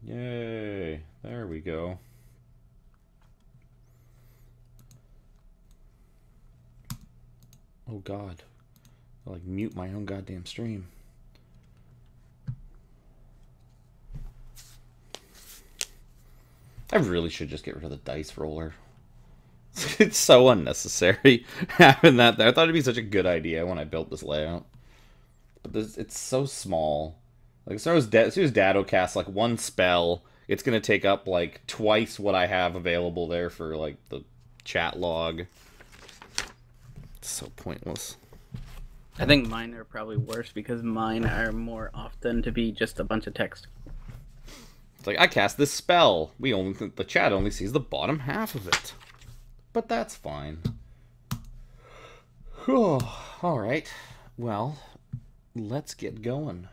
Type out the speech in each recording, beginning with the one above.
Yay. There we go. Oh god. I'll like mute my own goddamn stream. I really should just get rid of the dice roller. It's so unnecessary having that there. I thought it'd be such a good idea when I built this layout. But it's so small. Like as soon as Dado casts like one spell, it's gonna take up like twice what I have available there for like the chat log. It's so pointless. I think mine are probably worse because mine are more often to be just a bunch of text. It's like I cast this spell. The chat only sees the bottom half of it. But that's fine. Alright. Well, let's get going.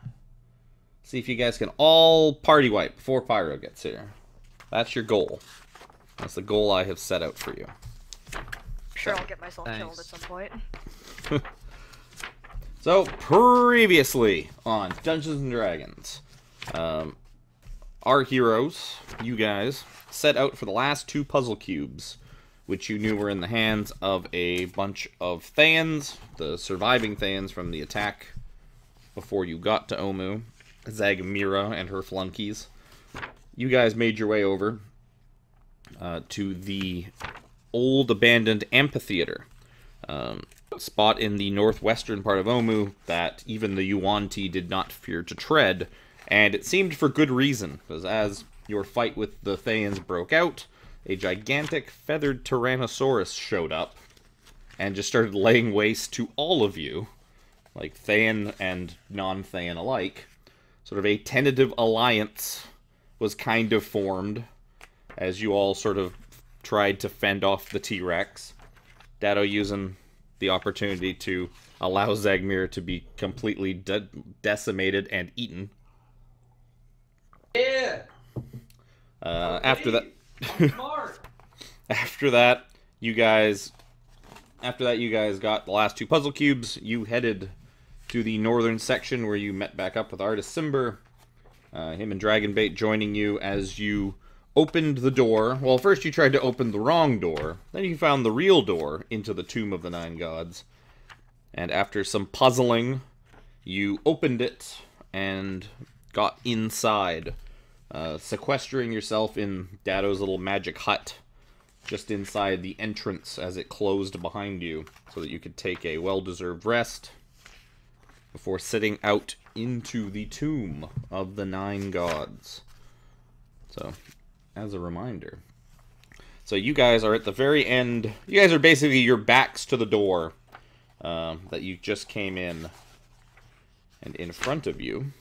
See if you guys can all party wipe before Pyro gets here. That's your goal. That's the goal I have set out for you. Sure, I'll get myself killed at some point. So, previously on Dungeons & Dragons, our heroes, you guys, set out for the last 2 puzzle cubes, which you knew were in the hands of a bunch of Thans, the surviving Thans from the attack before you got to Omu, Zagmira and her flunkies. You guys made your way over to the old abandoned amphitheater, spot in the northwestern part of Omu that even the Yuan-Ti did not fear to tread, and it seemed for good reason, because as your fight with the Thans broke out, a gigantic feathered Tyrannosaurus showed up and just started laying waste to all of you, like Than and non-Than alike. Sort of a tentative alliance was kind of formed as you all sort of tried to fend off the T-Rex. Dado using the opportunity to allow Zagmir to be completely decimated and eaten. Yeah. After that, Smart. after that, you guys got the last 2 puzzle cubes. You headed to the northern section where you met back up with Artist Simber. Him and Dragonbait joining you as you opened the door. Well, first you tried to open the wrong door. Then you found the real door into the Tomb of the Nine Gods. And after some puzzling, you opened it and got inside, sequestering yourself in Dado's little magic hut just inside the entrance as it closed behind you so that you could take a well-deserved rest before setting out into the Tomb of the Nine Gods. So, as a reminder. So you guys are at the very end. You guys are basically your backs to the door that you just came in. And in front of you,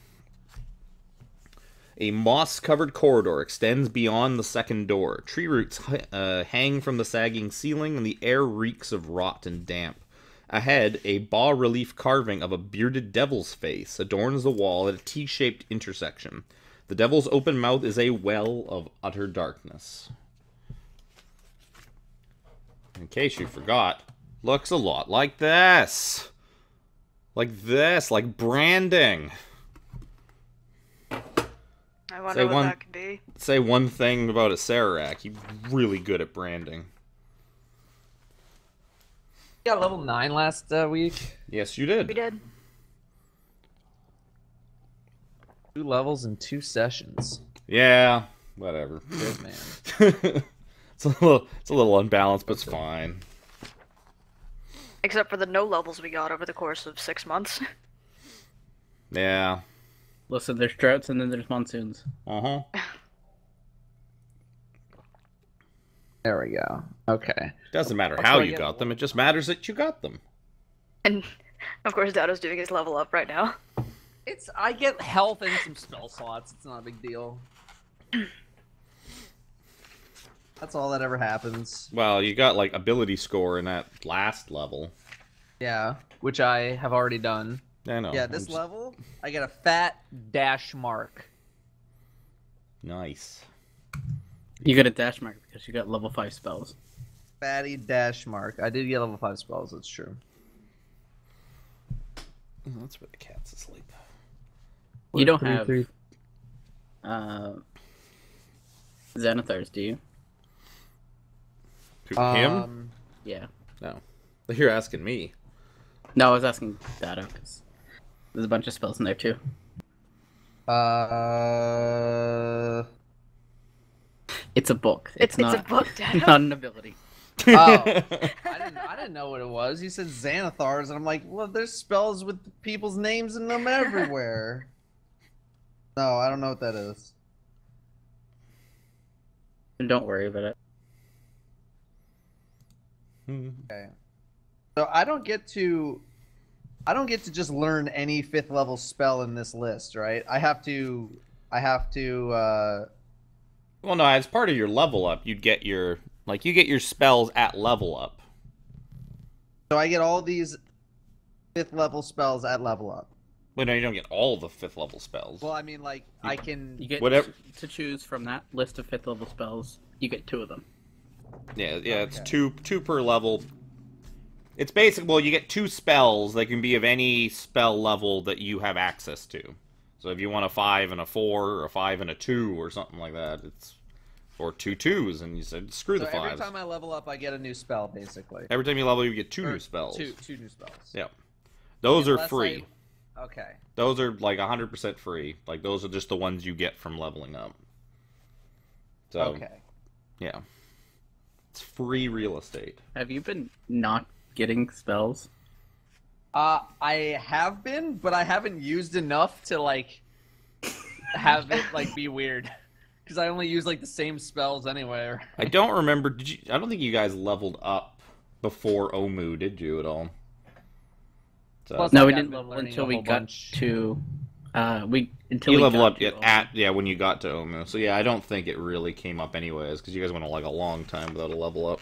a moss-covered corridor extends beyond the second door. Tree roots hang from the sagging ceiling, and the air reeks of rot and damp. Ahead, a bas-relief carving of a bearded devil's face adorns the wall at a T-shaped intersection. The devil's open mouth is a well of utter darkness. In case you forgot, looks a lot like this. Like this, like branding. I wonder what that could be. Say one thing about a Sararak. He's really good at branding. You got level 9 last week. Yes, you did. We did. 2 levels in 2 sessions. Yeah, whatever. Good man. it's a little unbalanced, but it's fine. Except for the no levels we got over the course of 6 months. Yeah. Listen, there's droughts and then there's monsoons. Uh-huh. There we go. Okay. Doesn't matter how you got them, it just matters that you got them. And, of course, Dado's doing his level up right now. I get health and some spell slots. It's not a big deal. That's all that ever happens. Well, you got, like, ability score in that last level. Yeah, which I have already done. I know. Yeah, this level, I get a fat dash mark. Nice. You get a dash mark because you got level 5 spells. Fatty dash mark. I did get level 5 spells, that's true. Oh, that's where the cat's asleep. You don't have Xanathars, do you? Him? Yeah. No. You're asking me. No, I was asking Dado, because there's a bunch of spells in there, too. It's a book. It's not, a book, Dado. not an ability. Oh, I didn't know what it was. You said Xanathars, and I'm like, well, there's spells with people's names in them everywhere. No, I don't know what that is. Don't worry about it. Okay. So I don't get to just learn any 5th level spell in this list, right? I have to Well, no, as part of your level up, you get your spells at level up. so I get all these 5th level spells at level up. Well, no, you don't get all the 5th level spells. Well, I mean, like, I can... You get Whatever. to choose from that list of 5th level spells. You get 2 of them. Yeah, it's Okay. two per level. It's basically, well, you get 2 spells that can be of any spell level that you have access to. So if you want a 5 and a 4, or a 5 and a 2, or something like that, it's... Or 2 2s, and you said, screw So the 5s. every time I level up, I get a new spell, basically. Every time you level, you get 2 Or new spells. Two new spells. Yeah. Those are Unless free. Okay. Those are, like, 100% free. Like, those are just the ones you get from leveling up. So, Okay. yeah. It's free real estate. Have you been not getting spells? I have been, but I haven't used enough to, like, have it, like, be weird. Because I only use, like, the same spells anyway. I don't remember, I don't think you guys leveled up before Omu, did you, at all? So, Plus, No, like, we I've didn't been level learning until a we whole got bunch. to... until you we level got up to when you got to Omu. So yeah, I don't think it really came up anyways, because you guys went like a long time without a level up.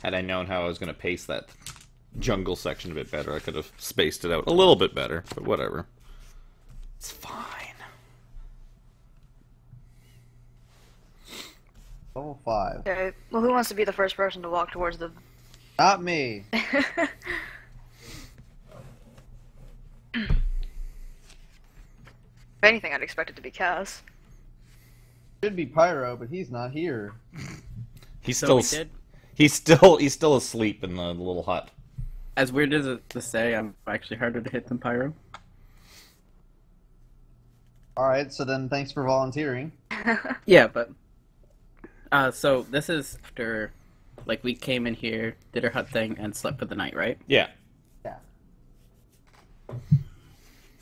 Had I known how I was going to pace that jungle section a bit better, I could have spaced it out a little bit better, but whatever. It's fine. Level 5. Okay, well, who wants to be the first person to walk towards the... Not me. If anything, I'd expect it to be Cass. Should be Pyro, but he's not here. He's So still we did. he's still asleep in the little hut. As weird as it to say, I'm actually harder to hit than Pyro. Alright, so then thanks for volunteering. Yeah, but... so this is after, like, we came in here, did our hut thing, and slept for the night, right? Yeah. Yeah.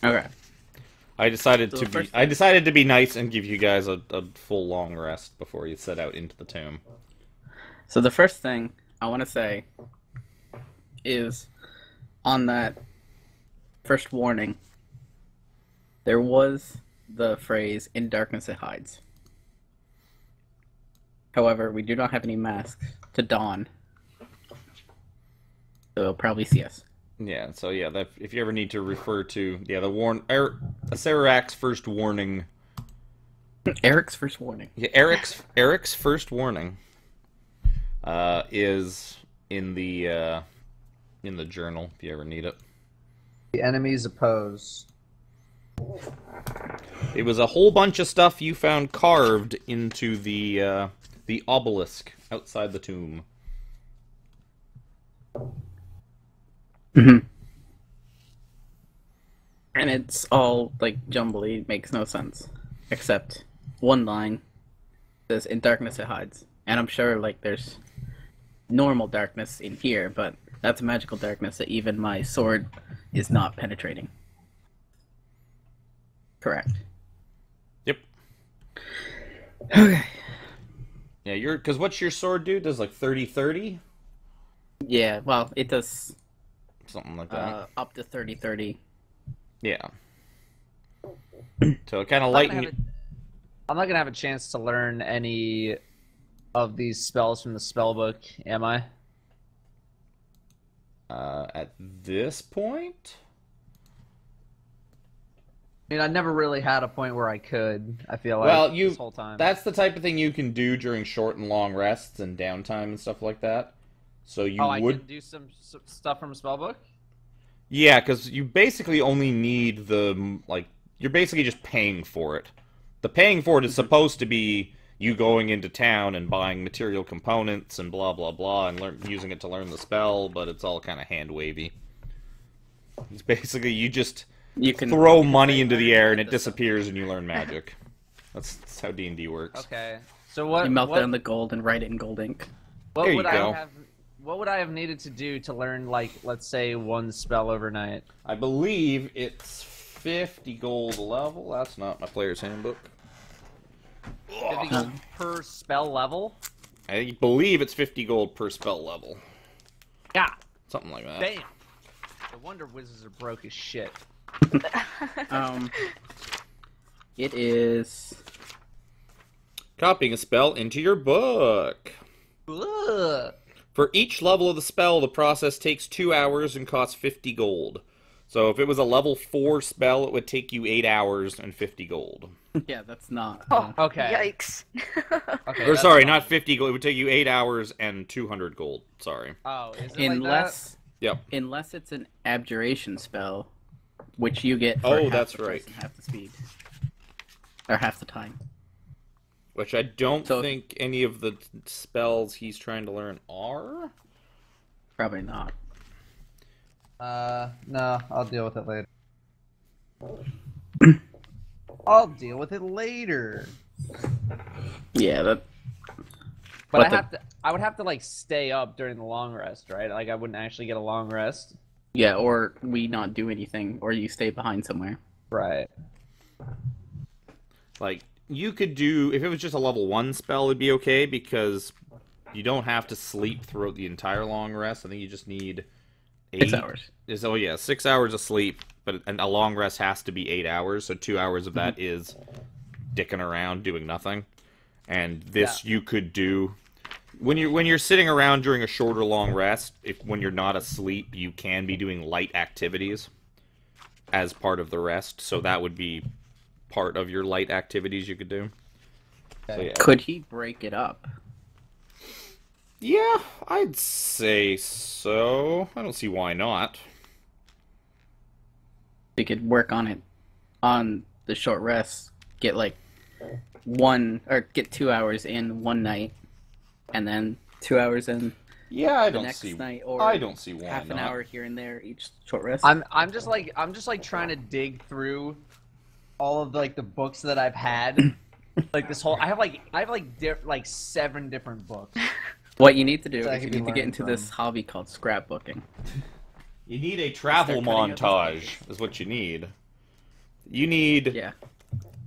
Okay. I decided So to the be first- I decided to be nice and give you guys a full long rest before you set out into the tomb. So the first thing I want to say is, on that first warning, there was the phrase, "In darkness it hides." However, we do not have any masks to don, so they'll probably see us. Yeah, so yeah, that if you ever need to refer to Sarak's first warning. Eric's first warning. Yeah, Eric's first warning is in the journal if you ever need it. The enemies oppose. It was a whole bunch of stuff you found carved into the obelisk outside the tomb. Mm-hmm. And it's all, like, jumbly, makes no sense. Except one line says, "In darkness it hides." And I'm sure, like, there's normal darkness in here, but that's a magical darkness that even my sword is not penetrating. Correct. Yep. Okay. Yeah, because what's your sword do? Does like 30-30? Yeah, well, it does Something like that. up to 30-30. Yeah. So it kind of lighten. I'm not gonna have a chance to learn any of these spells from the spell book, am I? At this point, I mean, I never really had a point where I could. I feel like well, this whole time. that's the type of thing you can do during short and long rests and downtime and stuff like that. So you I would, can do some stuff from a spell book. yeah, because you basically only need you're basically just paying for it. The paying for it is supposed to be you going into town and buying material components and blah blah blah and using it to learn the spell, but it's all kind of hand wavy. It's basically you can throw money into the air and it disappears and you learn magic. That's how D&D works. Okay. So what? You melt down the gold and write it in gold ink. What There would you go. What would I have needed to do to learn, like, let's say, one spell overnight? I believe it's 50 gold level. That's not my player's handbook. 50 gold per spell level? I believe it's 50 gold per spell level. Yeah. Something like that. Damn. No wonder wizards are broke as shit. It is... Copying a spell into your book. Ugh. For each level of the spell, the process takes 2 hours and costs 50 gold. So if it was a level 4 spell, it would take you 8 hours and 50 gold. Yeah, that's not... Oh, Okay. yikes. Okay. Or that's sorry, fine. not 50 gold. It would take you 8 hours and 200 gold. Sorry. Oh, is it Unless... Yep. Unless it's an abjuration spell, which you get for Oh, half that's the price right. and half the speed. Or half the time. Which I don't So- think any of the spells he's trying to learn are. Probably not. No, I'll deal with it later. I'll deal with it later. Yeah, that... But But I would have to like stay up during the long rest, right? Like I wouldn't actually get a long rest. Yeah, or we not do anything, or you stay behind somewhere. Right. Like, you could do... If it was just a level 1 spell, it'd be okay, because you don't have to sleep throughout the entire long rest. I think you just need 6 hours. 6 hours of sleep, but a long rest has to be 8 hours, so 2 hours of that is dicking around doing nothing. And this you could do when you're sitting around during a shorter long rest. When you're not asleep, you can be doing light activities as part of the rest. So that would be part of your light activities you could do. So, yeah. Could he break it up? Yeah, I'd say so. I don't see why not. We could work on it on the short rest, get like get 2 hours in one night, and then 2 hours in Yeah, I the don't next see. night, or I don't see why half not. an hour here and there each short rest. I'm just like trying to dig through all of like the books that I've had. Like this whole I have like 7 different books. What you need to do So I is you could be need to get learning into this hobby called scrapbooking. You need a travel Start cutting out those montage, is what you need. You need. Yeah.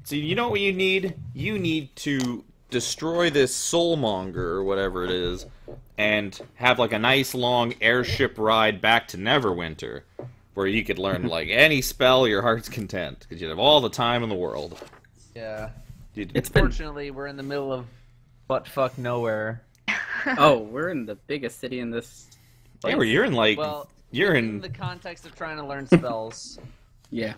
So you know what you need? You need to destroy this soulmonger or whatever it is, and have like a nice long airship ride back to Neverwinter, where you could learn like any spell your heart's content, because you'd have all the time in the world. Yeah. It's been... Fortunately, we're in the middle of buttfuck nowhere. Oh, we're in the biggest city in this place. Yeah, where you're in like Well, you're in in. the context of trying to learn spells. Yeah.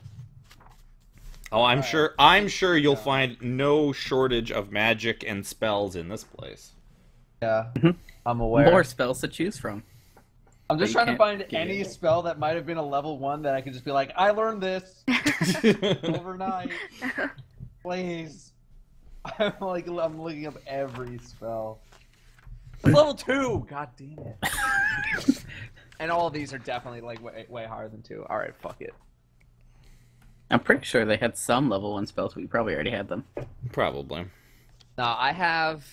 Oh, I'm sure you'll find no shortage of magic and spells in this place. Yeah, I'm aware. More spells to choose from. I'm just you trying to can't find get any it. spell that might have been a level 1 that I could just be like, I learned this overnight. Please. I'm looking up every spell. Level 2! God damn it. And all of these are definitely like way higher than 2. Alright, fuck it. I'm pretty sure they had some level 1 spells, but we probably already had them. Probably. Now, I have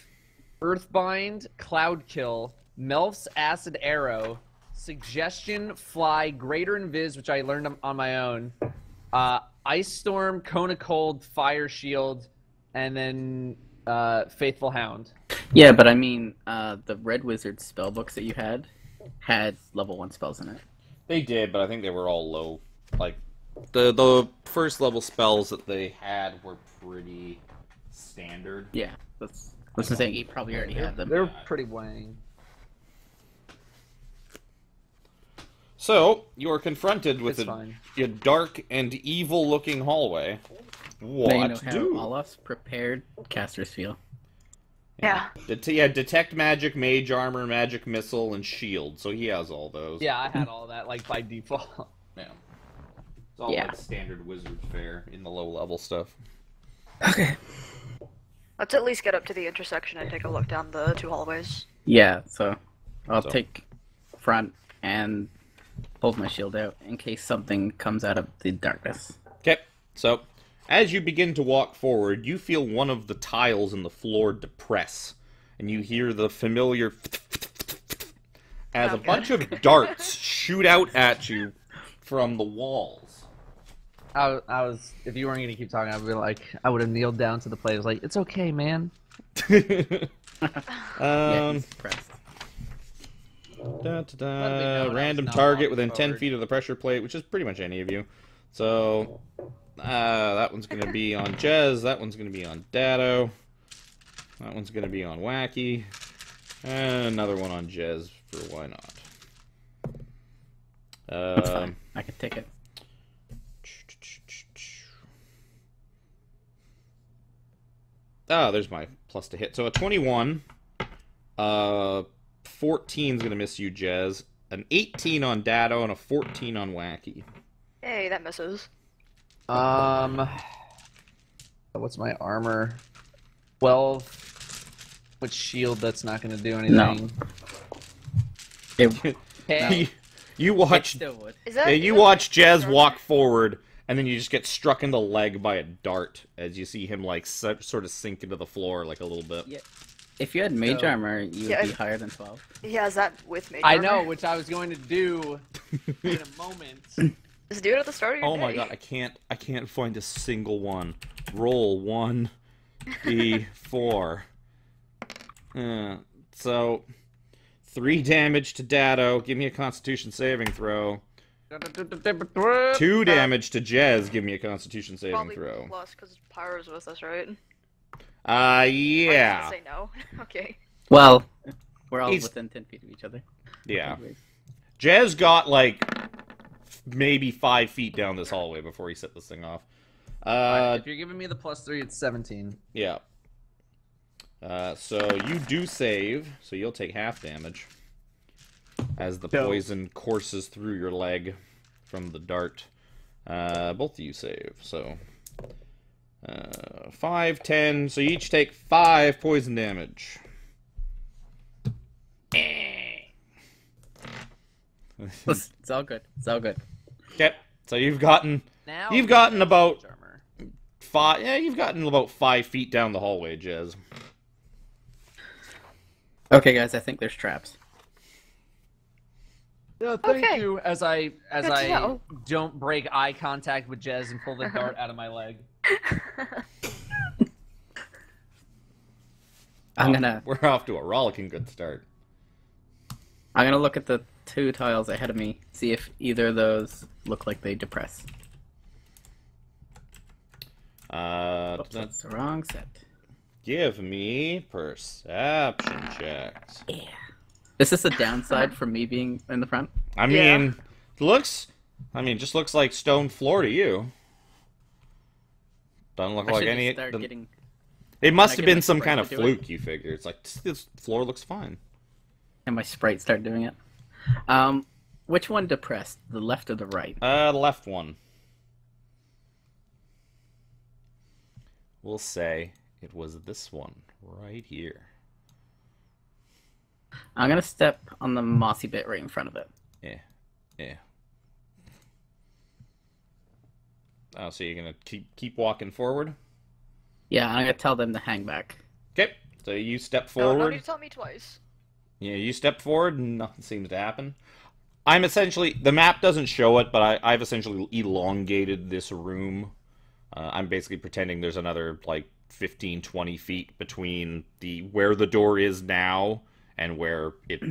Earthbind, Cloud Kill, Melf's Acid Arrow, Suggestion, Fly, Greater Invis, which I learned on my own, Ice Storm, Cone of Cold, Fire Shield, and then Faithful Hound. Yeah, but I mean, the Red Wizard spellbooks that you had level 1 spells in it. They did, but I think they were all low. Like, the first level spells that they had were pretty standard. Yeah, that's what I'm saying. He probably already had them. They're pretty wang. So, you are confronted with It's fine. a dark and evil-looking hallway. Now What you know to how do? Olaf's prepared casters feel. Yeah. Detect magic, mage armor, magic missile, and shield. So he has all those. Yeah, I had all that, like, by default. Yeah. It's all Yeah. like standard wizard fare in the low-level stuff. Okay. Let's at least get up to the intersection and take a look down the 2 hallways. Yeah, so I'll So- take front and hold my shield out in case something comes out of the darkness. Okay, so as you begin to walk forward, you feel one of the tiles in the floor depress, and you hear the familiar as a Okay. bunch of darts shoot out at you from the walls. I was, if you weren't going to keep talking, I would be like, I would have kneeled down to the plate. I was like, it's okay, man. Yeah, Um, he's pressed. Random not target walking within 10 forward. feet of the pressure plate, which is pretty much any of you. So, that one's going to be on Jez, that one's going to be on Dado, that one's going to be on Wacky, and another one on Jez for why not. That's fine. I can take it. Oh, there's my plus to hit. So a 21, 14 is going to miss you, Jez, an 18 on Dado, and a 14 on Wacky. Hey, that misses. What's my armor? 12. With shield, that's not going to do anything. It, Okay. You it watch, still would. Is that? yeah, is you that watch the- Jez walk forward, and then you just get struck in the leg by a dart as you see him like sort of sink into the floor like a little bit. Yeah. If you had mage So- armor, you would Yeah, be higher than 12. Yeah, is that with me? I know, which I was going to do in a moment. Just do it at the start of your Oh my day. god, I can't find a single one. Roll 1, D4. So 3 damage to Dado. Give me a Constitution saving throw. 2 damage to Jez. Give me a Constitution saving Probably throw. plus, because Pyro's with us, right? Yeah. I was gonna say no. Okay. Well, we're all He's- within 10 feet of each other. Yeah. Anyways. Jez got like maybe 5 feet down this hallway before he set this thing off. If you're giving me the +3, it's 17. Yeah. So you do save, so you'll take half damage as the Dope. poison courses through your leg from the dart. Both of you save, so 5, 10. So you each take 5 poison damage. It's all good. It's all good. Okay, so you've gotten Now You've gotten about- armor. 5. Yeah, you've gotten about 5 feet down the hallway, Jez. Okay, guys, I think there's traps. Yeah, thank Okay. you. As I Good to know. don't break eye contact with Jez and pull the dart out of my leg. I'm gonna We're off to a rollicking good start. look at the 2 tiles ahead of me, see if either of those look like they depress. Oops, that's the wrong set. Give me perception checks. Yeah. Is this a downside for me being in the front? I Yeah. mean, just looks like stone floor to you. Doesn't look I like should any. just start getting. It must I have get my been some sprite kind to of do fluke. You figure it's like this floor looks fine. And my sprite start doing it. Which one depressed? The left or the right? The left one. We'll say it was this one right here. I'm gonna step on the mossy bit right in front of it. Yeah. Oh, so you're gonna keep walking forward? Yeah, I'm gonna tell them to hang back. Okay. So you step No, no forward. need to tell me twice. Yeah, you step forward and nothing seems to happen. I'm essentially, the map doesn't show it, but I've essentially elongated this room. I'm basically pretending there's another, like, 15, 20 feet between where the door is now and where it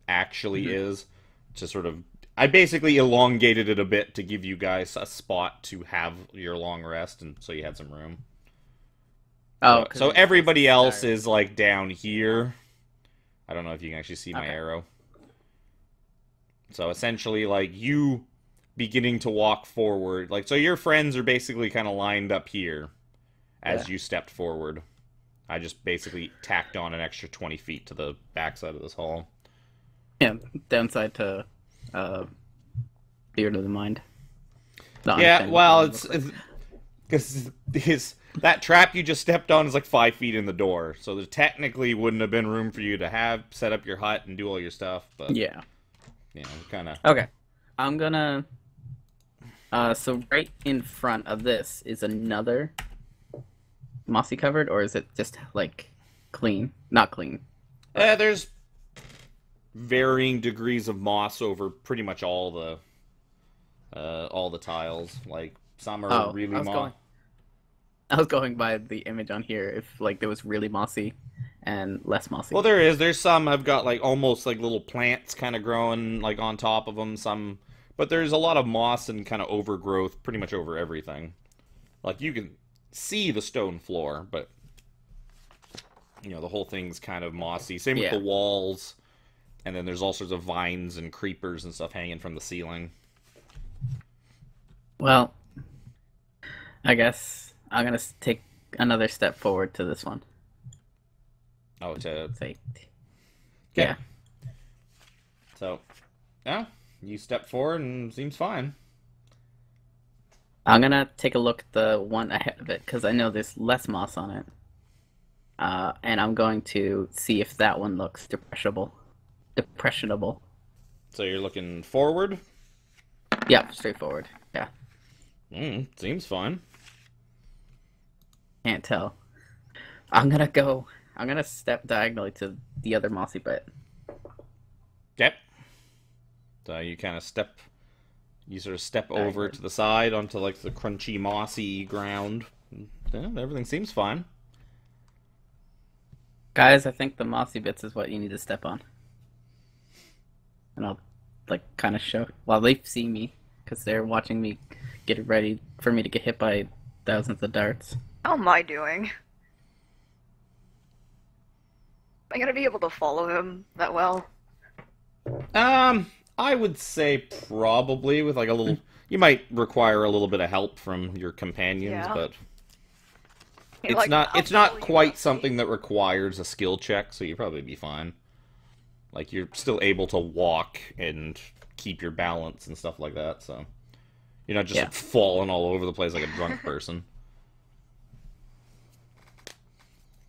actually is. To sort of, I basically elongated it a bit to give you guys a spot to have your long rest, and so you had some room. Oh, 'cause So it's everybody else dark. is, like, down here. I don't know if you can actually see my Okay. arrow. So essentially, like, you beginning to walk forward. Like, so your friends are basically kind of lined up here as you stepped forward. I just basically tacked on an extra 20 feet to the backside of this hall. Yeah, downside to Beard of the Mind. Not Yeah, understanding well, what it it's looks like. because that trap you just stepped on is like 5 feet in the door, so there technically wouldn't have been room for you to have set up your hut and do all your stuff. But Yeah. kind of. Okay. I'm gonna. So right in front of this is another mossy covered, or is it just like clean? Not clean. There's varying degrees of moss over pretty much all the tiles. Like some are really moss. I was going by the image on here. If like there was really mossy and less mossy. Well, there is. There's some have got like almost like little plants kind of growing like on top of them. Some, but there's a lot of moss and kind of overgrowth pretty much over everything. Like you can see the stone floor, but the whole thing's kind of mossy. Same with the walls, and then there's all sorts of vines and creepers and stuff hanging from the ceiling. Well, I guess I'm gonna take another step forward to this one. Oh, to say, yeah. So, yeah, you step forward and seems fine. I'm gonna take a look at the one ahead of it because I know there's less moss on it, and I'm going to see if that one looks depressionable. So you're looking forward? Yeah, straightforward. Yeah. Seems fine. Can't tell. I'm gonna step diagonally to the other mossy bit. Yep. So you kind of step over to the side onto like the crunchy mossy ground. Yeah, everything seems fine. Guys, I think the mossy bits is what you need to step on. And I'll like kind of show while they see me because they're watching me get ready for me to get hit by thousands of darts. How am I doing? Am I gonna be able to follow him that well? I would say probably with like a little. You might require a little bit of help from your companions, but it's not quite something that requires a skill check, so you'd probably be fine. Like you're still able to walk and keep your balance and stuff like that, so you're not just like, falling all over the place like a drunk person.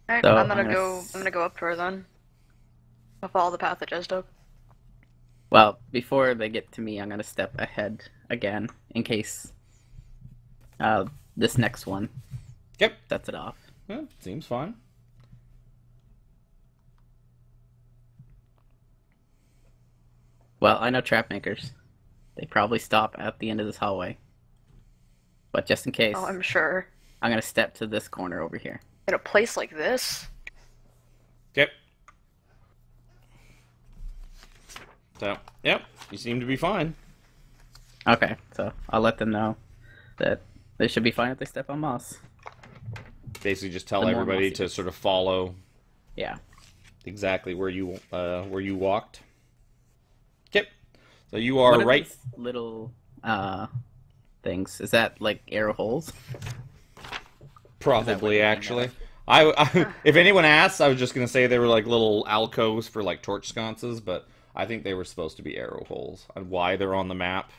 Alright, So I'm gonna go up to her then. I'll follow the path that Jez took. Well, before they get to me, I'm gonna step ahead again in case this next one sets it off. Yeah, seems fine. Well, I know trap makers. They probably stop at the end of this hallway. But just in case, Oh, I'm sure. I'm gonna step to this corner over here. In a place like this? Yep. So, yep, you seem to be fine. Okay, so I'll let them know that they should be fine if they step on moss. Basically, just tell everybody to sort of follow. Yeah. Exactly where you walked. Yep. So you are what are right. These little things. Is that like arrow holes? Probably, actually. I if anyone asks, I was just gonna say they were like little alcoves for like torch sconces, but I think they were supposed to be arrow holes. And why they're on the map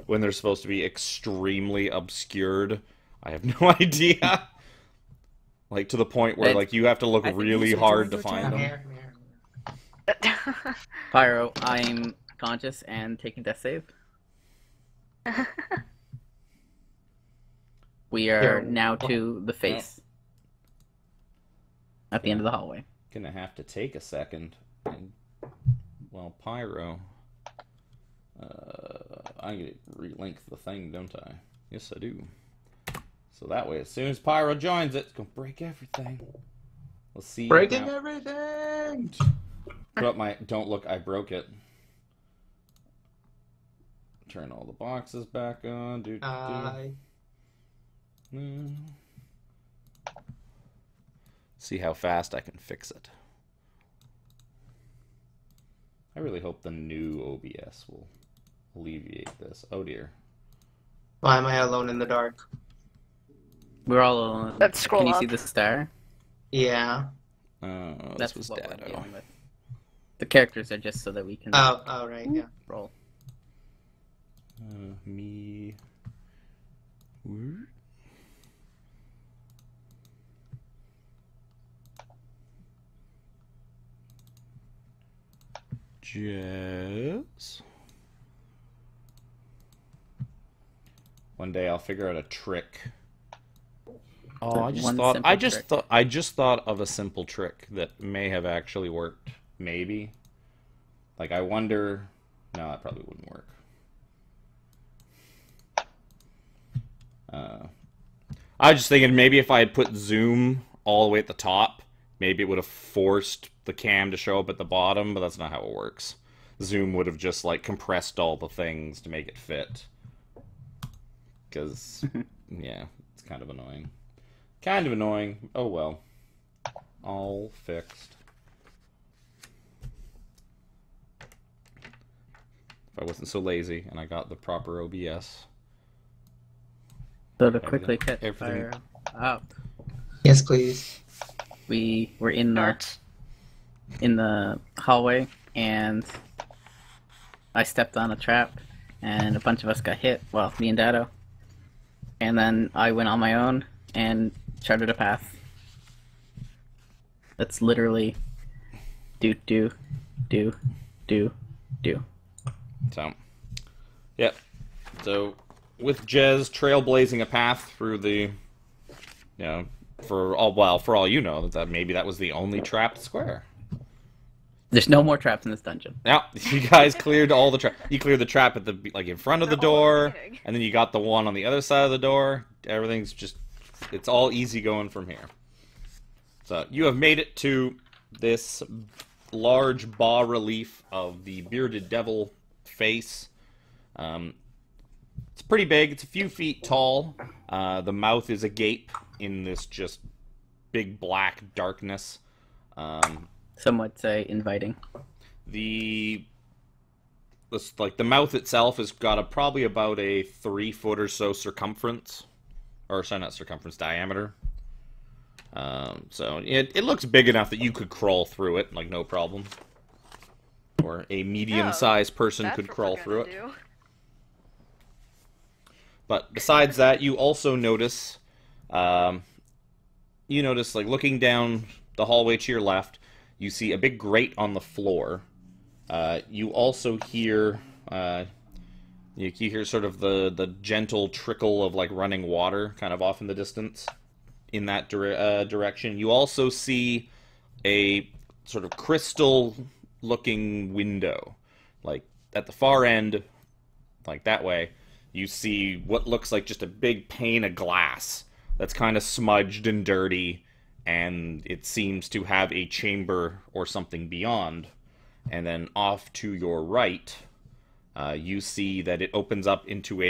when they're supposed to be extremely obscured, I have no idea. Like to the point where like you have to look really hard to find them. Pyro, I'm conscious and taking death save. We are now to the face. At the end of the hallway. Gonna have to take a second. And, well, Pyro. I get relink the thing, don't I? Yes, I do. So that way, as soon as Pyro joins it, it's gonna break everything. Let's see. Breaking everything! Put up my. Don't look, I broke it. Turn all the boxes back on. See how fast I can fix it. I really hope the new OBS will alleviate this. Oh dear. Why am I alone in the dark? We're all alone. Let's scroll Can you up. see the star? Yeah. This was what we're Dado. dealing with. The characters are just so that we can Oh, right, yeah. roll. Me. Jazz. One day I'll figure out a trick. Oh, I just thought of a simple trick that may have actually worked. Maybe. Like, I wonder. No, that probably wouldn't work. I was just thinking maybe if I had put zoom all the way at the top, maybe it would have forced the cam to show up at the bottom, but that's not how it works. Zoom would have just, like, compressed all the things to make it fit. Because, yeah, it's kind of annoying. Kind of annoying. Oh well. All fixed. If I wasn't so lazy and I got the proper OBS. So to quickly catch everything- fire up, Yes, please. we were in Darts. the hallway, and I stepped on a trap, and a bunch of us got hit. Well, me and Dado. And then I went on my own and charted a path. That's literally do. So, yep. So, with Jez trailblazing a path through the, you know, for all you know, that maybe that was the only trapped square. There's no more traps in this dungeon. Yeah, you guys cleared all the trap. You cleared the trap at the in front of the No, door, kidding. and then you got the one on the other side of the door. Everything's just, it's all easy going from here. So you have made it to this large bas relief of the bearded devil face. It's pretty big. It's a few feet tall. The mouth is agape in this just big black darkness. Some would say inviting. The mouth itself has got probably about a 3 foot or so circumference, or sorry, not circumference, diameter. So it looks big enough that you could crawl through it, like no problem, or a medium-sized person That's could what crawl we're through gonna it. do. But besides that, you also notice, like looking down the hallway to your left, you see a big grate on the floor. You also hear, you hear sort of the gentle trickle of like running water, kind of off in the distance, in that direction. You also see a sort of crystal-looking window, like at the far end, like that way. You see what looks like just a big pane of glass that's kind of smudged and dirty, and it seems to have a chamber or something beyond. And then off to your right, you see that it opens up into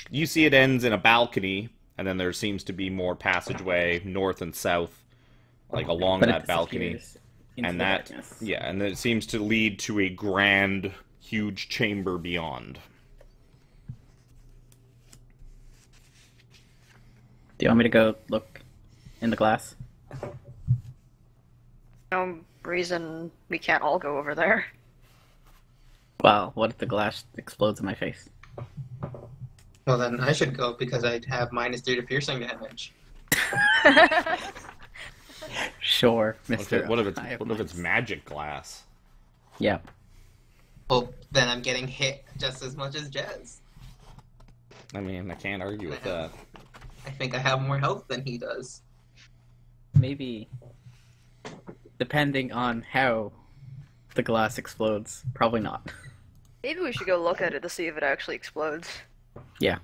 you see it ends in a balcony, and then there seems to be more passageway north and south, like along But it that balcony. disappears into And the that, darkness. yeah, and then it seems to lead to a grand, huge chamber beyond. Do you want me to go look in the glass? No reason we can't all go over there. Well, what if the glass explodes in my face? Well, then I should go because I have -3 to piercing damage. Sure, What Mister. if it's magic glass? Yeah. Well, then I'm getting hit just as much as Jez. I mean, I can't argue with that. I think I have more health than he does. Maybe, depending on how the glass explodes, probably not. Maybe we should go look at it to see if it actually explodes. Yeah.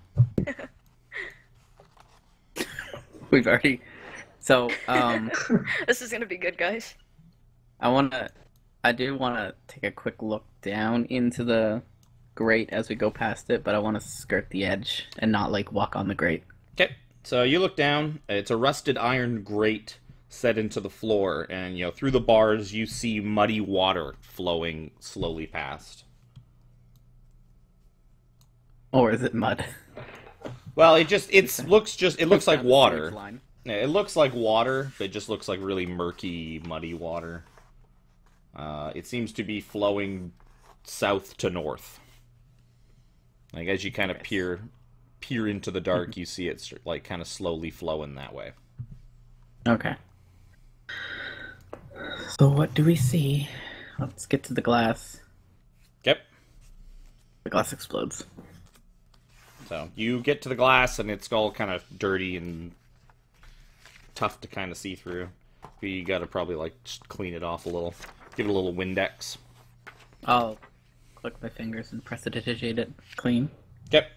We've already. So, This is gonna be good, guys. I do wanna take a quick look down into the grate as we go past it, but I want to skirt the edge and not like walk on the grate. Okay, so you look down. It's a rusted iron grate set into the floor, and through the bars you see muddy water flowing slowly past. Or is it mud? Well, it looks like Down the water. sewage line. Yeah, it looks like water, but it just looks like really murky, muddy water. It seems to be flowing south to north. Like as you kind of peer into the dark, you see it like kind of slowly flowing that way. Okay. So what do we see? Let's get to the glass. Yep. The glass explodes. So you get to the glass, and it's all kind of dirty and tough to kind of see through. You gotta probably, like, just clean it off a little. Give it a little Windex. I'll click my fingers and prestidigitate it clean. Yep.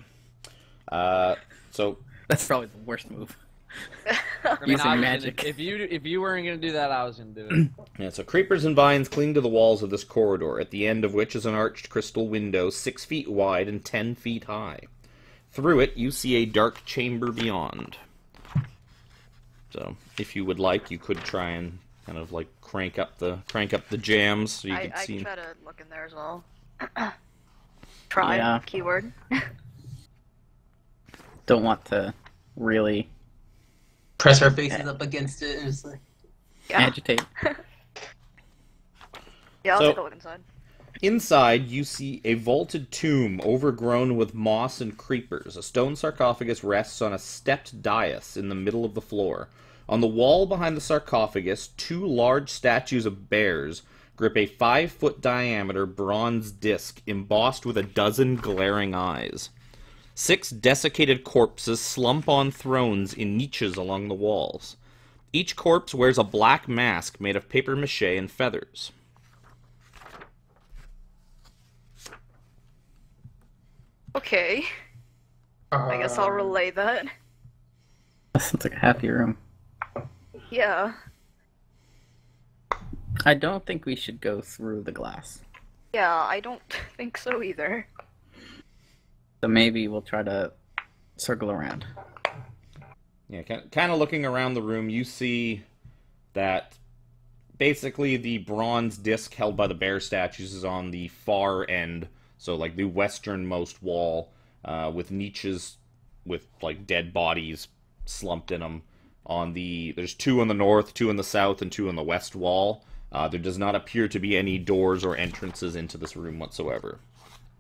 So... That's probably the worst move. I mean, Using I was magic. Gonna, if you weren't gonna do that, I was gonna do it. Yeah, so creepers and vines cling to the walls of this corridor, at the end of which is an arched crystal window 6 feet wide and 10 feet high. Through it, you see a dark chamber beyond. So, if you would like, you could try and kind of like crank up the jams so you could I see. can try to look in there as well. Try, Yeah. keyword. Don't want to really Press our faces up against it and just like. Yeah, agitate. yeah, I'll So- take a look inside. Inside, you see a vaulted tomb overgrown with moss and creepers. A stone sarcophagus rests on a stepped dais in the middle of the floor. On the wall behind the sarcophagus, 2 large statues of bears grip a 5-foot diameter bronze disc embossed with a dozen glaring eyes. 6 desiccated corpses slump on thrones in niches along the walls. Each corpse wears a black mask made of papier-mâché and feathers. Okay, I guess I'll relay that. That sounds like a happy room. Yeah. I don't think we should go through the glass. Yeah, I don't think so either. So maybe we'll try to circle around. Yeah, kind of looking around the room, you see that basically the bronze disc held by the bear statues is on the far end, so like the westernmost wall, with niches with like dead bodies slumped in them. There's 2 on the north, 2 on the south, and 2 on the west wall. There does not appear to be any doors or entrances into this room whatsoever,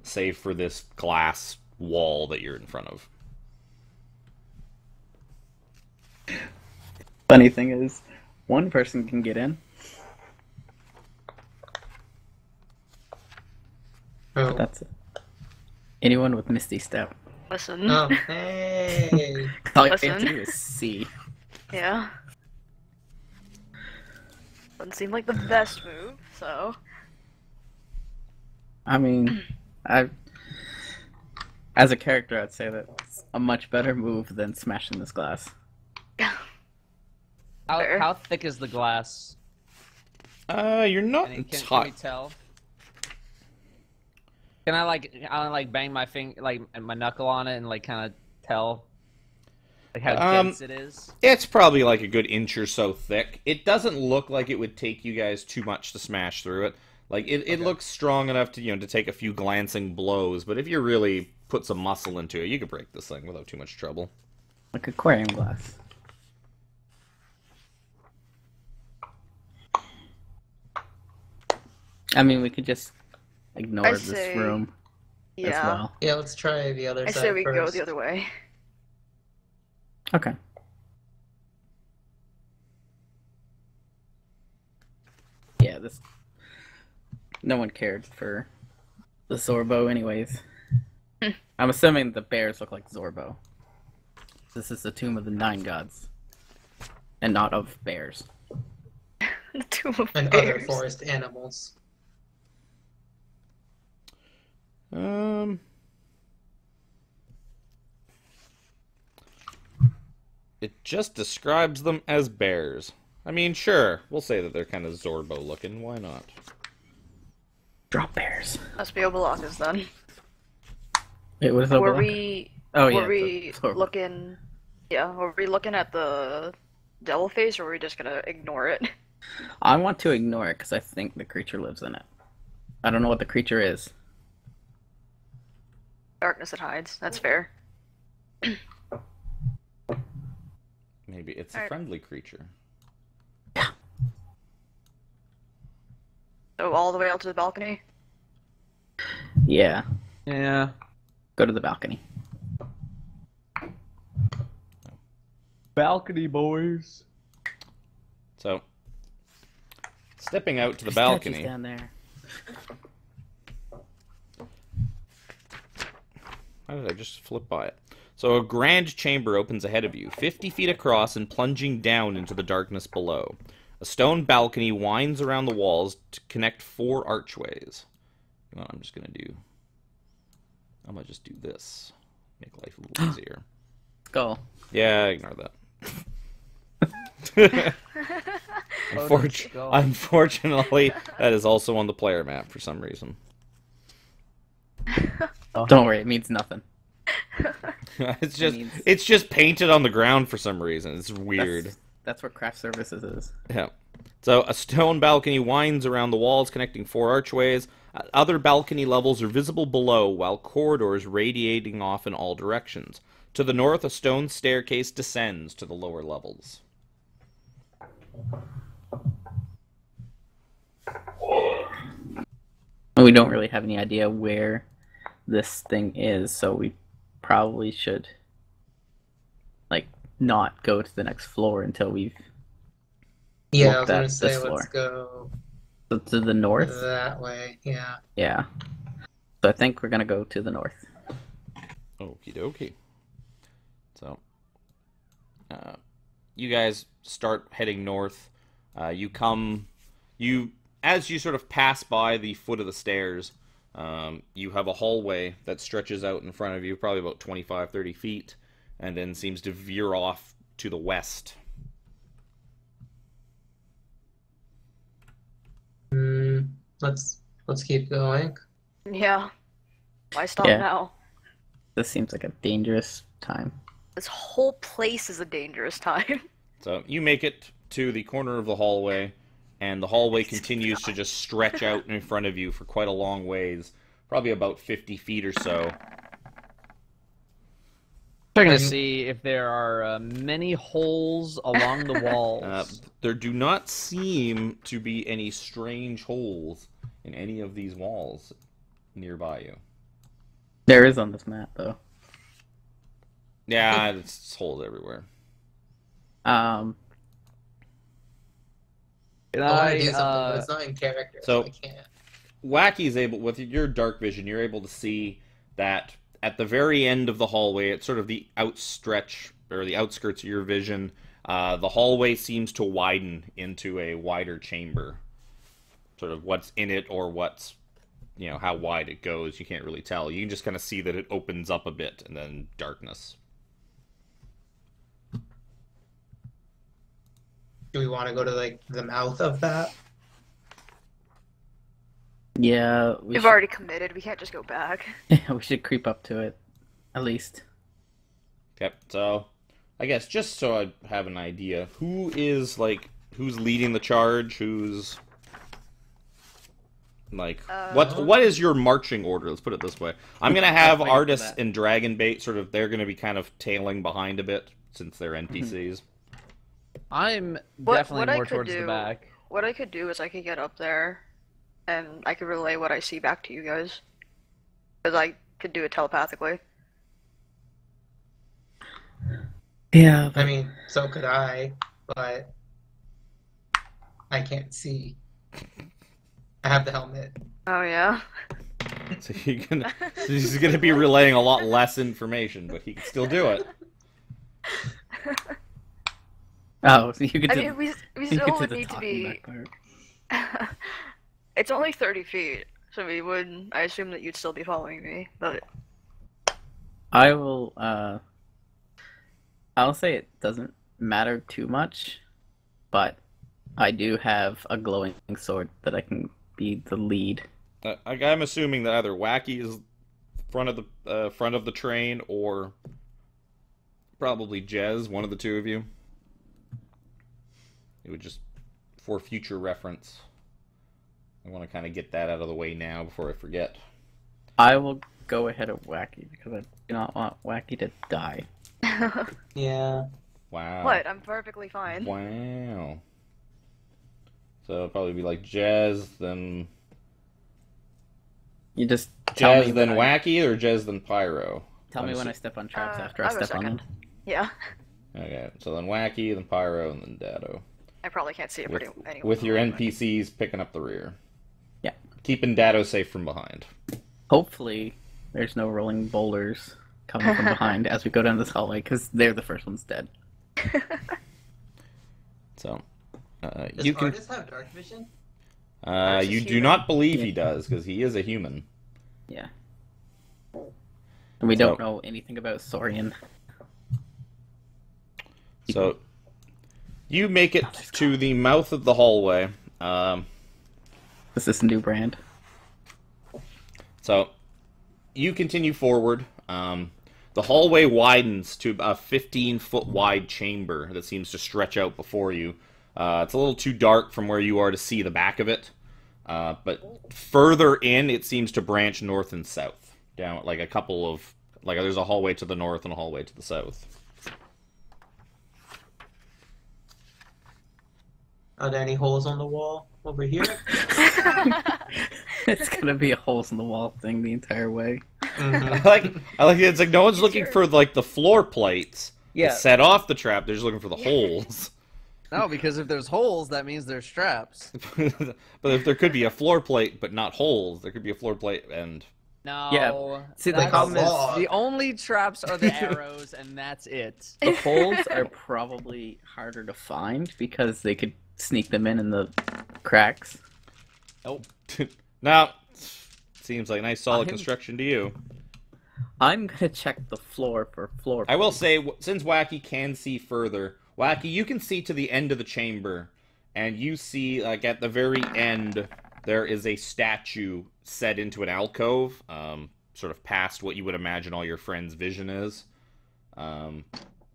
save for this glass wall that you're in front of. Funny thing is, one person can get in. Oh. That's it. Anyone with Misty Step. Listen. Oh, hey. All you Listen. have to do is see. Yeah. Doesn't seem like the best move, so. I mean, as a character, I'd say that's a much better move than smashing this glass. Fair. How thick is the glass? You're not Can we entirely... tell? Can I like bang my my knuckle on it and like kind of tell like how dense it is? It's probably like a good inch or so thick. It doesn't look like it would take you guys too much to smash through it. Like it looks strong enough to to take a few glancing blows, but if you really put some muscle into it, you could break this thing without too much trouble. Like aquarium glass. I mean, we could just ignore I'd this say- room as Yeah. well. Yeah, let's try the other I side say we go first. the other way. Okay. Yeah, this... No one cared for the Zorbo anyways. I'm assuming the bears look like Zorbo. This is the tomb of the 9 gods. And not of bears. The Tomb of And other Bears. forest animals. It just describes them as bears. I mean, sure, we'll say that they're kind of Zorbo looking. Why not? Drop bears. Must be Obalacas then. Wait, what is Were Obalaka? we? Oh yeah. Were we the Zorbo. looking? Yeah. Were we looking at the devil face, or were we just gonna ignore it? I want to ignore it because I think the creature lives in it. I don't know what the creature is. Darkness it hides. That's fair. Maybe it's a Alright. friendly creature. So all the way out to the balcony. Yeah. Yeah. Go to the balcony. Balcony boys. So, stepping out to the There's statues balcony, down there. How did I just flip by it? So a grand chamber opens ahead of you, 50 feet across and plunging down into the darkness below. A stone balcony winds around the walls to connect 4 archways. You know what I'm just going to do? I'm going to just do this. Make life a little easier. Go. Yeah, ignore that. Unfortunately, that is also on the player map for some reason. Don't worry, it means nothing. It's just painted on the ground for some reason. It's weird. That's what craft services is. Yeah. So a stone balcony winds around the walls connecting 4 archways. Other balcony levels are visible below, while corridors radiating off in all directions. To the north, a stone staircase descends to the lower levels. We don't really have any idea where this thing is, so we probably should, like, not go to the next floor until we've Yeah, I looked was at gonna say this floor. let's go To the north? that way. Yeah. Yeah. So I think we're gonna go to the north. Okie dokie. So, you guys start heading north. As you sort of pass by the foot of the stairs, you have a hallway that stretches out in front of you, probably about 25, 30 feet, and then seems to veer off to the west. Let's keep going. Yeah. Why stop Yeah. now? This seems like a dangerous time. This whole place is a dangerous time. So you make it to the corner of the hallway, and the hallway continues to just stretch out in front of you for quite a long ways, probably about 50 feet or so. Checking to see if there are many holes along the walls. There do not seem to be any strange holes in any of these walls nearby you. There is on this map, though. Yeah, it's holes everywhere. Um, Can I want I, to do something, but it's not in character, so I can't. Wacky's able, with your dark vision, you're able to see that at the very end of the hallway, it's sort of the outstretch, or the outskirts of your vision, the hallway seems to widen into a wider chamber. Sort of what's in it, or what's, you know, how wide it goes, you can't really tell. You can just kind of see that it opens up a bit, and then darkness. Do we want to go to like the mouth of that? yeah, We've already committed. We can't just go back. we should creep up to it, at least. Yep, so I guess just so I have an idea, who's leading the charge, who's like what is your marching order? Let's put it this way. I'm gonna have Artis and Dragonbait sort of, they're gonna be kind of tailing behind a bit since they're NPCs. I'm What definitely I more could towards the do- back. What I could do is I could get up there, and I could relay what I see back to you guys. Because I could do it telepathically. Yeah, I mean, so could I, but I can't see. I have the helmet. Oh yeah? So he's gonna be relaying a lot less information, but he can still do it. oh, so you could. I do- mean, we you still could do would the need to talking be... back part. It's only 30 feet, so I assume that you'd still be following me, but... I will. I'll say it doesn't matter too much, but I do have a glowing sword that I can be the lead. I'm assuming that either Wacky is front of the train, or probably Jez, one of the two of you. It would just, for future reference, I want to kind of get that out of the way now before I forget. I will go ahead of Wacky because I do not want Wacky to die. Yeah. Wow. What? I'm perfectly fine. Wow. So it'll probably be like Jez, then You just tell me Jez, then when Wacky, or Jez, then Pyro. Tell me when I step on traps after I I have a step on them. second. Yeah. Okay, so then Wacky, then Pyro, and then Dado. I probably can't see it pretty anyway. With your NPCs picking up the rear. Yeah. Keeping Dado safe from behind. Hopefully, there's no rolling boulders coming from behind as we go down this hallway, because they're the first ones dead. So, Does you can. artist have dark vision? You do not believe he does, because he is a human. Yeah. And we don't know anything about Saurian. So, you make it to the mouth of the hallway. Is this a new brand? So, you continue forward. The hallway widens to a 15-foot wide chamber that seems to stretch out before you. It's a little too dark from where you are to see the back of it. But further in, it seems to branch north and south. Down, like a couple of... Like, there's a hallway to the north and a hallway to the south. Are there any holes on the wall over here? It's gonna be a holes in the wall thing the entire way. Mm-hmm. I like it. It's like no one's looking for like the floor plates Yeah. to set off the trap. They're just looking for the holes. No, because if there's holes, that means there's straps. But if there could be a floor plate but not holes, there could be a floor plate and No. Yeah. See, the that's- problem is the only traps are the arrows, and that's it. the holes are probably harder to find because they could sneak them in the cracks. nope. Now seems like nice solid I'm- construction to you. I'm gonna check the floor for floor. I will say, since Wacky can see further, Wacky, you can see to the end of the chamber, and you see, like, at the very end, there is a statue set into an alcove, sort of past what you would imagine all your friends' vision is. And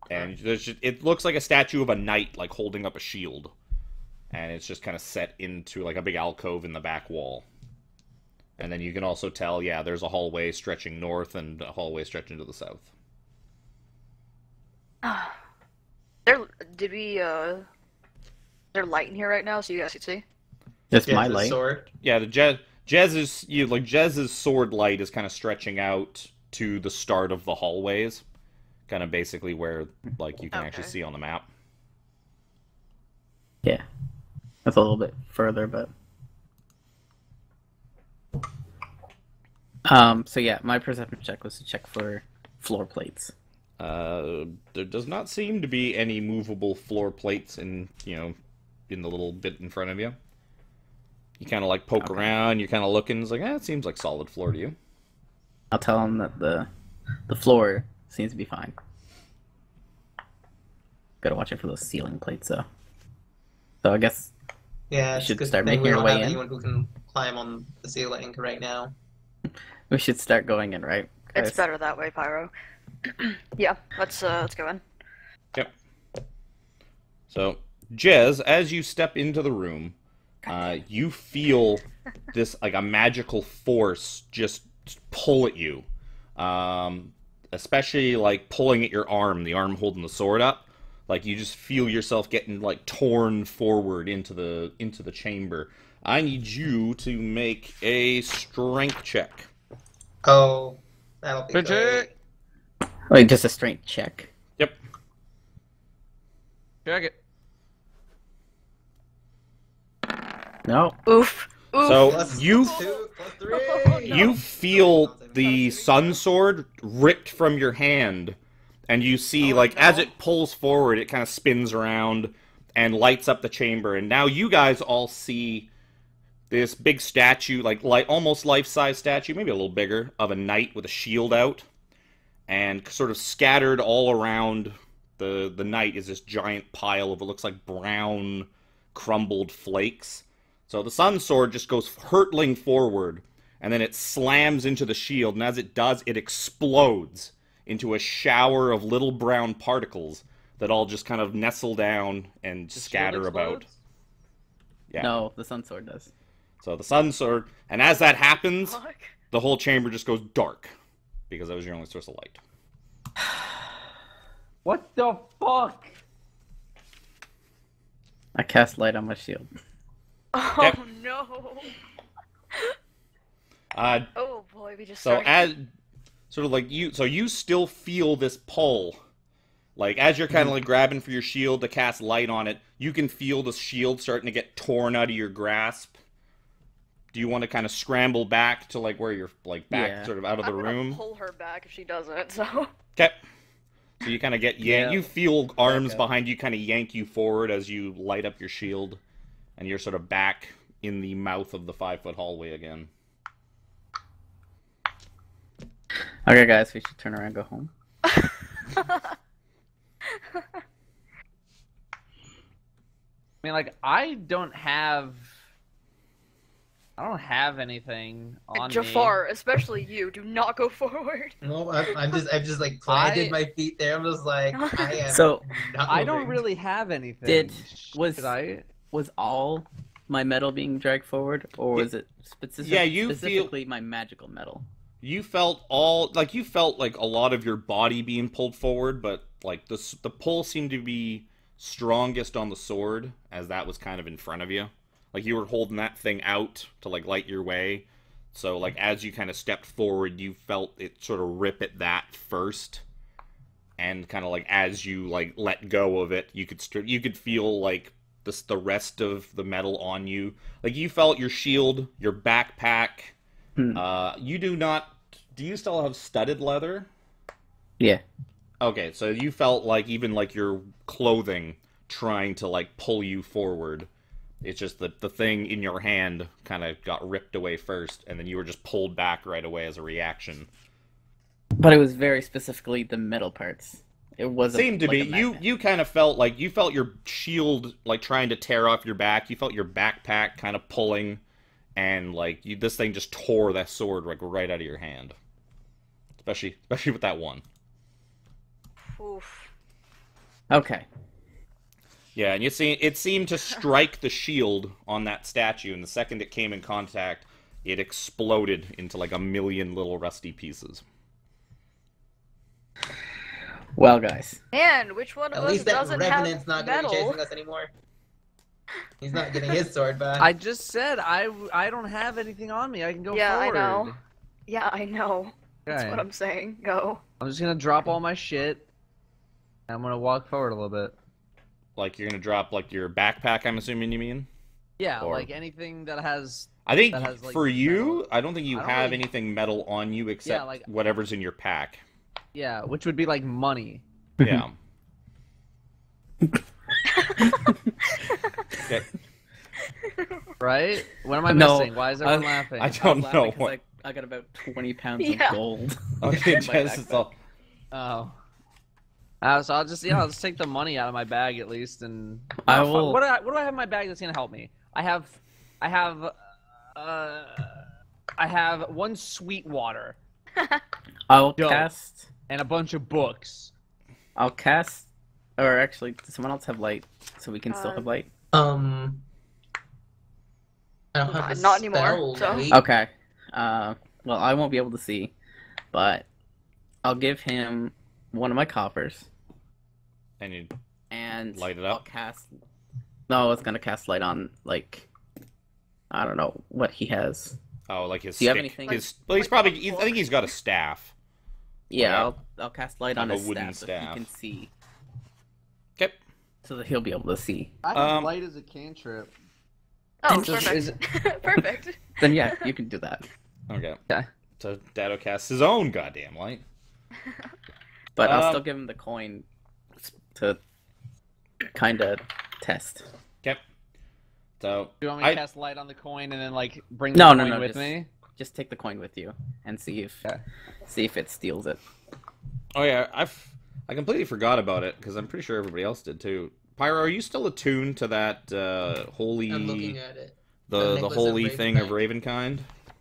there's just, it looks like a statue of a knight, like, holding up a shield. And it's just kind of set into, like, a big alcove in the back wall. And then you can also tell, yeah, there's a hallway stretching north and a hallway stretching to the south. Did we, is there light in here right now so you guys can see? That's Yeah, my the light. sword. Yeah, the Jez's sword light is kind of stretching out to the start of the hallways, kind of basically where like you can actually Okay. see on the map. Yeah, that's a little bit further, but. So yeah, my perception check was to check for floor plates. There does not seem to be any movable floor plates in in the little bit in front of you. You kind of like poke around, you're kind of looking, it's like, it seems like solid floor to you. I'll tell them that the floor seems to be fine. Gotta watch it for those ceiling plates, though. So I guess Yeah, You it's should good start thing making we your don't way have in. anyone who can climb on the ceiling right now. we should start going in, right? It's guys? better that way, Pyro. Yeah, let's go in. Yep. So, Jez, as you step into the room, you feel this like a magical force just pull at you, especially like pulling at your arm, the arm holding the sword up. Like you just feel yourself getting like torn forward into the chamber. I need you to make a strength check. Oh, that'll be Good great. Wait, just a strength check. Yep. Check it. No. Oof. Oof. So Plus you 2, plus 3. You feel the sun sword ripped from your hand, and you see, as it pulls forward, it kind of spins around and lights up the chamber. And now you guys all see this big statue, like almost life-size statue, maybe a little bigger, of a knight with a shield out. And sort of scattered all around the knight is this giant pile of what looks like brown, crumbled flakes. So the sun sword just goes hurtling forward, and then it slams into the shield, and as it does, it explodes into a shower of little brown particles that all just kind of nestle down and scatter about. Yeah. No, the sun sword does. So the sun sword, and as that happens, Fuck. the whole chamber just goes dark, because that was your only source of light. What the fuck? I cast light on my shield. Oh Yep. no. Uh, Oh boy, we just So started. as sort of like you still feel this pull. Like as you're kind of like grabbing for your shield to cast light on it, you can feel the shield starting to get torn out of your grasp. Do you want to kind of scramble back to like where you're like back Yeah. sort of out of the I'm room? gonna pull her back if she doesn't. So Okay. So you kind of get Yeah. you feel arms up. behind you kind of yank you forward as you light up your shield, and you're sort of back in the mouth of the 5-foot hallway again. Okay, guys, we should turn around and go home. I mean, like, I don't have anything on Jafar, especially you, do not go forward. No, I'm just like planted my feet there. I'm just like, I am So, not me. I don't moving. really have anything. Was all my metal being dragged forward, or was it specifically my magical metal? You felt like a lot of your body being pulled forward, but like the pull seemed to be strongest on the sword, as that was kind of in front of you. Like you were holding that thing out to like light your way. So like as you kind of stepped forward, you felt it sort of rip at that first, and kind of like as you like let go of it, you could feel like the rest of the metal on you. Like you felt your shield, your backpack. You do not. Do you still have studded leather? Yeah. Okay, so you felt like even like your clothing trying to like pull you forward. It's just that the thing in your hand kind of got ripped away first, and then you were just pulled back right away as a reaction. But it was very specifically the metal parts. It wasn't. Seemed to like be. You kind of felt like you felt your shield like trying to tear off your back. You felt your backpack kind of pulling, and like this thing just tore that sword like right out of your hand. Especially with that one. Oof. Okay. Yeah, and you see, it seemed to strike the shield on that statue, and the second it came in contact, it exploded into like a million little rusty pieces. Well, guys. And which one of At us least that doesn't Revenant's have not going to be metal? chasing us anymore. He's not getting his sword back. I just said I don't have anything on me. I can go Yeah, forward. I know. Yeah, I know. That's Okay. what I'm saying. Go. I'm just gonna drop all my shit. And I'm gonna walk forward a little bit. Like you're gonna drop like your backpack, I'm assuming you mean? Yeah, Or- like anything that has. I think That has, like, for you, metal. I don't think you I don't have really- anything metal on you except like- whatever's in your pack. Yeah, which would be like money. Yeah. Okay. Right? What am I No, missing? Why is everyone laughing? I I don't was know laughing 'cause what. I got about 20 pounds Yeah. of gold. Okay, in my Jess, it's backpack. all. Oh. So I'll just take the money out of my bag at least, and I Oh, fuck. will- What do I have in my bag that's gonna help me? I have one sweet water I'll Yo. cast. and a bunch of books. I'll cast. Or actually, does someone else have light? So we can still have light? I don't have the Not anymore, spell, so- right? Okay. Well, I won't be able to see, but I'll give him one of my coppers, And you and Light it I'll up? cast. No, I was gonna cast light on like, I don't know what he has. like his Do you have stick. anything- Well, he's like probably. a I think he's got a staff. Yeah, Yeah. I'll cast light Kind on of a his wooden staff, staff. so he can see, Okay. so that he'll be able to see. I have Um, light as a cantrip. Oh, Is- perfect. Perfect. Then yeah, you can do that. Okay. Okay. So Dado casts his own goddamn light. But I'll Um, still give him the coin to kind of test. Okay. So Do you want me to I- cast light on the coin and then like bring No, the no, coin no, with just- me? Just take the coin with you and see if Okay. it steals it. Oh yeah, I completely forgot about it because I'm pretty sure everybody else did too. Pyro, are you still attuned to that holy I'm looking at it. the necklace of holy thing of Ravenkind. Ravenkind?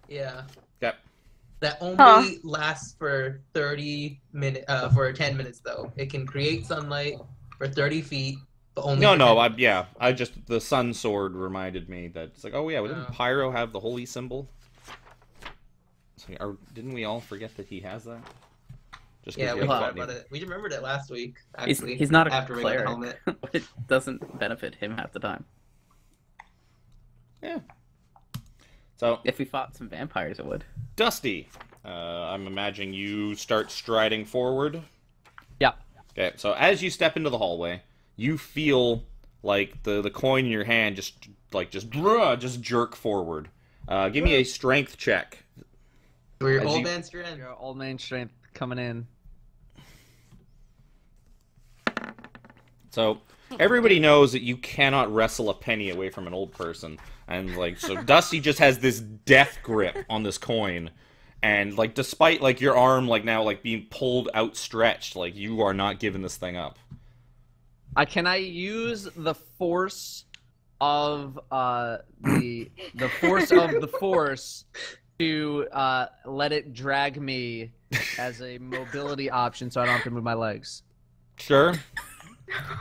Yeah. Okay. That only Huh. lasts for 30 minutes. For 10 minutes though. It can create sunlight for 30 feet, but only. No, for no, 10 minutes. I just the sun sword reminded me that it's like, oh yeah, didn't Oh. Pyro have the holy symbol? Or didn't we all forget that he has that? Just 'cause Yeah, we we haven't forgot gotten about it. We remembered it last week. He's, Actually, he's not a after we got the cleric. helmet. It doesn't benefit him half the time. Yeah. So If we fought some vampires, it would. Dusty, I'm imagining you start striding forward. Yeah. Okay, so as you step into the hallway, you feel like the coin in your hand just jerk forward, Give me a strength check. For your As old you- man strength. Your old man strength coming in. So everybody knows that you cannot wrestle a penny away from an old person, and like so, Dusty just has this death grip on this coin, and like despite like your arm like now like being pulled outstretched, like you are not giving this thing up. Can I use the force of the force of the force to let it drag me as a mobility option, so I don't have to move my legs? Sure.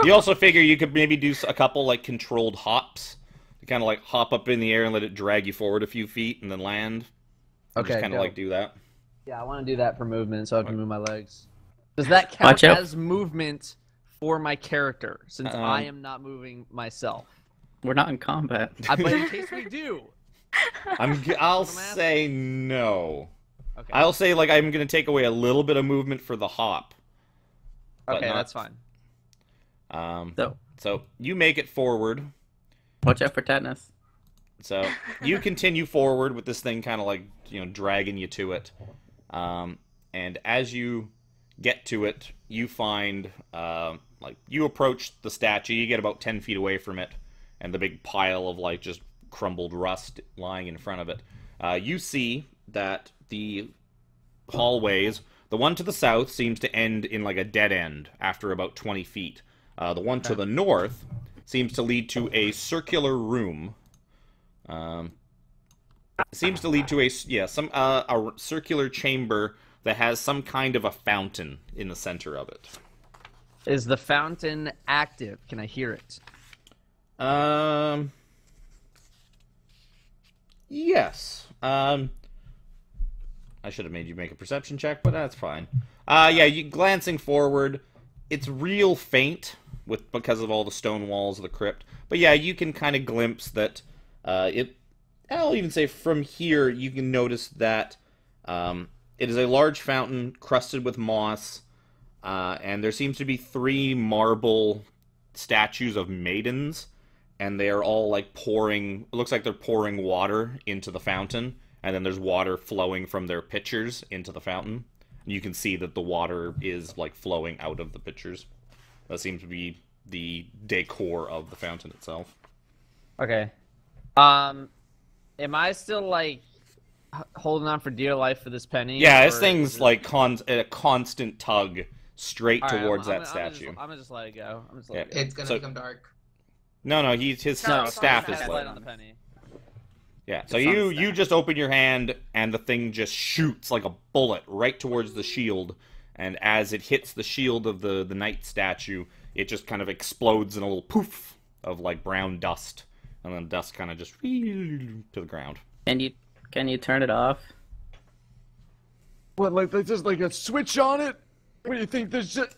You also figure you could maybe do a couple like controlled hops, to kind of like hop up in the air and let it drag you forward a few feet and then land. And Okay, just kind of go. like do that. Yeah, I want to do that for movement, so I can move my legs. Does that count Watch out. as movement for my character, since I Um, am not moving myself? We're not in combat. But in case we do. I'll What I'm asking. say no. Okay. I'll say like I'm gonna take away a little bit of movement for the hop. but Okay, not- that's fine. So you make it forward. Watch out for tetanus. So you continue forward with this thing kind of like, dragging you to it. And as you get to it, you find, like, you approach the statue, you get about 10 feet away from it, and the big pile of, like, just crumbled rust lying in front of it. You see that the hallways, the one to the south seems to end in, like, a dead end after about 20 feet. The one to the north seems to lead to a circular room. Seems to lead to a circular chamber that has some kind of a fountain in the center of it. Is the fountain active? Can I hear it? Yes. I should have made you make a perception check, but that's fine. Yeah, you glancing forward, it's real faint because of all the stone walls of the crypt. But yeah, you can kind of glimpse that I'll even say from here you can notice that it is a large fountain crusted with moss, and there seems to be 3 marble statues of maidens, and they are all like pouring, it looks like they're pouring water into the fountain, and then there's water flowing from their pitchers into the fountain. You can see that the water is like flowing out of the pitchers. That seems to be the decor of the fountain itself. Okay. Am I still like holding on for dear life for this penny? Yeah, this or thing's is it- like a constant tug straight All right, towards I'm that gonna statue. I'm gonna just let it go. I'm just let it go. It's gonna So- become dark. No, his No, staff it's is not lit. on the penny. Yeah, so It's on you staff. just open your hand, and the thing just shoots like a bullet right towards the shield, and as it hits the shield of the knight statue, it just kind of explodes in a little poof of like brown dust, and then dust kind of just to the ground. Can you turn it off? What, like there's like a switch on it? What do you think? There's just...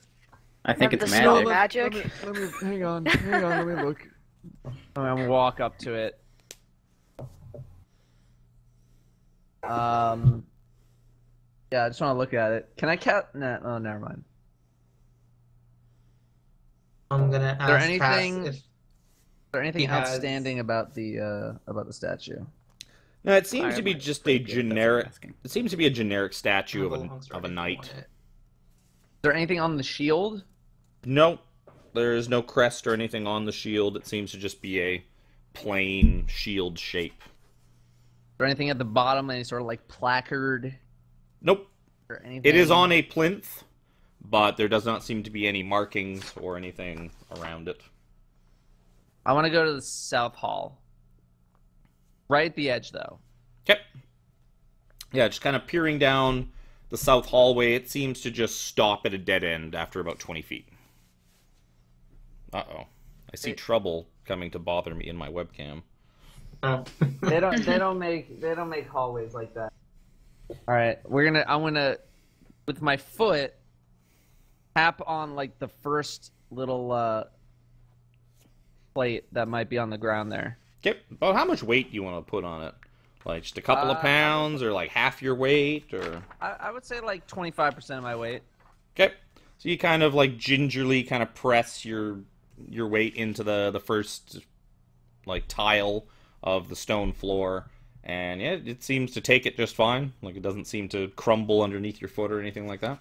I think Remember it's the snow magic. magic? Let me hang on, let me look. I'm gonna walk up to it. Yeah, I just want to look at it. Can I cat? Nah, oh, never mind. I'm gonna ask there Cass anything- if Is there anything He has- outstanding about the statue? No, it seems I to be might just a break it, that's what I'm generic. asking. It seems to be a generic statue of Little a hunks of a right knight. on it. Is there anything on the shield? Nope, there is no crest or anything on the shield. It seems to just be a plain shield shape. Is there anything at the bottom? Any sort of like placard Nope. or anything? It is on a plinth, but there does not seem to be any markings or anything around it. I want to go to the south hall. Right at the edge, though. Okay. Yeah, just kind of peering down the south hallway, it seems to just stop at a dead end after about 20 feet. Uh-oh. I see trouble coming to bother me in my webcam. Oh. They don't make hallways like that. All right, I'm gonna with my foot tap on like the first little plate that might be on the ground there. Okay, about how much weight do you want to put on it? Like just a couple of Uh, pounds, or like half your weight, or... I would say like 25% of my weight. Okay, so you kind of like gingerly kind of press your weight into the first like tile of the stone floor, And yeah, it seems to take it just fine. Like, it doesn't seem to crumble underneath your foot or anything like that.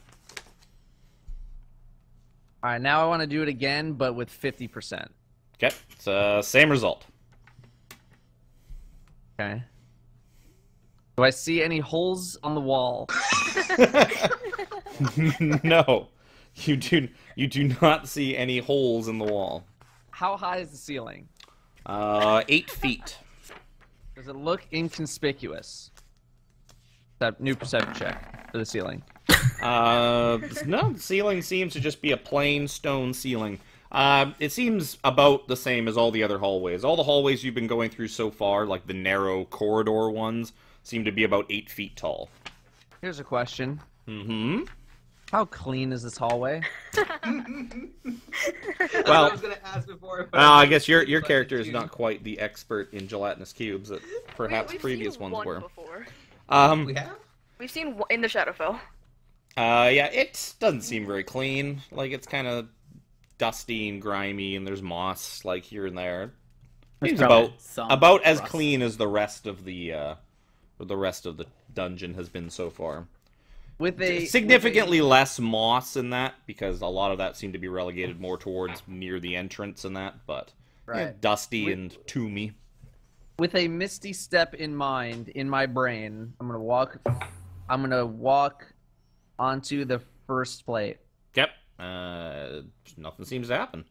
All right, now I want to do it again, but with 50%. Okay, it's same result. Okay. Do I see any holes on the wall? No, you do not see any holes in the wall. How high is the ceiling? 8 feet. Does it look inconspicuous? That new perception check for the ceiling. No, the ceiling seems to just be a plain stone ceiling. It seems about the same as all the other hallways. All the hallways you've been going through so far, like the narrow corridor ones, seem to be about 8 feet tall. Here's a question. Mm-hmm. How clean is this hallway? Well, I was gonna ask before. I guess your character is not quite the expert in gelatinous cubes that perhaps We've previous seen ones one were. Before. We have. We've seen in the Shadowfell. Yeah, it doesn't seem very clean. Like, it's kind of dusty and grimy, and there's moss, like, here and there. Seems about as rust. clean as the rest of the dungeon has been so far. With a Significantly less moss in that, because a lot of that seemed to be relegated more towards near the entrance and that, but yeah, Right. dusty and tombey. with a misty step in mind, in my brain, I'm gonna walk onto the first plate. Yep. Nothing seems to happen.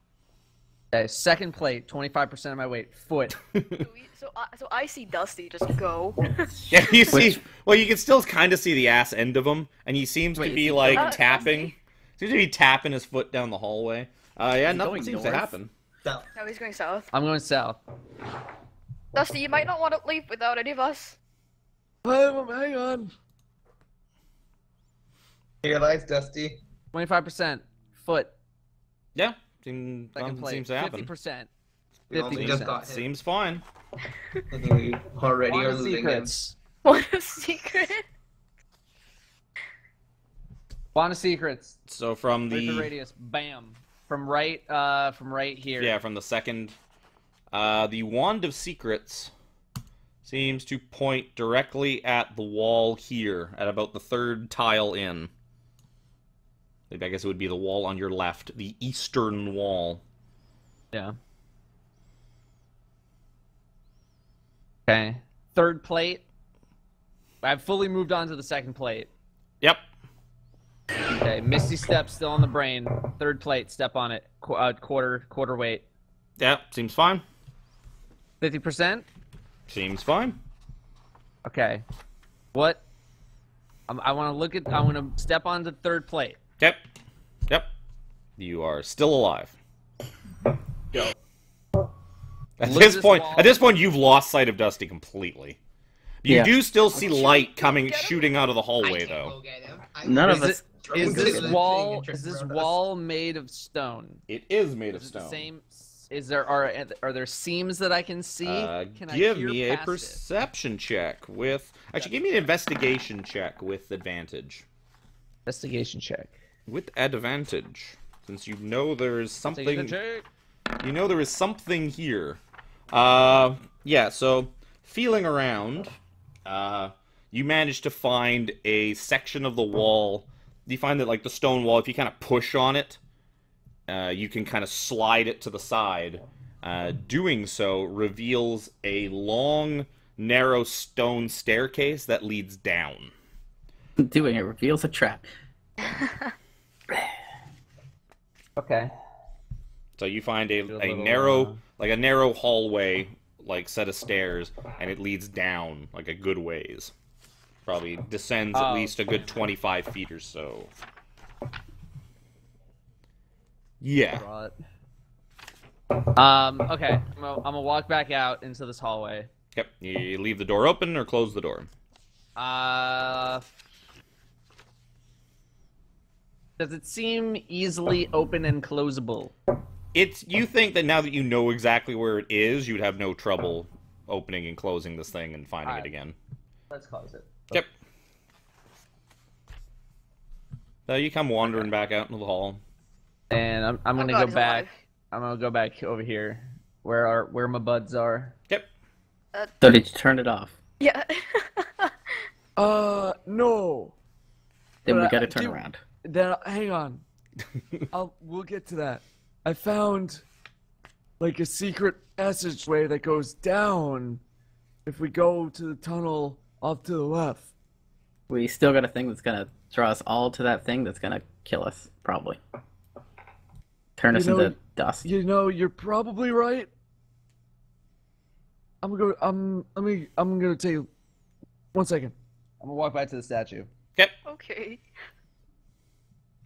Okay, second plate, 25% of my weight, foot. So I see Dusty just go. Yeah, you see. Well, you can still kind of see the ass end of him, and he seems Wait, to is be he like going tapping. Seems to be tapping his foot down the hallway. Yeah, nothing going seems north? to happen. So, No, he's going south. I'm going south. Dusty, you might not want to leave without any of us. Hang on. here lies Dusty. 25%, foot. Yeah, Second nothing plate, seems to happen. 50%. We only just 50%. got him. Seems fine. And we already are Wanna losing secrets. What a secret. Wanna secrets. So from With the the radius, bam. From right here. yeah, from the second, the Wand of Secrets seems to point directly at the wall here, at about the third tile in. I guess it would be the wall on your left, the eastern wall. Yeah. Okay. Third plate. I've fully moved on to the second plate. Yep. Okay. Misty step still on the brain. Third plate. Step on it. Quarter weight. Yep, seems fine. 50%. Seems fine. Okay. What? I want to look at. I want to step on the third plate. Yep. Yep. You are still alive. Go. At Look at this this point, wall. at this point, you've lost sight of Dusty completely. You Yeah. do still see light coming, Get him? shooting out of the I hallway, can't though. go get him. None of Is us. Is this Listening wall? and Is this tripping wall made of stone? It is made of Is it the stone. same? Is there are there seams that I can see? Can I Give peer me a past it? perception check with. Actually, give me an investigation check with advantage. Investigation check. With advantage, since you know there is something. Check. You know there is something here. Yeah. So feeling around, you manage to find a section of the wall. You find that, like, the stone wall, if you kind of push on it, you can kind of slide it to the side. Doing so reveals a long, narrow stone staircase that leads down. Doing it reveals a trap. Okay. So you find a little, narrow, like a narrow hallway, like set of stairs, and it leads down like a good ways. Probably descends at least a good 25 feet or so. Yeah. Okay. I'm gonna walk back out into this hallway. Yep. You leave the door open or close the door. Does it seem easily open and closable? You think that now that you know exactly where it is, you'd have no trouble opening and closing this thing and finding it Alright. again. Let's close it. Yep. You come wandering back out into the hall. And I'm Oh gonna God, go he's back. alive. I'm gonna go back over here, where my buds are. Yep. So did you turn it off? Yeah. No. Then we But, gotta turn dude, around. Then hang on. We'll get to that. I found like a secret passageway that goes down if we go to the tunnel off to the left. We still got a thing that's gonna draw us all to that thing that's gonna kill us, probably. Turn us into dust. You know, you're probably right. I'm gonna take 1 second. I'm gonna walk back to the statue. Okay. Okay.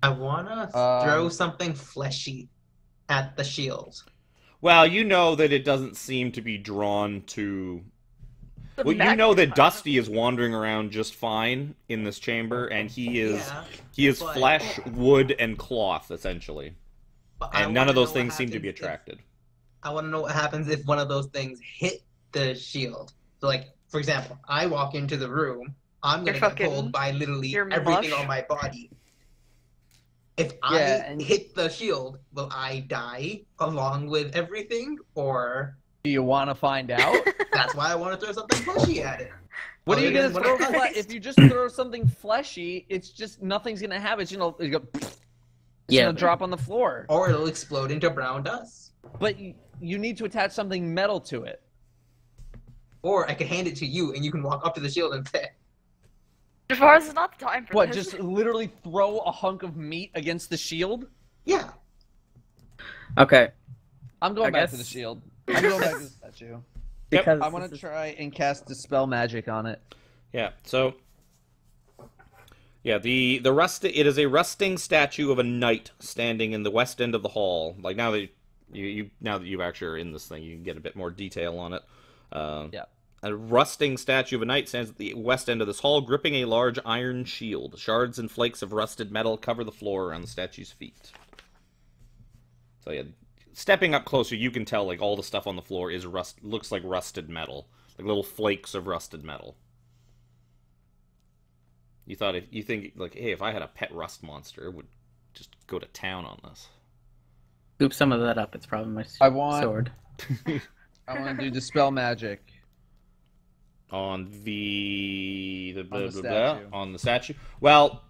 I wanna throw something fleshy at the shield. Well, you know that it doesn't seem to be drawn to... The Well, you know that magnet- Dusty is wandering around just fine in this chamber, and he is but- flesh, wood, and cloth, essentially. But I And none of wanna those know things what seem to be happens if- attracted. I want to know what happens if one of those things hit the shield. So, like, for example, I walk into the room, I'm gonna You're get pulled fucking- by literally you're everything mush. on my body. If Yeah, I and- hit the shield, will I die along with everything, or Do you want to find out? that's why I want to throw something fleshy at it? What are you Other gonna than what throw? I- If you just throw something fleshy, it's just nothing's gonna happen. It's gonna, it's Yeah. gonna drop on the floor. Or it'll explode into brown dust. But you need to attach something metal to it. Or I could hand it to you, and you can walk up to the shield and say, Jafar, this is not the time for What? this. Just literally throw a hunk of meat against the shield? "Yeah." Okay. I'm going I back to the guess- shield. I'm going back to the statue. Because I want to try and cast Dispel Magic on it. Yeah, so... Yeah, the it is a resting statue of a knight standing in the west end of the hall. Like, now that now that you actually are in this thing, you can get a bit more detail on it. Yeah. A rusting statue of a knight stands at the west end of this hall, gripping a large iron shield. Shards and flakes of rusted metal cover the floor around the statue's feet. So yeah, stepping up closer, you can tell like all the stuff on the floor is looks like rusted metal, like little flakes of rusted metal. You think like, hey, if I had a pet rust monster, it would just go to town on this. scoop some of that up. It's probably my I want- sword. I want to do Dispel Magic. On the On the blah, blah, statue. blah, on the statue. Well,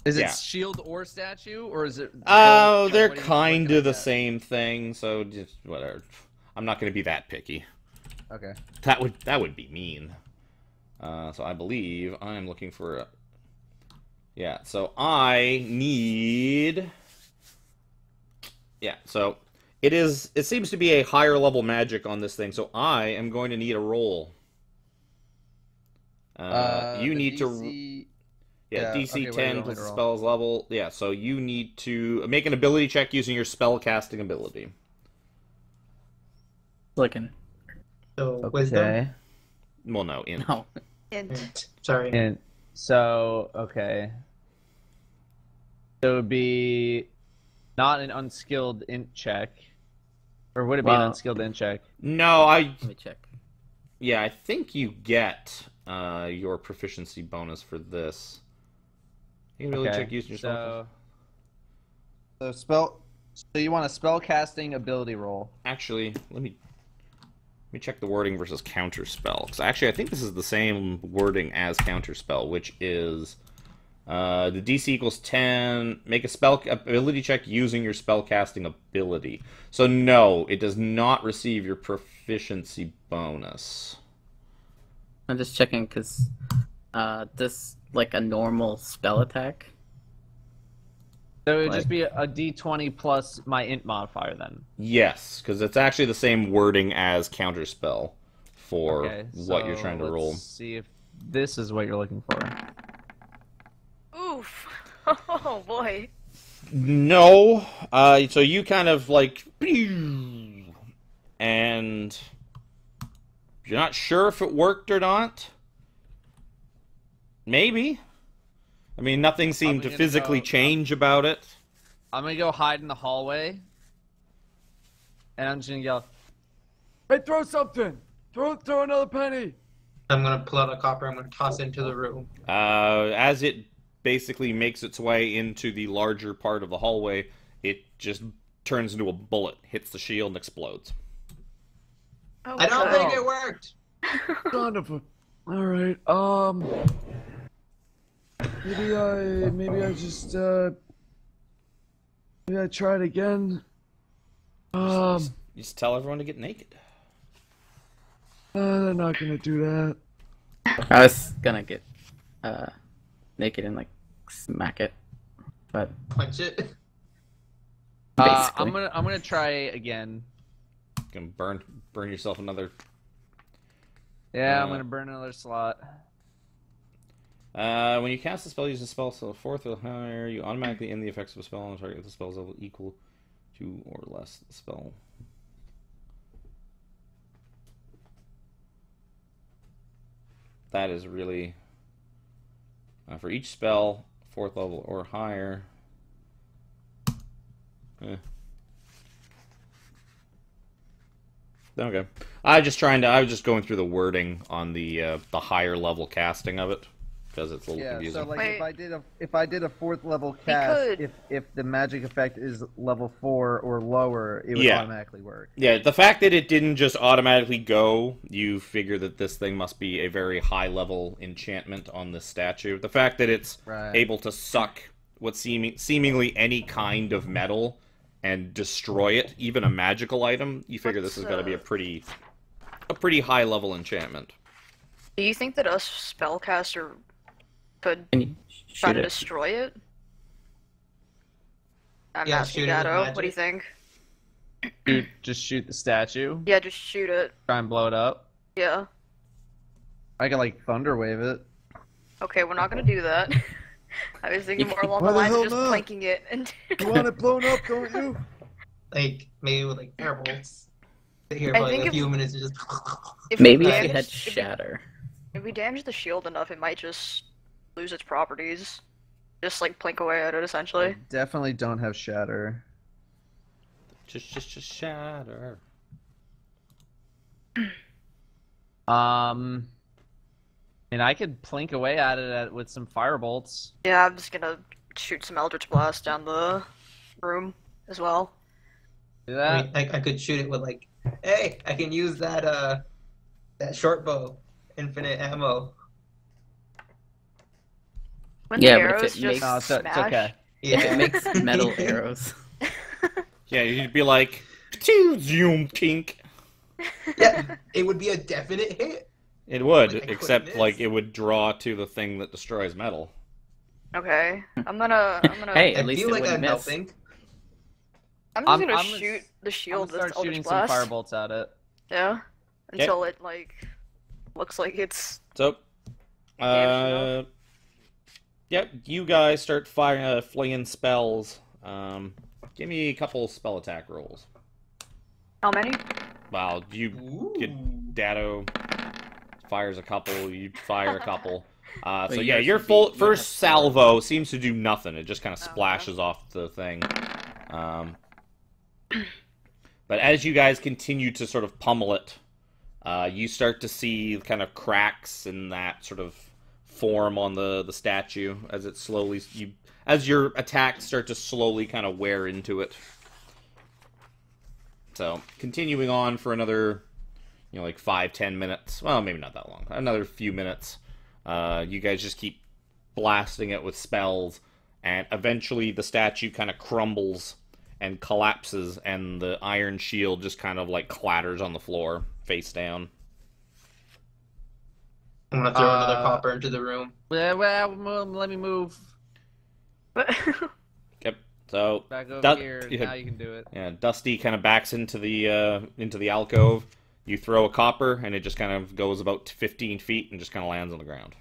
Is it Yeah. shield or statue, or is it? oh, both? they're What are you kind looking of the at? same thing, so just whatever. I'm not going to be that picky. Okay. That would be mean. So I believe I'm looking for a... Yeah, so I need... Yeah, so it seems to be a higher level magic on this thing, so I am going to need a roll. You The need to... DC Yeah, yeah, DC okay, what do you 10 want me plus to the roll? spell's level. Yeah, so you need to make an ability check using your spell casting ability. Looking. So, wisdom. Okay. Well, no, in. No. Int. Sorry. And so, okay. So it would be not an unskilled int check. Or would it be an Well- unskilled int check? No, Let me check. Yeah, I think you get your proficiency bonus for this. You can really check using your spell. So you want a spell casting ability roll. Actually, let me check the wording versus counterspell. Because actually, I think this is the same wording as counterspell, which is the DC equals 10. Make a spell ability check using your spell casting ability. So no, it does not receive your proficiency bonus. I'm just checking because this like a normal spell attack. So it would Like- just be a d20 plus my int modifier then. Yes, because it's actually the same wording as counterspell for Okay, what you're so trying to let's roll. see if this is what you're looking for. Oof. Oh boy. No, so you kind of like, and you're not sure if it worked or not. Maybe. I mean, nothing seemed to gonna physically go- change about it. I'm gonna go hide in the hallway, and I'm just gonna yell, Hey, throw something! Throw another penny! I'm gonna pull out a copper. I'm gonna toss it into the room. As it basically makes its way into the larger part of the hallway, it just turns into a bullet, hits the shield, and explodes. Oh, I don't God. think it worked. Son of a... All right. Maybe I just maybe I try it again. You just tell everyone to get naked. They're not gonna do that. I was gonna get naked and like smack it, but Punch it. basically. I'm gonna try again. You can burn yourself another. Yeah, I'm gonna burn another slot. When you cast a spell, use a spell so fourth or higher, you automatically end the effects of a spell on a target if the spell's level equal to or less the spell. That is really for each spell, fourth level or higher. Okay. I was just going through the wording on the higher level casting of it because it's a little Yeah, confusing. so like Wait. if I did a fourth level cast, could- if the magic effect is level 4 or lower, it would Yeah. automatically work. Yeah, the fact that it didn't just automatically go, you figure that this thing must be a very high level enchantment on this statue. The fact that it's Right. able to suck what seemingly any kind of metal and destroy it, even a magical item, you figure this is going to be a pretty high level enchantment. Do you think that a spellcaster could Can you try shoot to it? destroy it? I'm Yeah, asking shoot it with Gatto. What do you magic. think? Just shoot the statue. Yeah, just shoot it. Try and blow it up. Yeah. I can like thunder wave it. Okay, we're not gonna do that. I was thinking more along Why the the lines of hell just not? planking it and. You want it blown up, don't you? Like maybe with like airbolts. Sit here I for like think a if- few minutes and just. If Maybe we if you had damage- shatter. If we damage the shield enough, it might just lose its properties. Just like plink away at it, I essentially. definitely don't have shatter. Just shatter. And I could plink away at it with some firebolts. Yeah, I'm just gonna shoot some Eldritch Blast down the room as well. Do I that. mean, I could shoot it with like, hey, I can use that short bow, infinite ammo. When Yeah, the but if arrows it just makes- No, it's smash, okay. Yeah. It makes metal arrows. Yeah, you'd be like, zoom kink. Yeah, it would be a definite hit. It would, Like, I except couldn't like miss. it would draw to the thing that destroys metal. Okay, I'm gonna. Hey, I at least feel it like wouldn't I'm miss. helping. I'm just I'm gonna gonna shoot the I'm shield gonna with start shooting Eldritch some Blast. firebolts at it. Yeah, until it like looks like it's. So, Damage yep, you guys start flinging spells. Give me a couple spell attack rolls. How many? Wow, you get Ooh. Datto fires a couple, you fire a couple. So Wait, yeah, yours your would be- you would first have four. salvo seems to do nothing. It just kind of Oh, okay. splashes off the thing. But as you guys continue to sort of pummel it, you start to see kind of cracks in that sort of form on the statue as it slowly as your attacks start to slowly kind of wear into it. So continuing on for another, like 5-10 minutes. Well, maybe not that long. Another few minutes. You guys just keep blasting it with spells, and eventually the statue kind of crumbles and collapses, and the iron shield just kind of like clatters on the floor, face down. I'm gonna throw another Uh, copper into the room. Well, let me move Yep. So back over That- here. yeah. Now you can do it. yeah, Dusty kind of backs into the alcove. You throw a copper, and it just kind of goes about 15 feet and just kind of lands on the ground.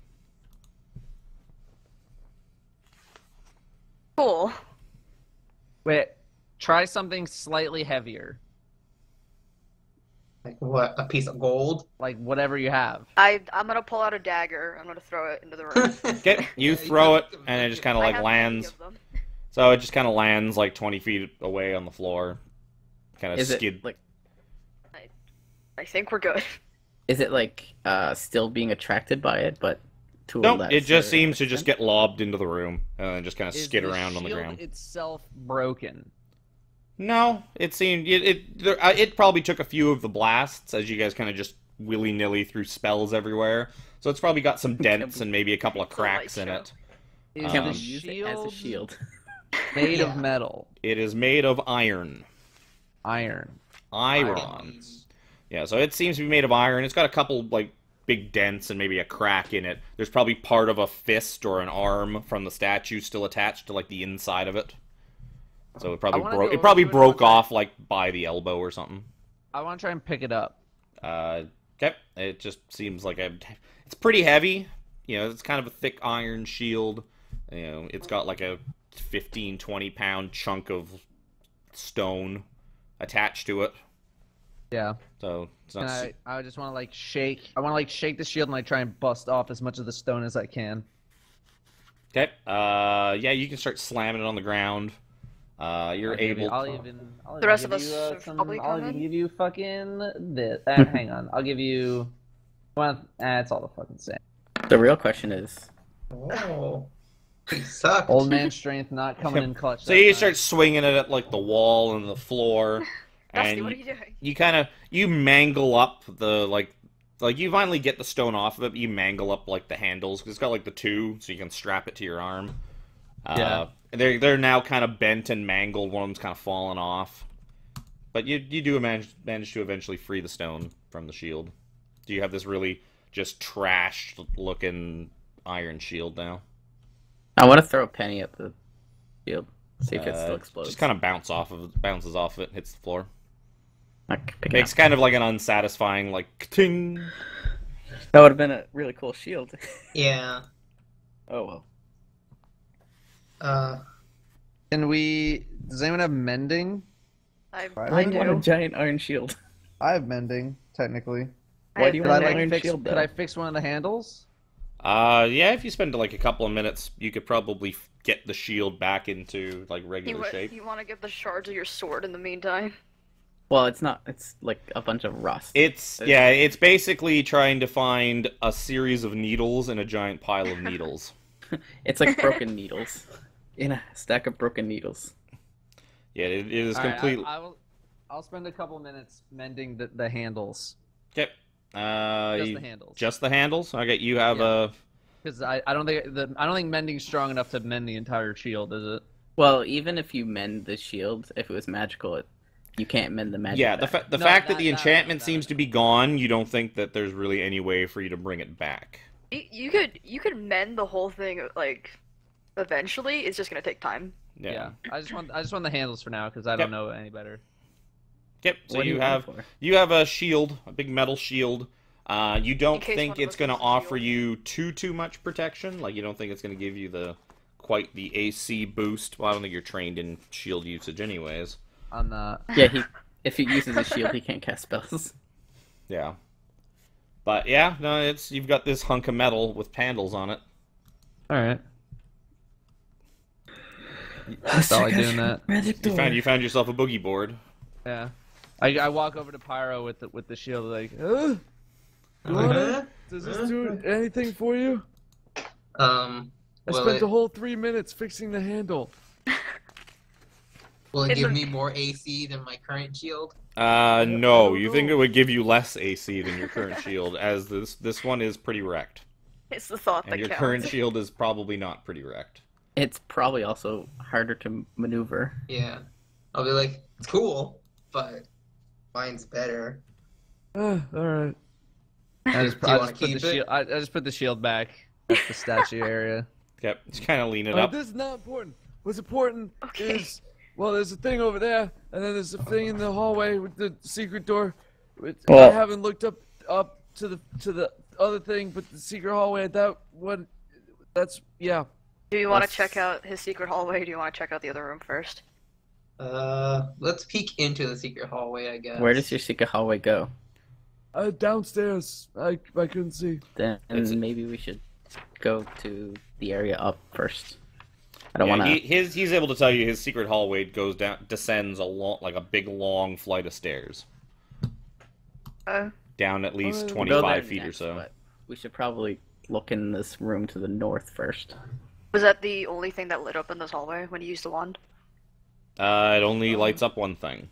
Cool. Wait, try something slightly heavier, Like what? A piece of gold? like whatever you have. I'm gonna pull out a dagger. I'm gonna throw it into the room. Okay, you Yeah, throw it, can- and it just kind of I like have many lands. of them. So it just kind of lands like 20 feet away on the floor. Kind of Is skid. it like I think we're good. still being attracted by it, but to a Nope, less it just or seems to just extent? get lobbed into the room and then just kind of Is skid around on the shield ground. itself broken? No, it seemed it probably took a few of the blasts as you guys kind of just willy-nilly threw spells everywhere. So it's probably got some dents and maybe a couple of It's a light cracks in show. it. Is Can we the use it as a shield? made Yeah. of metal? It is made of iron. Iron. Iron. Yeah, so it seems to be made of iron. It's got a couple, like, big dents and maybe a crack in it. There's probably part of a fist or an arm from the statue still attached to, like, the inside of it. So it probably wanna broke. go It probably over to it broke one off, like, by the elbow or something. I want to try and pick it up. Okay. It just seems like it's pretty heavy. You know, it's kind of a thick iron shield. You know, it's got like a 15, 20-pound chunk of stone attached to it. Yeah. So it's not. And I just want to like shake. I want to like shake the shield and like try and bust off as much of the stone as I can. Okay. Yeah, you can start slamming it on the ground. You're able. I'll even The rest of give us you, should some, probably I'll come even in. give you fucking this. Hang on. I'll give you. Well, it's all the fucking same. The real question is, Oh, he sucked. Old man strength not coming in clutch. So that you time. start swinging it at like the wall and the floor, Dusty, and what are you doing? you kind of mangle up the like you finally get the stone off of it. But you mangle up like the handles because it's got like the two, so you can strap it to your arm. Yeah. They're now kind of bent and mangled. One of them's kind of fallen off, but you do manage to eventually free the stone from the shield. Do you have this really just trashed looking iron shield now? I want to throw a penny at the shield, see if it still explodes. Just kind of bounces off of it, hits the floor. Like, pick it Makes up. kind of like an unsatisfying like ting. That would have been a really cool shield. Yeah. Oh well. Can we? Does anyone have mending? I I do. want a giant iron shield. I have mending, technically. Why do you Could want I an like iron fix? shield? Could though? I fix one of the handles? Yeah, if you spend like a couple of minutes, you could probably get the shield back into like regular shape. You want to get the shards of your sword in the meantime? Well, it's not. It's like a bunch of rust. It's basically trying to find a series of needles in a giant pile of needles. It's like broken needles in a stack of broken needles. Yeah, it is All right, completely. I'll spend a couple minutes mending the handles. Okay. Just the handles. Just the handles. Okay, you have Yeah. Because I don't think mending's strong enough to mend the entire shield, is it? Well, even if you mend the shield, if it was magical, you can't mend the magic. Yeah, back. the No, fact that that- the that- enchantment that- seems to be gone, you don't think that there's really any way for you to bring it back. You could mend the whole thing like eventually. It's just gonna take time. Yeah. I just want the handles for now because I don't know any better. Yep. So What do you want it have for? a shield, a big metal shield. You In don't case think one of it's us going to needs a offer shield. you too much protection. Like you don't think it's going to give you quite the AC boost. Well, I don't think you're trained in shield usage, anyways. I'm not. Yeah, if he uses a shield, he can't cast spells. Yeah. But yeah, no, you've got this hunk of metal with handles on it. All right. Felt like doing that. Magic door. You found yourself a boogie board. Yeah. I walk over to Pyro with the shield like, You want Uh-huh. it? Does this do anything for you? I Will spent it, the whole 3 minutes fixing the handle. will it It's give a- me more AC than my current shield? No, don't you think know. it would give you less AC than your current shield, as this one is pretty wrecked, It's the thought and that your counts. current shield is probably not pretty wrecked. It's probably also harder to maneuver. Yeah. I'll be like, it's cool, but mine's better. Alright. I just, Do you I wanna just put the keep it? shield. I just put the shield back at the statue area. Yep, just kind of lean it up. This is not important. What's important Okay. is, well, there's a thing over there, and then there's a thing in the hallway with the secret door. I Well- haven't looked up to the other thing, but the secret hallway, that one, that's, yeah. Do you want to That's- check out his secret hallway? Or do you want to check out the other room first? Let's peek into the secret hallway, I guess. Where does your secret hallway go? Downstairs, I couldn't see. Then maybe we should go to the area up first. I don't Yeah, want to. he's able to tell you his secret hallway descends like a big long flight of stairs, down at least We'll 25 feet or so. But we should probably look in this room to the north first. Was that the only thing that lit up in this hallway when you used the wand? It only lights up one thing.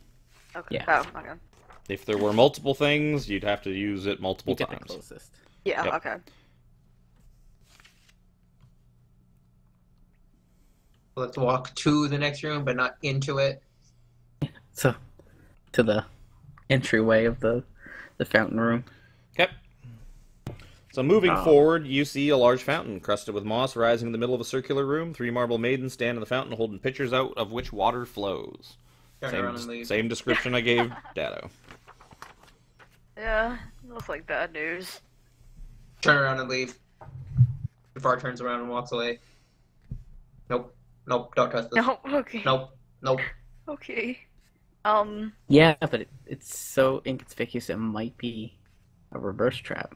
Okay. Yeah. Oh, okay. If there were multiple things, you'd have to use it multiple You get the times. closest. Yeah. Yep. Okay. Let's walk to the next room, but not into it. So, to the entryway of the fountain room. Okay. So moving forward, you see a large fountain crusted with moss rising in the middle of a circular room. 3 marble maidens stand in the fountain holding pitchers out of which water flows. Turn around and leave. Same description I gave Datto. Yeah, looks like bad news. Turn around and leave. Jafar turns around and walks away. Nope. Nope. Don't touch this. No, okay. Nope. Nope. Okay. Yeah, but it's so inconspicuous it might be a reverse trap.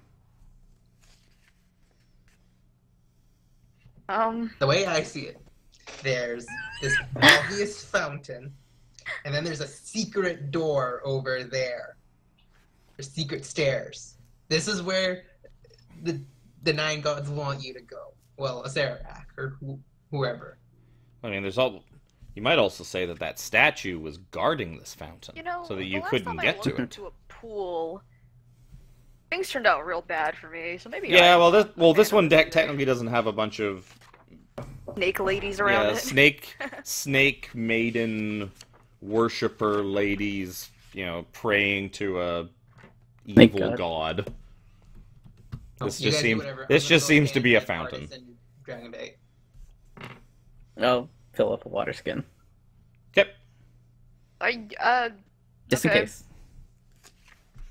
The way I see it, there's this obvious fountain, and then there's a secret door over there. There's secret stairs. This is where the 9 gods want you to go. Well, Azarak or whoever. I mean, you might also say that statue was guarding this fountain, You know, so that the you last couldn't time get I to looked it. into a pool, things turned out real bad for me. So maybe Yeah, I'm this one deck technically doesn't have a bunch of snake ladies around it. snake maiden worshiper ladies, praying to a Snake evil god. god. This You just guys do seems whatever. this I'm gonna just go seems to be a hand fountain. artist and Dragon Bait. I'll fill up a water skin. Okay. Just in Okay. case.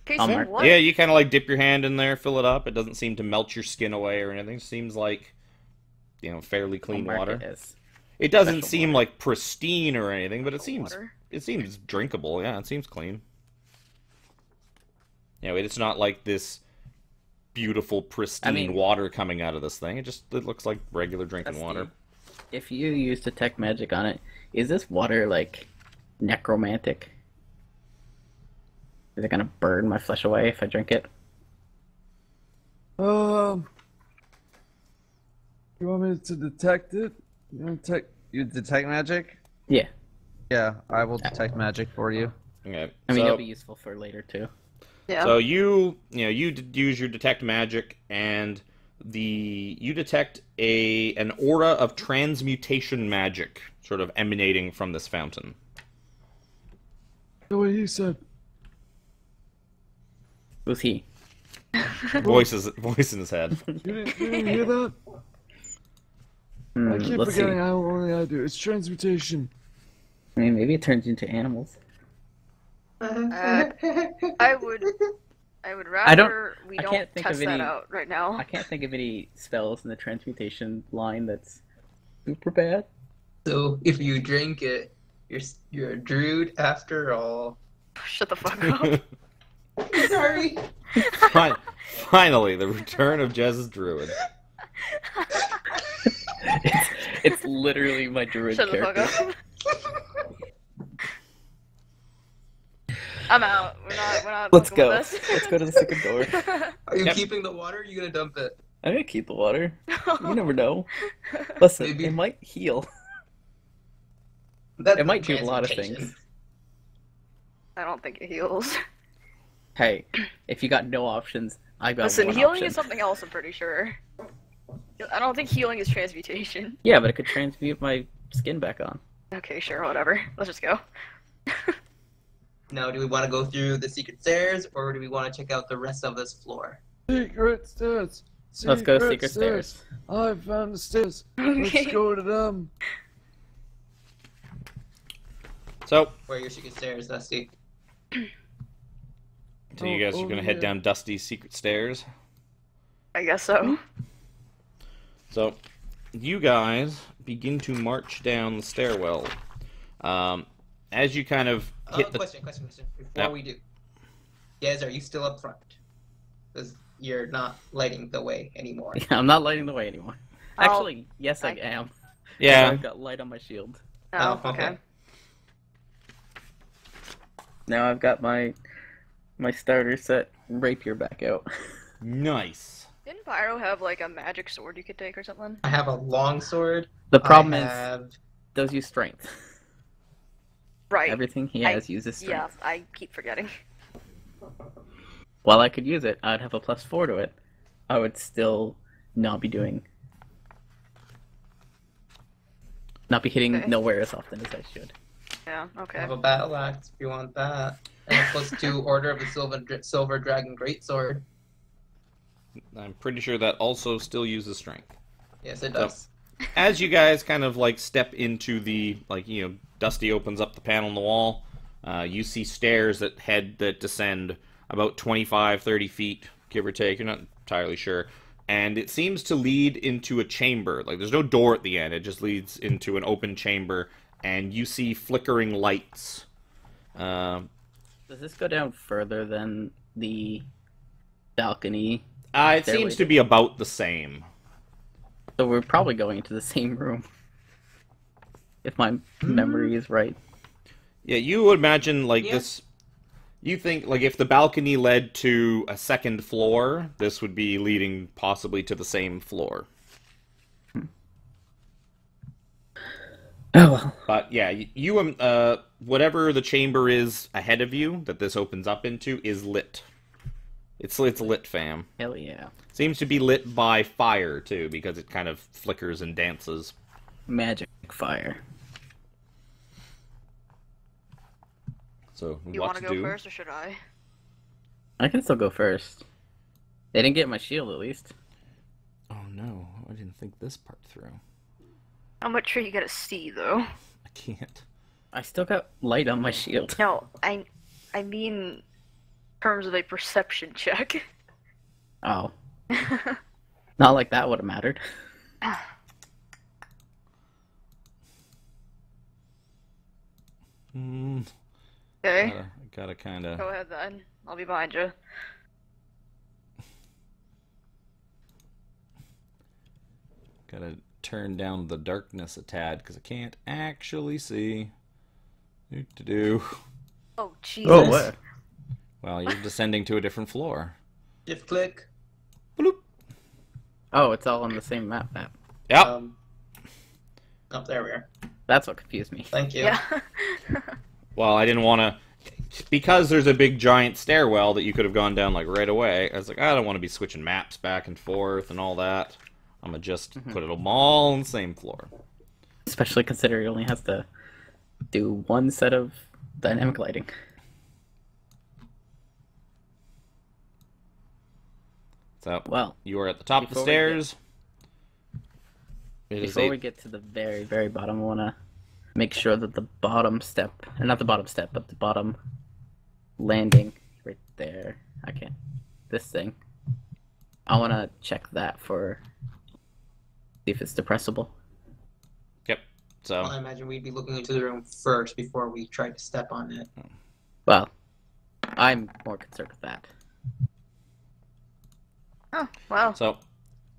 Okay, I'll so mark- what? Yeah, you kind of like dip your hand in there, fill it up. It doesn't seem to melt your skin away or anything. It seems like, fairly clean I'll mark water. it as It doesn't special seem water. like pristine or anything, but it seems Water. drinkable. Yeah, it seems clean. It's not like this beautiful pristine water coming out of this thing. It looks like regular drinking That's water. If you use detect magic on it, is this water like necromantic? Is it gonna burn my flesh away if I drink it? You want me to detect it? You detect magic? Yeah. Yeah, I will detect magic for you. Okay. I mean, so, it'll be useful for later too. Yeah. so you use your detect magic, and you detect an aura of transmutation magic sort of emanating from this fountain. The way he said. Who's he? Voice in his head. You didn't hear that? I keep Let's see. forgetting how only I do. It's transmutation. I mean, maybe it turns you into animals. I would rather we I don't can't think test of that any- out right now. I can't think of any spells in the transmutation line that's super bad. So if you drink it, you're a druid after all. Shut the fuck up. Sorry. Finally, the return of Jez's druid. It's literally my druid Shut the fuck character. up. I'm out. We're not. Let's fucking go. with this. Let's go to the second door. Are you Yep. keeping the water? Or are you gonna dump it? I'm gonna keep the water. You never know. Listen, Maybe. it might heal. That's It might do a lot of transmutation. things. I don't think it heals. Hey, if you got no options, I got Listen, one healing option. is something else. I'm pretty sure. I don't think healing is transmutation. Yeah, but it could transmute my skin back on. Okay, sure, whatever. Let's just go. Now, do we want to go through the secret stairs, or do we want to check out the rest of this floor? Secret stairs. Let's go secret stairs. I found the stairs. Okay. Let's go to them. So, Where are your secret stairs, Dusty? you guys are gonna head yeah. down Dusty's secret stairs. I guess so. So, you guys begin to march down the stairwell. As you kind of hit the... Question. Before Yeah. we do. Guys, are you still up front? Because you're not lighting the way anymore. I'm not lighting the way anymore. I'll- Actually, yes, I I- am. Yeah. I've got light on my shield. Oh, Oh, okay. okay. Now I've got my starter set rapier back out. Nice. Didn't Pyro have like a magic sword you could take or something? I have a long sword. The problem I is, have... those use strength. Right. Everything he has uses Yeah, strength. I keep forgetting. While I could use it, I'd have a +4 to it. I would still not be doing not be hitting Okay. nowhere as often as I should. Yeah, I okay. have a battle axe if you want that. And a +2 Order of the Silver Dragon Greatsword. I'm pretty sure that also still uses strength. Yes, it does. As you guys kind of like step into the Dusty opens up the panel in the wall. You see stairs that descend about 25, 30 feet, give or take. You're not entirely sure. And it seems to lead into a chamber. Like, there's no door at the end. It just leads into an open chamber. And you see flickering lights. Does this go down further than the balcony? It Stairway. seems to be about the same. So we're probably going into the same room. If my memory is right. Yeah, you would imagine, like, Yeah. this... You think, like, if the balcony led to a second floor, this would be leading possibly to the same floor. Oh well. But, yeah, whatever the chamber is ahead of you that this opens up into is lit. It's lit, fam. Hell yeah. Seems to be lit by fire, too, because it kind of flickers and dances. Magic fire. So, You what want to to go do? first, or should I? I can still go first. They didn't get my shield at least. Oh, no. I didn't think this part through. How much are you gonna see, though? I can't. I still got light on my shield. No, I mean, in terms of a perception check. Oh. Not like that would have mattered. Okay, Gotta kind of... go ahead then. I'll be behind you. Gotta turn down the darkness a tad, because I can't actually see. Do-do-do. Oh, Jesus. Well, you're descending to a different floor. Shift click. Bloop. Oh, it's all on the same map. Yep. Oh, there we are. That's what confused me. Thank you. Yeah. Well, I didn't want to... Because there's a big giant stairwell that you could have gone down, like, right away, I was like, I don't want to be switching maps back and forth and all that. I'm gonna just put it all on the same floor. Especially considering it only has to do one set of dynamic lighting. So, Well, you are at the top of the before we stairs. It is before a- we get to the very, very bottom, I want to make sure that the bottom step, not the bottom step, but the bottom landing right there. I can't. This thing. I want to check that for see if it's depressible. Yep. So, Well, I imagine we'd be looking into the room first before we tried to step on it. Well, I'm more concerned with that. Oh, wow. So,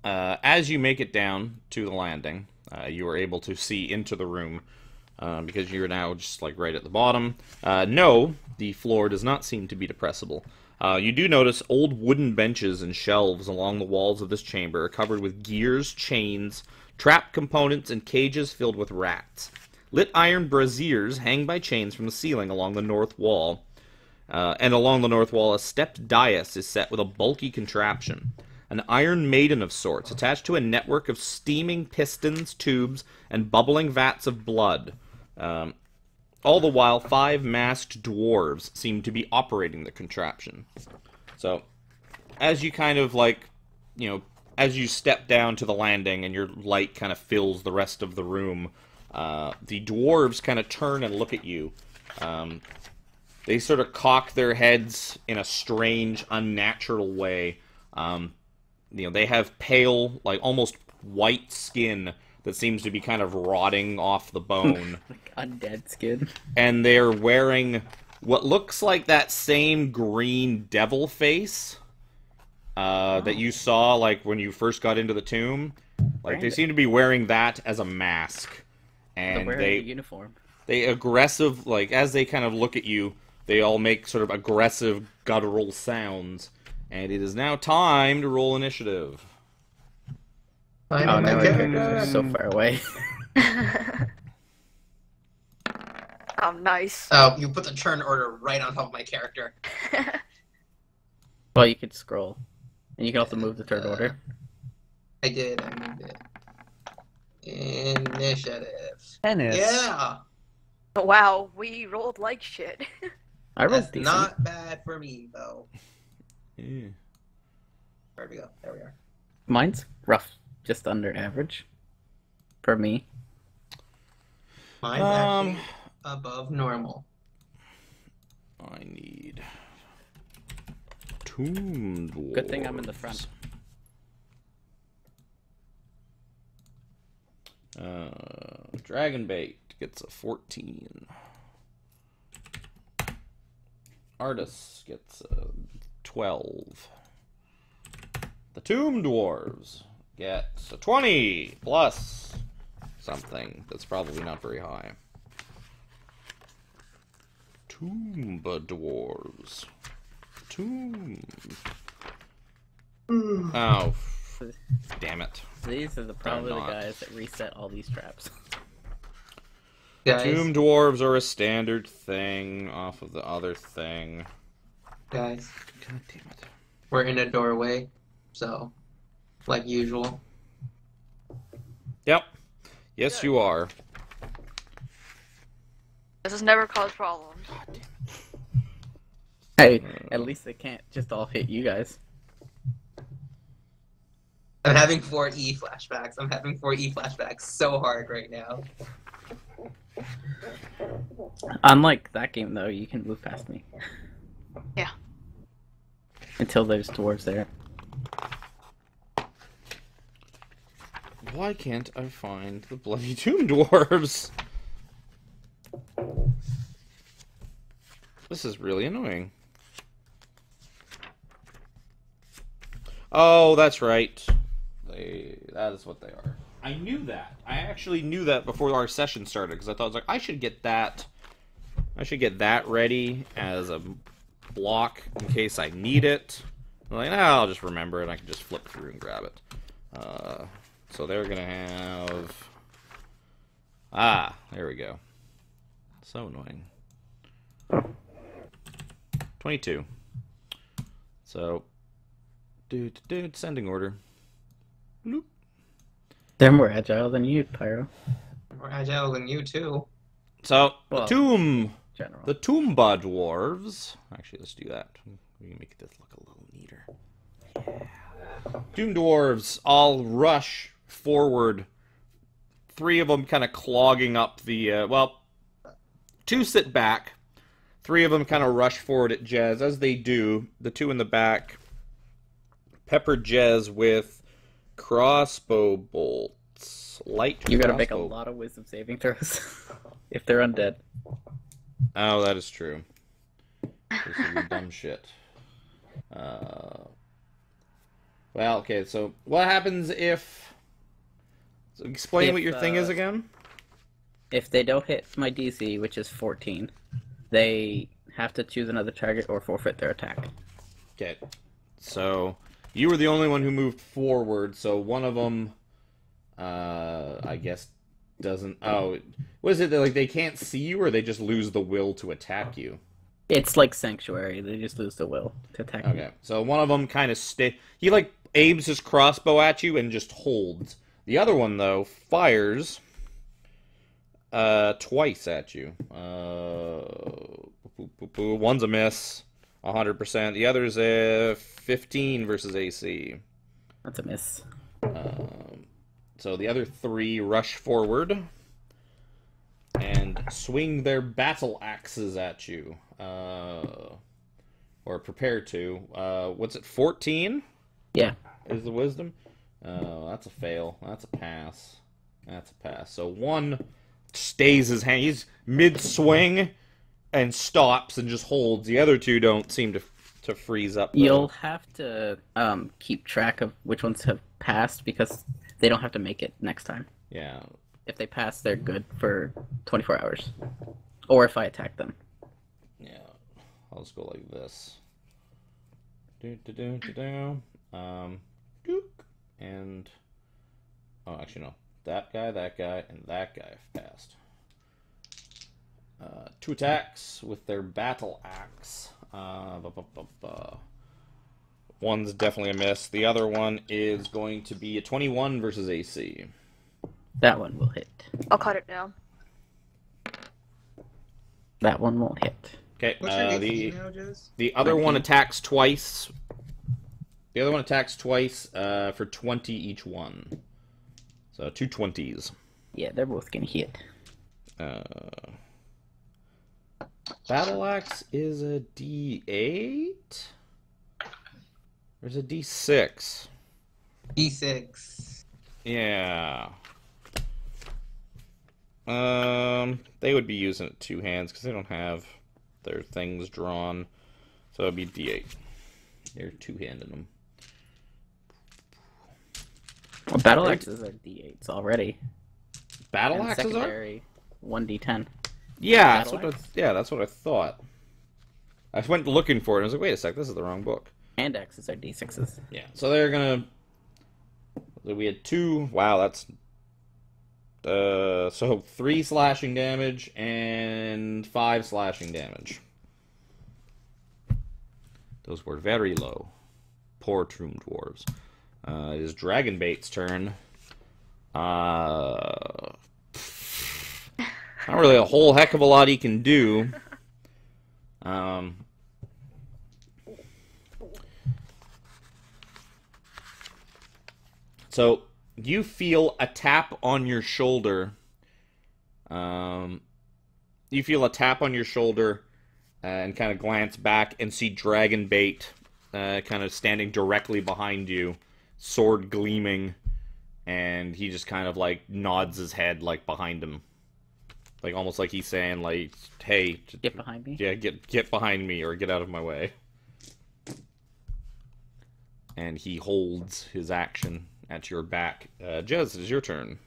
as you make it down to the landing, you are able to see into the room because you're now just like right at the bottom. No, the floor does not seem to be depressible. You do notice old wooden benches and shelves along the walls of this chamber are covered with gears, chains, trap components, and cages filled with rats. Lit iron braziers hang by chains from the ceiling along the north wall. And along the north wall, a stepped dais is set with a bulky contraption. An iron maiden of sorts, attached to a network of steaming pistons, tubes, and bubbling vats of blood. All the while, 5 masked dwarves seem to be operating the contraption. So, as you kind of like, as you step down to the landing and your light kind of fills the rest of the room, the dwarves kind of turn and look at you. They sort of cock their heads in a strange, unnatural way. They have pale, like almost white skin that seems to be kind of rotting off the bone. Like undead skin. And they're wearing what looks like that same green devil face that you saw like when you first got into the tomb. Like they Brandon. seem to be wearing that as a mask. They're And wearing they a uniform. aggressive, like as they kind of look at you, they all make sort of aggressive guttural sounds. And it is now time to roll initiative. I Oh know my no, character. so far away. Oh, nice. Oh, you put the turn order right on top of my character. Well, you could scroll. And you can also move the third order. I did. I moved it. Initiative. Tennis. Yeah, Wow, we rolled like shit. I rolled that's decent. not bad for me though. Yeah. Where'd we go? There we are. Mine's rough, just under average. For me. Mine's actually above normal. I need Tomb Dwarves. Good thing I'm in the front. Dragonbait gets a 14. Artis gets a 12. The Tomb Dwarves gets a 20 plus something that's probably not very high. Tomba Dwarves. Tomb. Oh, damn it. These are probably the not. guys that reset all these traps. Guys, Tomb Dwarves are a standard thing off of the other thing. guys, God damn it. we're in a doorway, so like usual. Yep. Yes, you are. This has never caused problems. God damn it. Hey, at least they can't just all hit you guys. I'm having 4E flashbacks. I'm having 4E flashbacks so hard right now. Unlike that game, though, you can move past me. Yeah. Until there's dwarves there. Why can't I find the bloody Tomb Dwarves? This is really annoying. Oh, that's right. That is what they are. I knew that. I actually knew that before our session started because I thought I was like, I should get that. I should get that ready as a block in case I need it. I'm like, I'll just remember it. I can just flip through and grab it. So they're gonna have. There we go. So annoying. 22. So, dude, sending order. Bloop. They're more agile than you, Pyro. More agile than you too. So, Well, General. the Toomba Dwarves. Actually, let's do that. We can make this look a little neater. Yeah. Tomb Dwarves all rush forward. 3 of them kind of clogging up the, 2 sit back. 3 of them kind of rush forward at Jez. As they do, the 2 in the back pepper Jez with crossbow bolts. Light You gotta make a crossbow. lot of wisdom saving throws if they're undead. Oh, that is true. This is dumb shit. Well, okay, so what happens if... So explain If, what your thing is again? If they don't hit my DC, which is 14, they have to choose another target or forfeit their attack. Okay, so you were the only one who moved forward, so one of them, I guess, doesn't... Oh, was it that, like, they can't see you, or they just lose the will to attack you? It's like Sanctuary, they just lose the will to attack you. Okay, so one of them kind of he, like, aims his crossbow at you and just holds. The other one, though, fires twice at you. One's a miss, 100%. The other's a 15 versus AC. That's a miss. So the other 3 rush forward and swing their battle axes at you. Or prepare to. What's it, 14? Yeah. Is the wisdom? That's a fail. That's a pass. That's a pass. So one stays his hand. He's mid-swing and stops and just holds. The other 2 don't seem to freeze up. Though. You'll have to keep track of which ones have passed because they don't have to make it next time. Yeah. If they pass, they're good for 24 hours. Or if I attack them. Yeah. I'll just go like this. Do. Dook. And... Oh, actually, no. That guy, and that guy have passed. 2 attacks with their battle axe. One's definitely a miss. The other one is going to be a 21 versus AC. That one will hit. I'll cut it down. That one won't hit. Okay, What's your AC now, Jez? the other one 19. attacks twice. The other one attacks twice for 20 each one. So 2 20s. Yeah, they're both gonna hit. Battle Axe is a D8? There's a D6. D6. Yeah. They would be using it 2 hands because they don't have their things drawn. So it'd be D8. You're 2-handing them. Well, battle axes are d8s already. Battle And axes are? secondary 1d10. Yeah, Battle that's what I thought. I went looking for it and I was like, wait a sec, this is the wrong book. Hand axes are d6s. Yeah, so they're gonna. So we had 2. Wow, that's. So 3 slashing damage and 5 slashing damage. Those were very low. Poor Tomb Dwarves. It is Dragonbait's turn. Not really a whole heck of a lot he can do. So you feel a tap on your shoulder. You feel a tap on your shoulder and kind of glance back and see Dragonbait kind of standing directly behind you, sword gleaming, and he just kind of like nods his head like behind him. Like almost like he's saying like, "Hey, Get behind me. yeah, get behind me or get out of my way." And he holds his action at your back. Jez, it is your turn.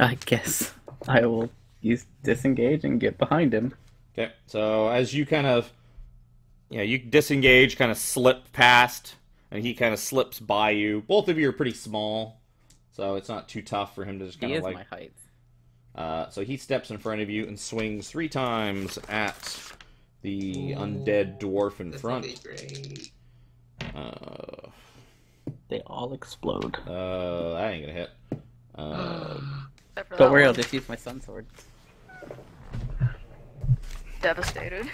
I guess I will use disengage and get behind him. Okay, so as you kind of, you disengage, kind of slip past, and he kind of slips by you. Both of you are pretty small, so it's not too tough for him to just kind He of is like. my height. So he steps in front of you and swings 3 times at the undead dwarf in This front. would be great. They all explode. That ain't gonna hit. Except for Don't that worry, I'll one. just use my sun sword. Devastated.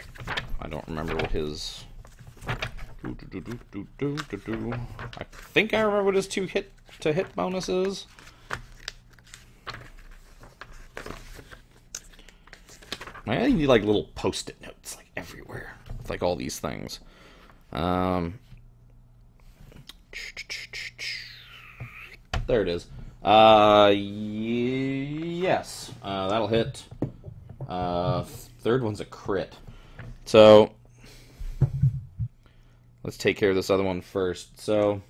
I don't remember what his. I think I remember what his 2 hit to hit bonus is. I need like little post-it notes like everywhere, with, like all these things. There it is. Yes, that'll hit. Third one's a crit. So let's take care of this other one first. So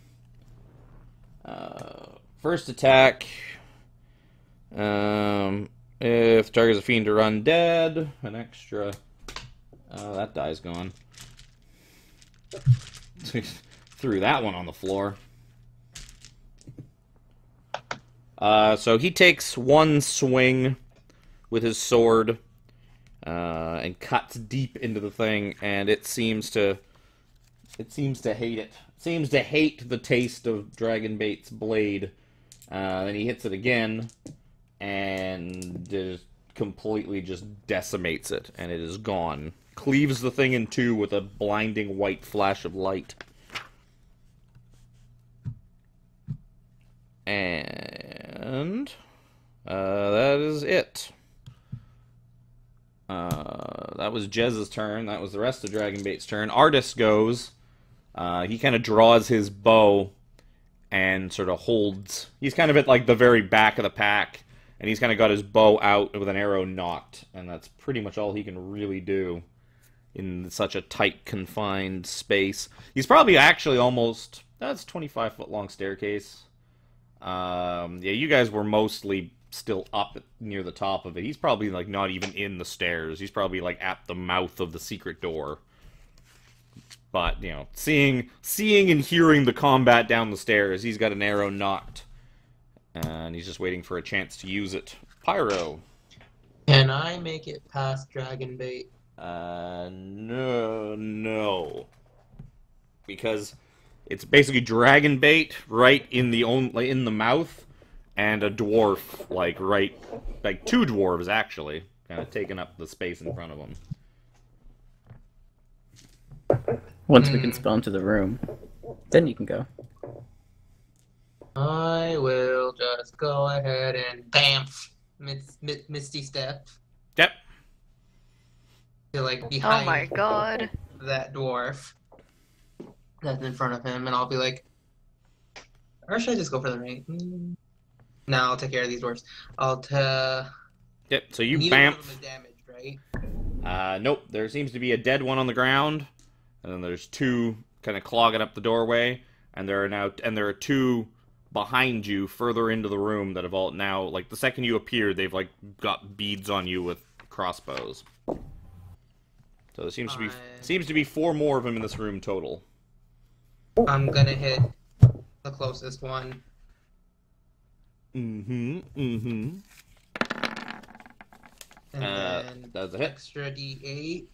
first attack. If the target is a fiend or undead, an extra. That die's gone. Threw that one on the floor. So he takes 1 swing with his sword and cuts deep into the thing, and it seems to hate it. It seems to hate the taste of Dragonbait's blade. Then he hits it again, and just completely just decimates it, and it is gone. Cleaves the thing in 2 with a blinding white flash of light. And that is it. That was Jez's turn. That was the rest of Dragonbait's turn. Artis goes. He kind of draws his bow and sort of holds. He's kind of at like the very back of the pack, and he's kind of got his bow out with an arrow knocked, and that's pretty much all he can really do in such a tight, confined space. He's probably actually almost. That's 25-foot long staircase. Yeah, you guys were mostly still up near the top of it. He's probably like not even in the stairs. He's probably like at the mouth of the secret door. But, you know, seeing and hearing the combat down the stairs, he's got an arrow knocked. And he's just waiting for a chance to use it. Pyro. Can I make it past Dragonbait? No. Because it's basically Dragonbait right in the mouth, and a dwarf, like two dwarves actually, kind of taking up the space in front of them. Once we can spell into the room, then you can go. I will just go ahead and bamf, Misty Step Yep. to like Oh behind my god. that dwarf that's in front of him, and I'll be like, or should I just go for the right? No, I'll take care of these dwarves. Yep. So you neither one of bamf. them is damaged, right? Nope. There seems to be a dead one on the ground, and then there's two kind of clogging up the doorway, and there are two behind you further into the room that have all now, like, the second you appeared, they've like got beads on you with crossbows. So there seems to be 4 more of them in this room total. I'm gonna hit the closest one. And And then that's a hit. extra D8.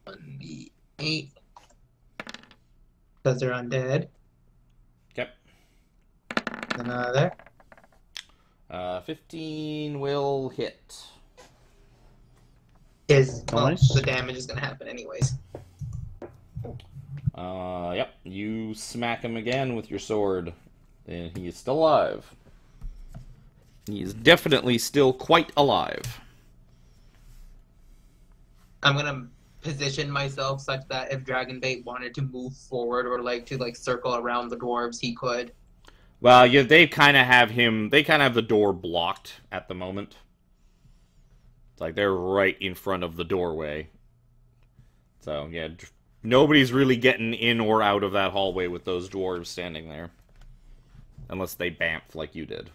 1D8. Because they're undead. Okay. Another. 15 will hit. Nice. The damage is gonna happen anyways. Yep. You smack him again with your sword, and he is still alive. He is definitely still quite alive. I'm gonna position myself such that if Dragonbait wanted to move forward or to circle around the dwarves, he could. Well, yeah, they kind of have the door blocked at the moment. It's like they're right in front of the doorway. So, yeah, nobody's really getting in or out of that hallway with those dwarves standing there. Unless they bamf like you did.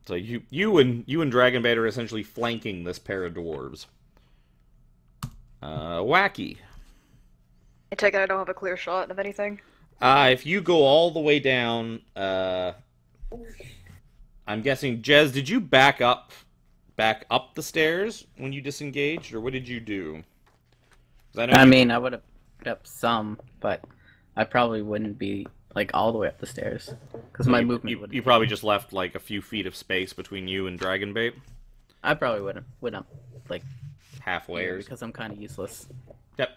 So you and Dragonbait are essentially flanking this pair of dwarves. Wacky. I take it I don't have a clear shot of anything. If you go all the way down, I'm guessing, Jez, did you back up the stairs when you disengaged, or what did you do? I mean, I would have put up some, but I probably wouldn't be like all the way up the stairs because my movement would. You probably just left like a few feet of space between you and Dragonbait. I probably went up like halfway, because I'm kind of useless. Yep.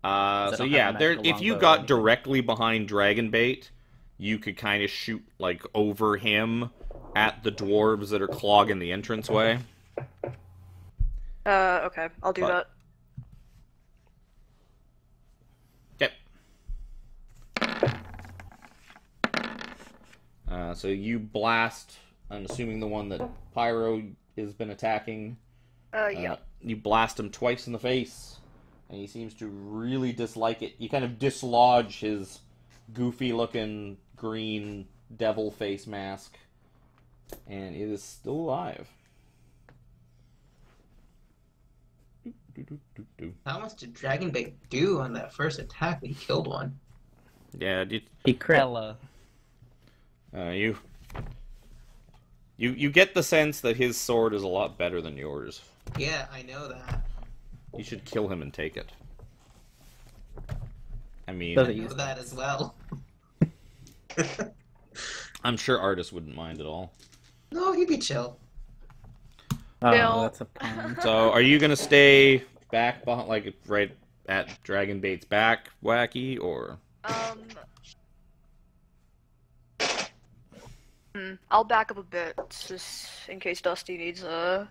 I So don't yeah, have a there. magical If you longbow or got anything. directly behind Dragonbait, you could kind of shoot like over him at the dwarves that are clogging the entranceway. Okay, I'll do that. Yep. So you blast, I'm assuming the one that Pyro has been attacking. Yeah. You blast him twice in the face, and he seems to really dislike it. You kind of dislodge his goofy-looking green devil face mask, and it is still alive. How much did Dragonbait do on that first attack? He killed one. Yeah, He crit. Ella. you get the sense that his sword is a lot better than yours. Yeah, I know that. You should kill him and take it. I mean, Does it I know use that as well. I'm sure Artis wouldn't mind at all. No, he'd be chill. Oh, Bill. that's a pun. So, are you gonna stay back behind, like right at Dragonbait's back, Wacky, or? I'll back up a bit, just in case Dusty needs a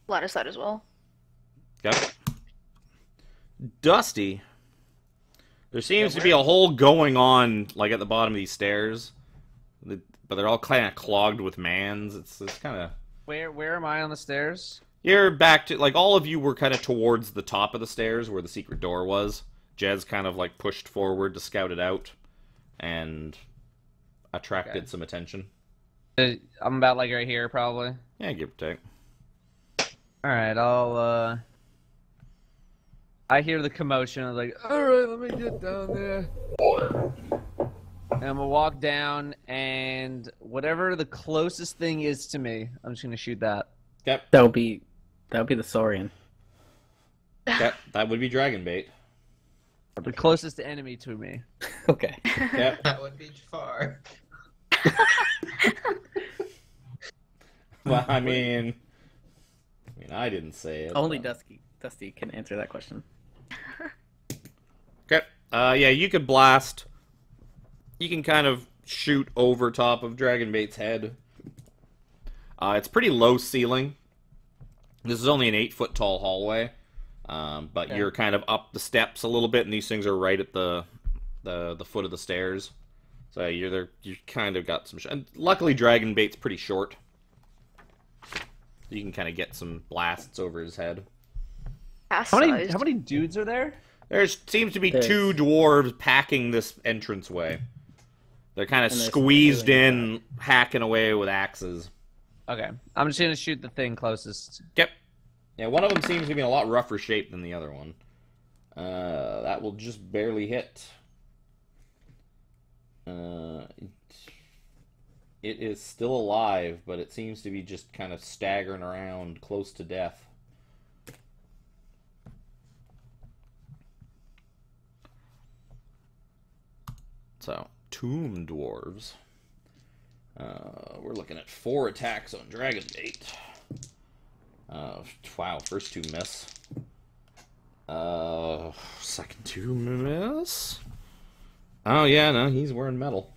line of sight as well. Okay. Dusty. There seems to be a hole going on, like at the bottom of these stairs, but they're all kind of clogged with mans. It's kind of. Where am I on the stairs? You're back to, like, all of you were kind of towards the top of the stairs where the secret door was. Jez kind of like pushed forward to scout it out, and attracted some attention. I'm about like right here, probably. Yeah, give or take. All right, I hear the commotion. I'm like, All right, let me get down there. and I'm gonna walk down, and whatever the closest thing is to me, I'm just gonna shoot that. Okay. That would be the Saurian. Okay, that would be Dragonbait. The closest enemy to me. Okay. Yep. That would be far. Well, I mean, I didn't say it. Only but- Dusty can answer that question. Okay. Yeah, you could blast. You can kind of shoot over top of Dragonbait's head. It's pretty low ceiling. This is only an 8-foot tall hallway, but you're kind of up the steps a little bit, and these things are right at the foot of the stairs. So you're there. You kind of got some. And luckily, Dragonbait's pretty short. You can kind of get some blasts over his head. How many dudes are there? There seems to be There's- 2 dwarves packing this entranceway. They're kind of And there's squeezed some in, hacking away with axes. Okay, I'm just gonna shoot the thing closest. Yep. Yeah, one of them seems to be in a lot rougher shape than the other one. That will just barely hit. It is still alive, but it seems to be just kind of staggering around close to death. So, Tomb Dwarves. We're looking at 4 attacks on Dragonbait. Wow, first 2 miss. Second 2 miss. Oh yeah, no, he's wearing metal.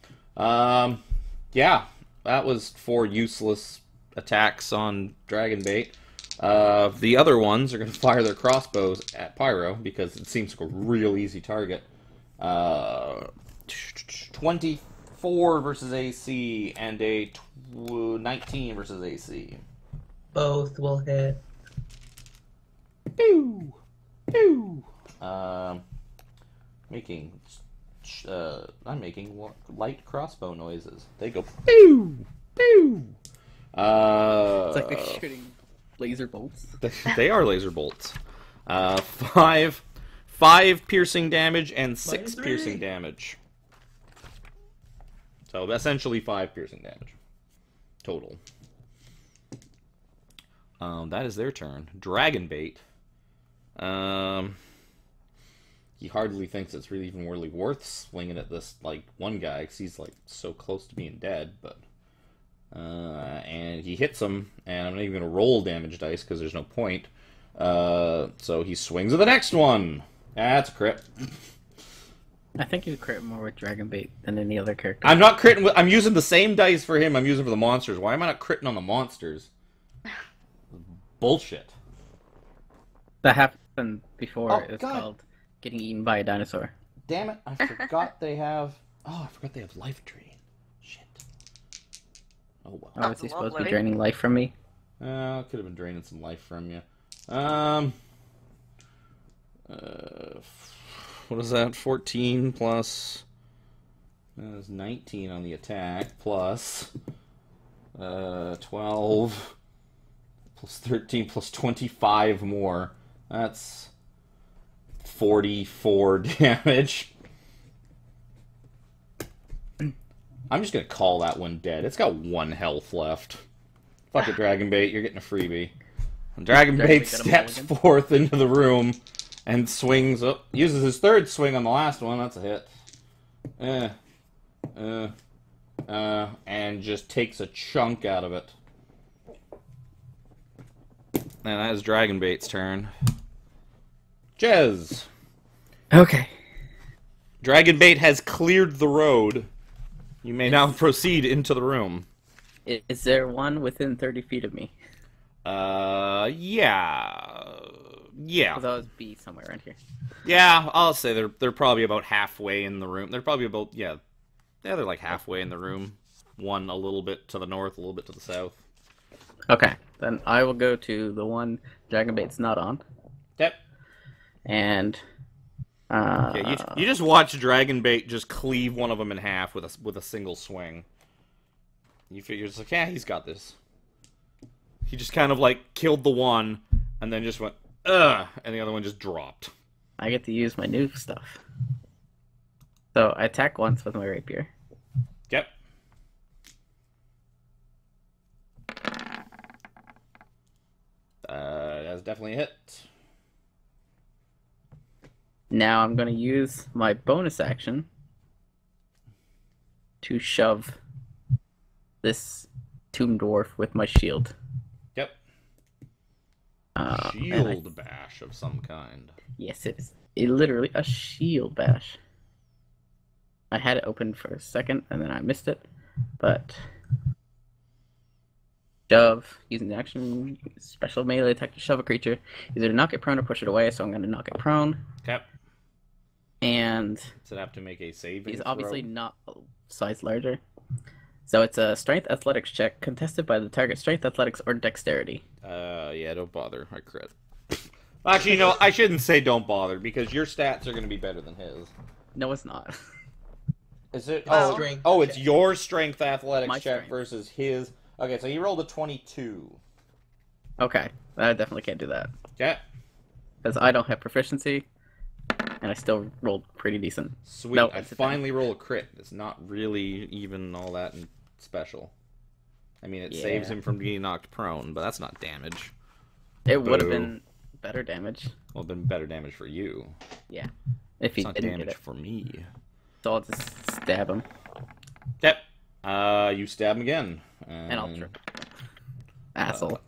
Yeah, that was 4 useless attacks on Dragonbait. The other ones are going to fire their crossbows at Pyro because it seems like a real easy target. 24 versus AC and a 19 versus AC. Both will hit. Pew! Pew! I'm making light crossbow noises. They go pew! Pew! It's like they're shooting laser bolts. They are laser bolts. 5 piercing damage and 6 3. piercing damage. So essentially 5 piercing damage total. That is their turn. Dragonbait. He hardly thinks it's really even really worth swinging at this like one guy because he's like so close to being dead. But and he hits him, and I'm not even gonna roll damage dice because there's no point. So he swings at the next one. That's a crit. I think you crit more with Dragonbait than any other character. I'm not critting. I'm using the same dice for him I'm using for the monsters. Why am I not critting on the monsters? Bullshit. That happened before. Oh, It's God. called getting eaten by a dinosaur. Damn it, I forgot they have... Oh, I forgot they have life drain. Shit. Oh, well. Oh, is he supposed to be Lovely. draining life from me? Could have been draining some life from you. What is that? 14 plus... That's 19 on the attack, plus... 12... Plus 13, plus 25 more. That's... 44 damage. I'm just gonna call that one dead. It's got 1 health left. Fuck it, Dragonbait, you're getting a freebie. Dragonbait Dragonbait got a steps mulligan. forth into the room and swings up. Uses his 3rd swing on the last one. That's a hit. And just takes a chunk out of it. And that is Dragonbait's turn. Jez. Okay. Dragonbait has cleared the road. You may now proceed into the room. Is there one within 30 feet of me? Yeah. Because I was B somewhere around here. Yeah, I'll say they're probably about halfway in the room. They're probably about, they're like halfway in the room. One a little bit to the north, a little bit to the south. Okay, then I will go to the one Dragonbait's not on. Yep. And Yeah, you just watch Dragonbait just cleave one of them in half with a single swing. You figure it's like, yeah, he's got this. He just kind of like killed the one, and then just went, ugh, and the other one just dropped. I get to use my new stuff. So I attack once with my rapier. Yep. That's definitely a hit. Now I'm gonna use my bonus action to shove this tomb dwarf with my shield. Yep. And I- Shield bash of some kind. Yes, it is literally a shield bash. I had it open for a second and then I missed it, but shove using the action special melee attack to shove a creature, either to knock it prone or push it away. So I'm going to knock it prone, Okay. and Does it have to make a save? he's obviously not a size larger. So it's a strength athletics check contested by the target strength athletics or dexterity. Yeah, don't bother. I crit. Actually, no, I shouldn't say don't bother, because your stats are going to be better than his. No, it's not. Is it? Oh. Strength Oh, it's check. your strength athletics My check strength. versus his. Okay, so he rolled a 22. Okay, I definitely can't do that Okay. because I don't have proficiency, and I still rolled pretty decent. Sweet. Nope, I it's a finally roll a crit. It's not really even all that special. I mean, it saves Yeah. him from being knocked prone, but that's not damage. It would have Boo. been better damage. Well, it'd been better damage for you. Yeah, if he It's not didn't damage get it. for me. So I'll just stab him, Yep. You stab him again. and I'll trip. Asshole.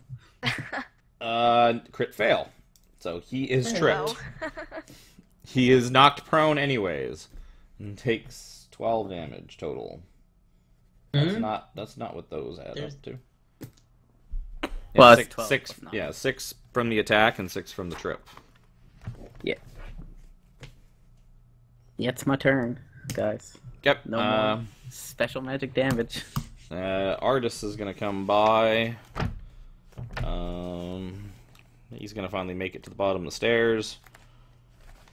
Crit fail. So he is tripped. No. He is knocked prone anyways, and takes 12 damage total. That's Hmm? not what those add There's- up to. Well, Yeah, it's 12 six, plus 9. yeah, 6 from the attack and 6 from the trip. Yeah. Yeah, it's my turn, guys. Yep. No more special magic damage. Artis is gonna come by. He's gonna finally make it to the bottom of the stairs.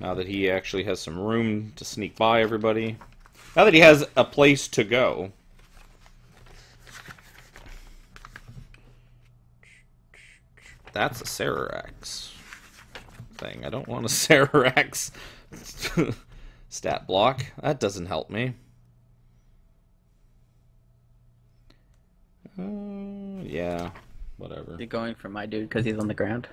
Now that he actually has some room to sneak by everybody. Now that he has a place to go. That's a Sarax thing. I don't want a Sarax stat block. That doesn't help me. Yeah, whatever. You're going for my dude because he's on the ground.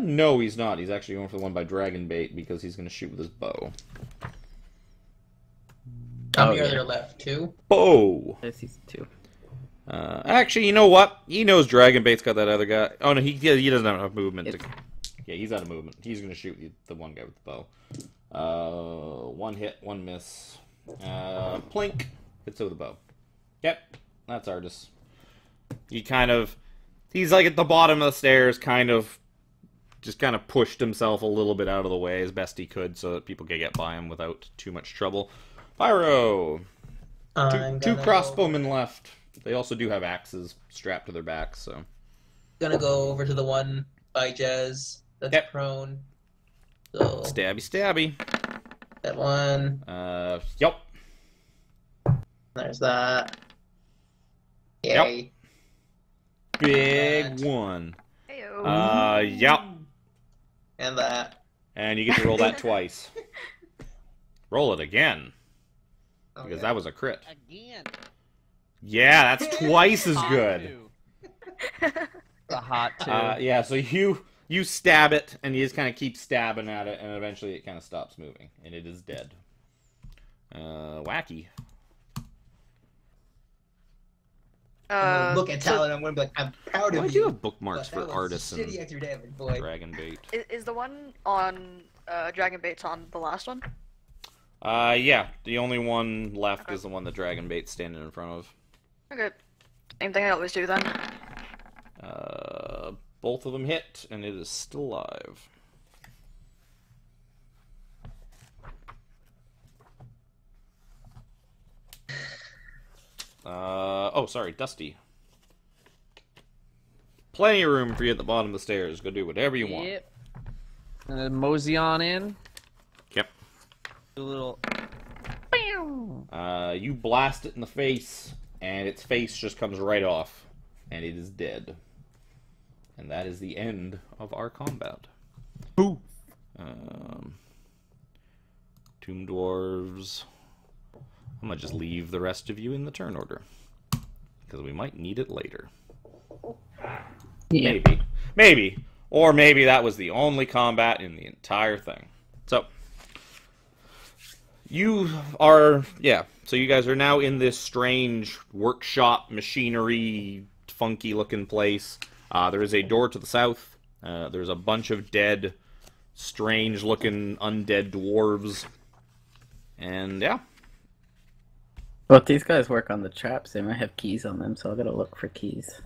No, he's not. He's actually going for the one by Dragon Bait because he's going to shoot with his bow. How Oh, many are yeah. there left? 2? Bow! There's season 2. Actually, you know what? He knows Dragon Bait's got that other guy. Oh, no, he doesn't have enough movement to... Yeah, he's out of movement. He's going to shoot the one guy with the bow. One hit, one miss. Plink. Hits with the bow. Yep, that's Artis. He's like at the bottom of the stairs, just kind of pushed himself a little bit out of the way as best he could so that people could get by him without too much trouble. Pyro! Two crossbowmen left. They also do have axes strapped to their backs, so... Gonna go over to the one by Jez that's Yep. prone. So Stabby, stabby. that one. Yep. There's that. Yep. Yay. Big That. one. Heyo. Yep. And that. And you get to roll that twice. Roll it again, Oh, because yeah. that was a crit. Again. Yeah, that's twice as Hot good. two. The hot two. Yeah, so you stab it, and you just kind of keep stabbing at it, and eventually it kind of stops moving, and it is dead. Wacky. I'm gonna look at Talon and I'm gonna be like, I'm proud Why of do you you. have bookmarks but that for was artists shitty and extra damage, boy. Dragon Bait? Is the one on Dragon Bait's on the last one? Yeah, the only one left Okay. is the one that Dragon Bait's standing in front of. Okay. Same thing I always do then. Both of them hit, and it is still alive. Oh, sorry, Dusty. Plenty of room for you at the bottom of the stairs. Go do whatever you want. Yep. And then mosey on in. Yep. Do a little. You blast it in the face, and its face just comes right off, and it is dead. And that is the end of our combat. Who? Tomb Dwarves. I'm gonna just leave the rest of you in the turn order, because we might need it later. Yeah. Maybe. Or maybe that was the only combat in the entire thing. So, you are, yeah, so you guys are now in this strange workshop, machinery, funky-looking place. There is a door to the south. There's a bunch of dead, strange-looking undead dwarves. And, yeah. Well, if these guys work on the traps, they might have keys on them, so I gotta look for keys.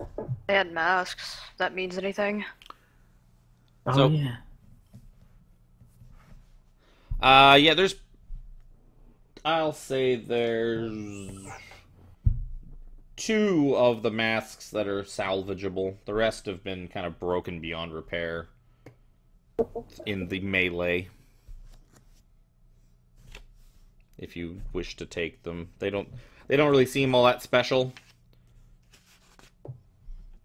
They had masks. If that means anything. Oh, So- yeah. Yeah, there's... I'll say there's 2 of the masks that are salvageable. The rest have been kind of broken beyond repair in the melee. If you wish to take them. They don't really seem all that special.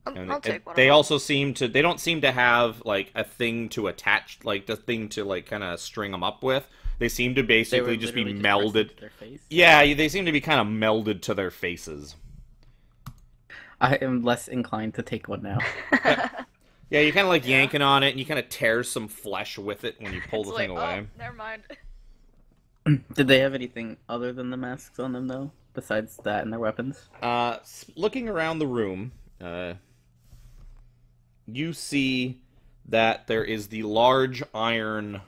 I'll take one. They of them. also seem to... They don't seem to have, like, a thing to attach... Like, the thing to, like, kind of string them up with. They seem to They basically were just be literally melded. pressed into their face. Yeah, they seem to be kind of melded to their faces. I am less inclined to take one now. Yeah, you're kind of like yanking on it, and you kind of tear some flesh with it when you pull It's the like, thing away. oh, never mind. Did they have anything other than the masks on them, though? Besides that and their weapons? Looking around the room, you see that there is the large iron...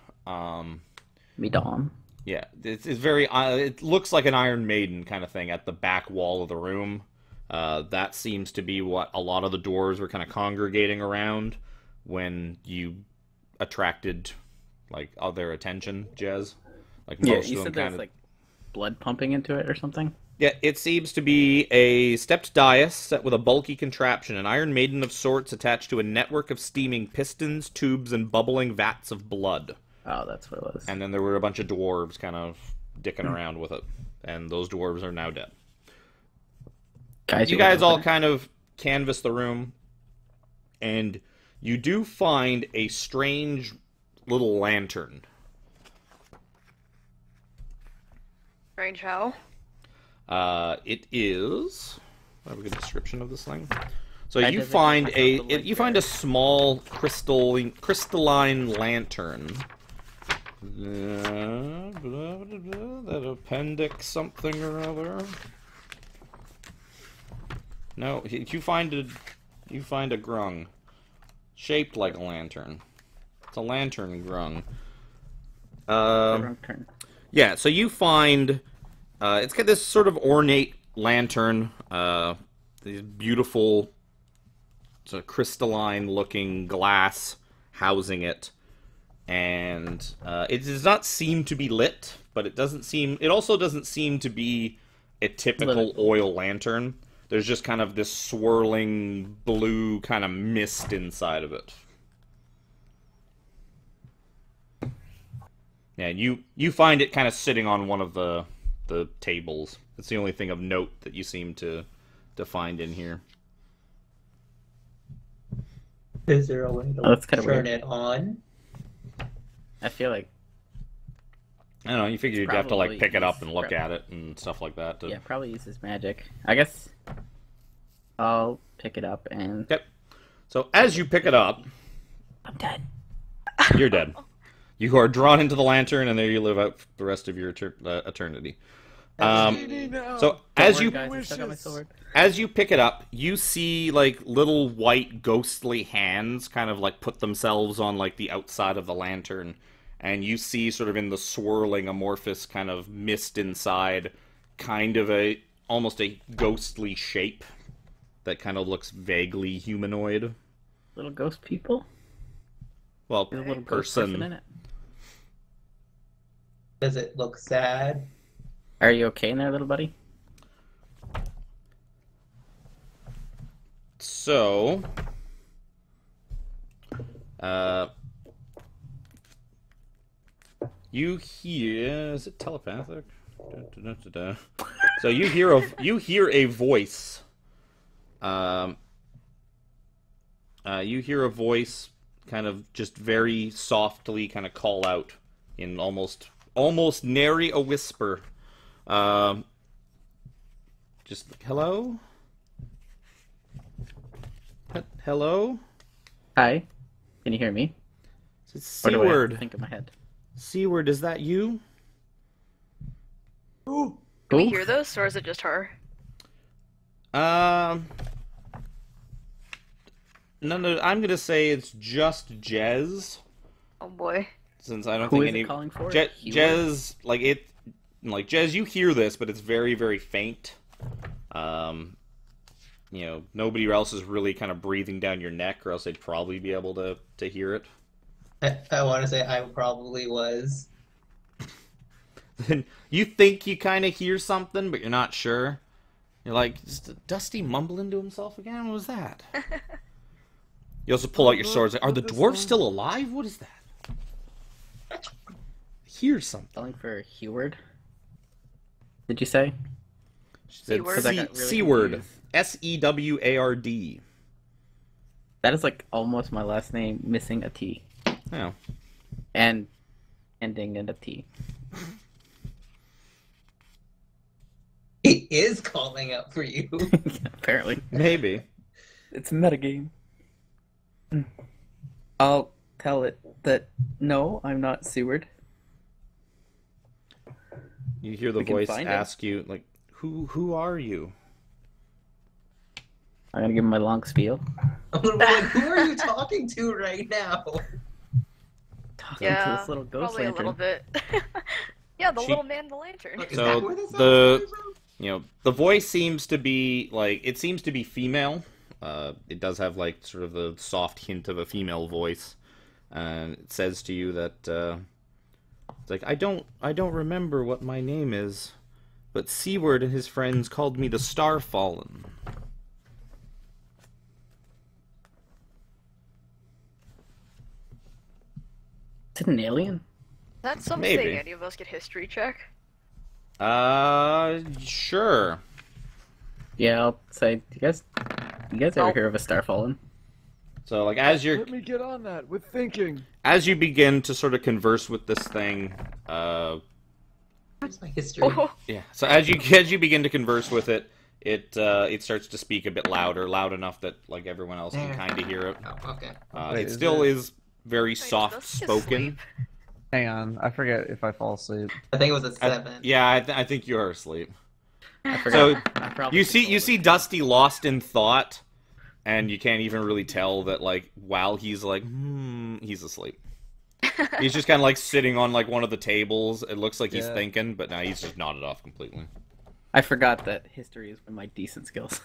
Midon. Yeah, it's very... it looks like an Iron Maiden kind of thing at the back wall of the room. That seems to be what a lot of the dwarves were kind of congregating around when you attracted, like, all their attention, Jez. Like, Yeah, most you of them said there's, kind of... like, blood pumping into it or something? Yeah, it seems to be a stepped dais set with a bulky contraption, an Iron Maiden of sorts attached to a network of steaming pistons, tubes, and bubbling vats of blood. Oh, that's what it was. And then there were a bunch of dwarves kind of dicking around with it. And those dwarves are now dead. Guys, You guys all kind of canvass the room, and you do find a strange little lantern. Strange how? It is... I have a good description of this thing. So I you did find think myself to you find a small crystalline lantern. That appendix something or other. No, you find a grung shaped like a lantern. It's a lantern grung. Wrong turn. Yeah, so you find it's got this sort of ornate lantern, these beautiful sort of crystalline-looking glass housing it, and it does not seem to be lit, but it also doesn't seem to be a typical oil lantern. There's just kind of this swirling blue kind of mist inside of it. Yeah, you find it kind of sitting on one of the tables. It's the only thing of note that you seem to find in here. Is there a way to that's kinda turn weird. it on? I feel like, I don't know, you figure you'd have to like Probably pick it up and use- look at it and stuff like that. yeah, probably uses magic. I guess I'll pick it up and... Yep. So as you pick it up, I'm dead. you're dead. You are drawn into the lantern, and there you live out the rest of your eternity. So as you Guys, I still got my sword. as you pick it up, you see like little white ghostly hands kind of like put themselves on like the outside of the lantern, and you see sort of in the swirling amorphous kind of mist inside, kind of almost a ghostly shape that kind of looks vaguely humanoid. Little ghost people? Well, There's a little ghost person in person. it. Does it look sad? Are you okay in there, little buddy? So, you hear, is it telepathic? Da-da-da-da-da. So you hear a voice. You hear a voice kind of just very softly kind of call out in almost nary a whisper. Just hello? Hello? Hi? Can you hear me? It's Or do I have to Seaward. think in my head? Seaward, is that you? Ooh, Do we Ooh. hear this, or is it just her? No, I'm gonna say it's just Jez, Oh boy. since I don't Who think is it any calling for? Jez, like Jez, you hear this, but it's very, very faint. Nobody else is really kind of breathing down your neck, or else they'd probably be able to hear it. I want to say I probably was. Then you think you kind of hear something, but you're not sure. You're like, is Dusty mumbling to himself again? What was that? You also pull out your swords. Are the dwarves still alive? What is that? Hear something. Calling for Heward. Did you say? She said Seaward? 'Cause I got really Seaward. confused. Seward. That is like almost my last name, missing a T. Oh. And ending in a T. He is calling out for you. Apparently. Maybe. It's a metagame. I'll tell it that no, I'm not Seward. You hear the We can voice find him. ask you, like, who are you? I'm gonna give him my long spiel. I'm gonna be like, who are you talking to right now? Talking to Yeah, this little ghost probably lantern. a little bit. Yeah, the She- little man in the lantern. Is So, that where this the- sound coming from? The voice seems to be, it seems to be female. It does have, sort of the soft hint of a female voice. And it says to you that, it's like, I don't remember what my name is, but Seaward and his friends called me the Starfallen. Is it an alien? That's something Maybe. any of us could history check. Sure. Yeah, I'll say. You guys ever Oh. hear of a Starfallen? So, as you're let me get on that with thinking. as you begin to sort of converse with this thing, What's my history? Oh, yeah. So as you begin to converse with it, it starts to speak a bit louder, loud enough that everyone else can There. kind of hear it. Oh, okay. Wait, It is still it- is very wait, soft let's get spoken. sleep. Hang on, I forget if I fall asleep. I think it was a 7. Yeah, I think you are asleep. I So forgot. I probably you controlled see it. Dusty lost in thought, and you can't even really tell that while he's he's asleep. He's just kind of sitting on one of the tables. It looks like he's Yeah. thinking, but now he's just nodded off completely. I forgot that history is one of my decent skills.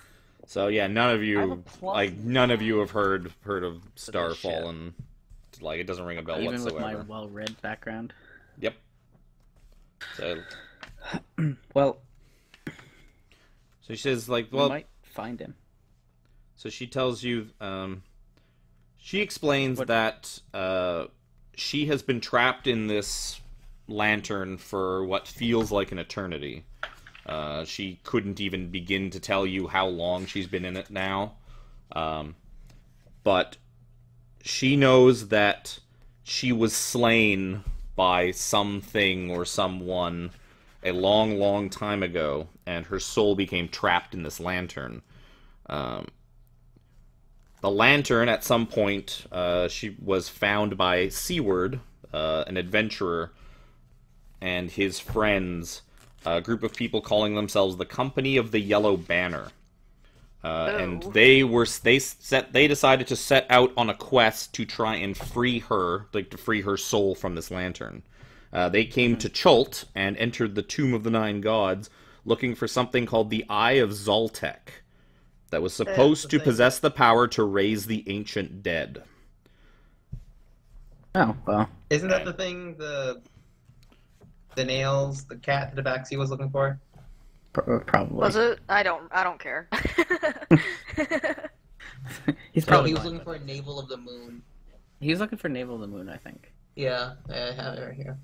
So yeah, none of I have a you plus- none of you have heard of Such a Starfallen. It doesn't ring a bell Even with whatsoever. my well-read background. Yep. So Well, she says we well, might find him. so she tells you she explains What- that she has been trapped in this lantern for what feels like an eternity. She couldn't even begin to tell you how long she's been in it now. But she knows that she was slain by something or someone a long, long time ago, and her soul became trapped in this lantern. The lantern, at some point, she was found by Seaward, an adventurer, and his friends, a group of people calling themselves the Company of the Yellow Banner. And Oh. they decided to set out on a quest to try and free her, to free her soul from this lantern. They came to Chult and entered the Tomb of the Nine Gods, looking for something called the Eye of Zoltek, that was supposed to thing. possess the power to raise the ancient dead. Oh, well. Isn't that the thing the nails, the cat the Tabaxi was looking for? Probably. Was it? I don't care. He's No, probably he was fine looking with for it. Navel of the Moon. He was looking for Navel of the Moon, I think. Yeah, I have it right here.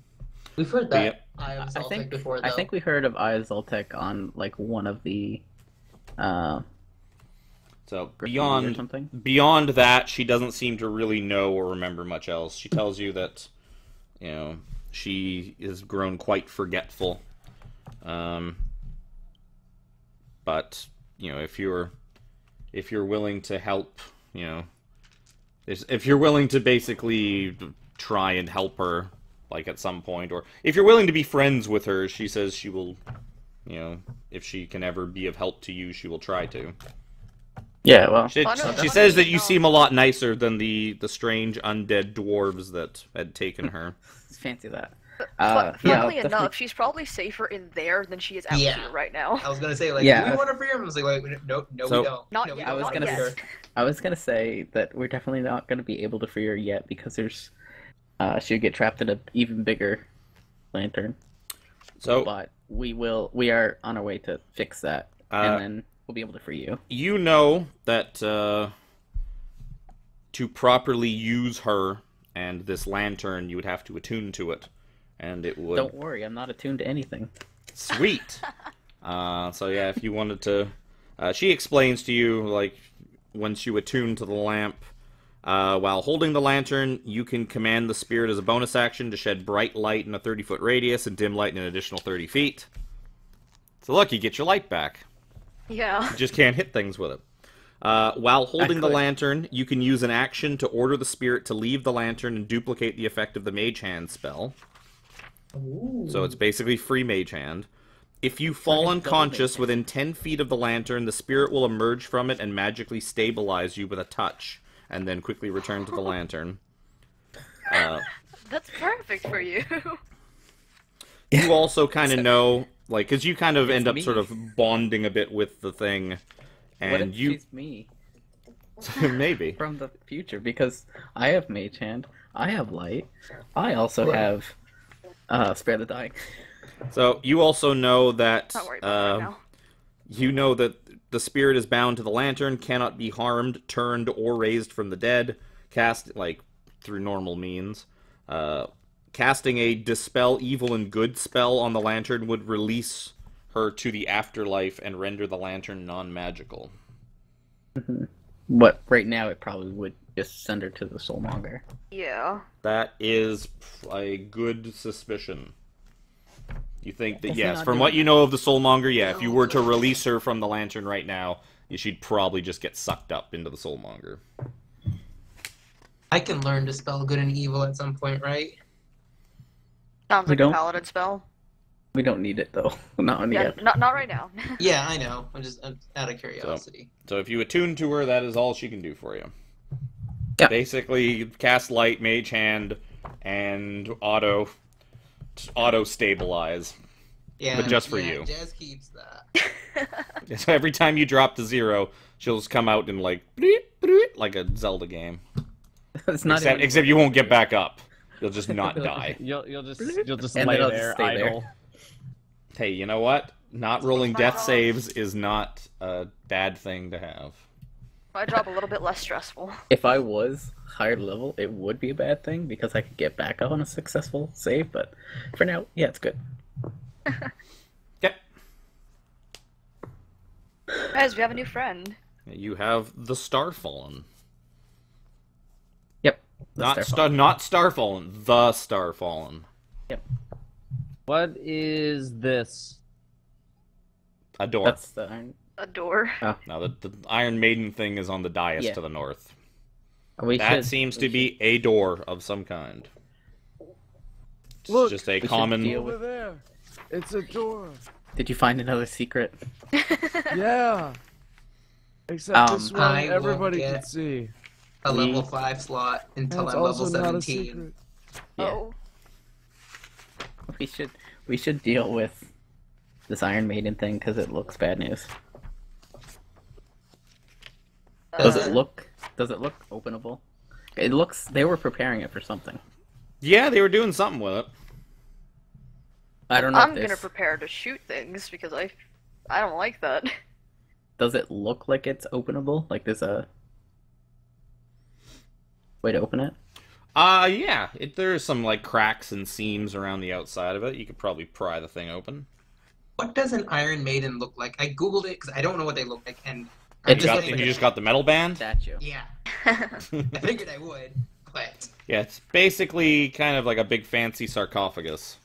We've heard Yeah. that Eye of I Zoltek think before, though. I think we heard of Eye of Zoltek on one of the So graffiti or something. beyond that, she doesn't seem to really know or remember much else. She tells you that, she has grown quite forgetful. But if you're willing to help, if you're willing to basically try and help her, like at some point, or if you're willing to be friends with her, she says she will, if she can ever be of help to you, she will try to. Yeah, well, She says that you seem a lot nicer than the strange undead dwarves that had taken her. fancy that. Funnily enough, she's probably safer in there than she is out here right now. I was gonna say, like, Yeah. do we want to free her? I was like, wait, no, we don't. Not No, we yet. don't I was wanna gonna free her. I was gonna say that we're definitely not gonna be able to free her yet because there's she'll get trapped in an even bigger lantern. So But we are on our way to fix that, and then we'll be able to free you. you know that to properly use her and this lantern, you would have to attune to it, and it would. Don't worry, I'm not attuned to anything. Sweet. So yeah, if you wanted to, she explains to you, like, once you attune to the lamp, while holding the lantern, you can command the spirit as a bonus action to shed bright light in a 30-foot radius and dim light in an additional 30 feet. So look, you get your light back. Yeah. You just can't hit things with it. While holding the could. lantern, you can use an action to order the spirit to leave the lantern and duplicate the effect of the Mage Hand spell. So it's basically free Mage Hand. If you fall double unconscious Mage Hand. within 10 feet of the lantern, the spirit will emerge from it and magically stabilize you with a touch, and then quickly return to the lantern. That's perfect for you. You also kind of know, like, because you kind of It's end up me. sort of bonding a bit with the thing, What and if you she's me maybe. from the future? Because I have Mage Hand, I have Light, I also have Spare the Dying. So you also know that Not worried about it right now. you know that the spirit is bound to the lantern, cannot be harmed, turned, or raised from the dead, cast like through normal means. Casting a dispel evil and good spell on the lantern would release her to the afterlife and render the lantern non-magical. But right now it probably would just send her to the Soulmonger. Yeah. That is a good suspicion. You think that, Guess yes, not from doing what you know of the Soulmonger, yeah, if you were to release her from the lantern right now, she'd probably just get sucked up into the Soulmonger. I can learn to spell good and evil at some point, right? Sounds We like don't- a paladin spell. We don't need it though. Not Yeah, yet. not right now. Yeah, I know. I'm just out of curiosity. So if you attune to her, that is all she can do for you. Yeah. Basically, cast light, mage hand, and auto stabilize. Yeah, But just for yeah, you. Jazz keeps that. So every time you drop to 0, she'll just come out and like bleep, bleep, like a Zelda game. It's not Except you won't get back up. You'll just not die. You'll just And lay then I'll there just stay there. idle. Hey, you know what? Not rolling death saves is not a bad thing to have. My job a little bit less stressful. If I was higher level, it would be a bad thing because I could get back up on a successful save. But for now, yeah, it's good. Yep. Guys, we have a new friend. You have the Starfallen. Yep. Not Starfall. Starfallen, the Starfallen. Yep. What is this? A door. That's the iron. A door. Now, the Iron Maiden thing is on the dais Yeah. to the north. We Seems to should- be a door of some kind. It's Look, just a we should common... deal Over there. It's a door. Did you find another secret? Yeah. Except this one I will everybody can get- see. A Me. level 5 slot until That's I'm level also not a 17. secret. Yeah. Oh. We should deal with this Iron Maiden thing because it looks bad news. Does it look openable? It looks. They were preparing it for something. Yeah, they were doing something with it. I don't know. I'm if gonna this, prepare to shoot things because I don't like that. Does it look like it's openable? Like there's a way to open it? Yeah. There's some, like, cracks and seams around the outside of it. You could probably pry the thing open. What does an Iron Maiden look like? I googled it because I don't know what they look like, and It I'm just getting You just got the metal band? Statue. Yeah, I figured I would, but Yeah, it's basically kind of like a big fancy sarcophagus.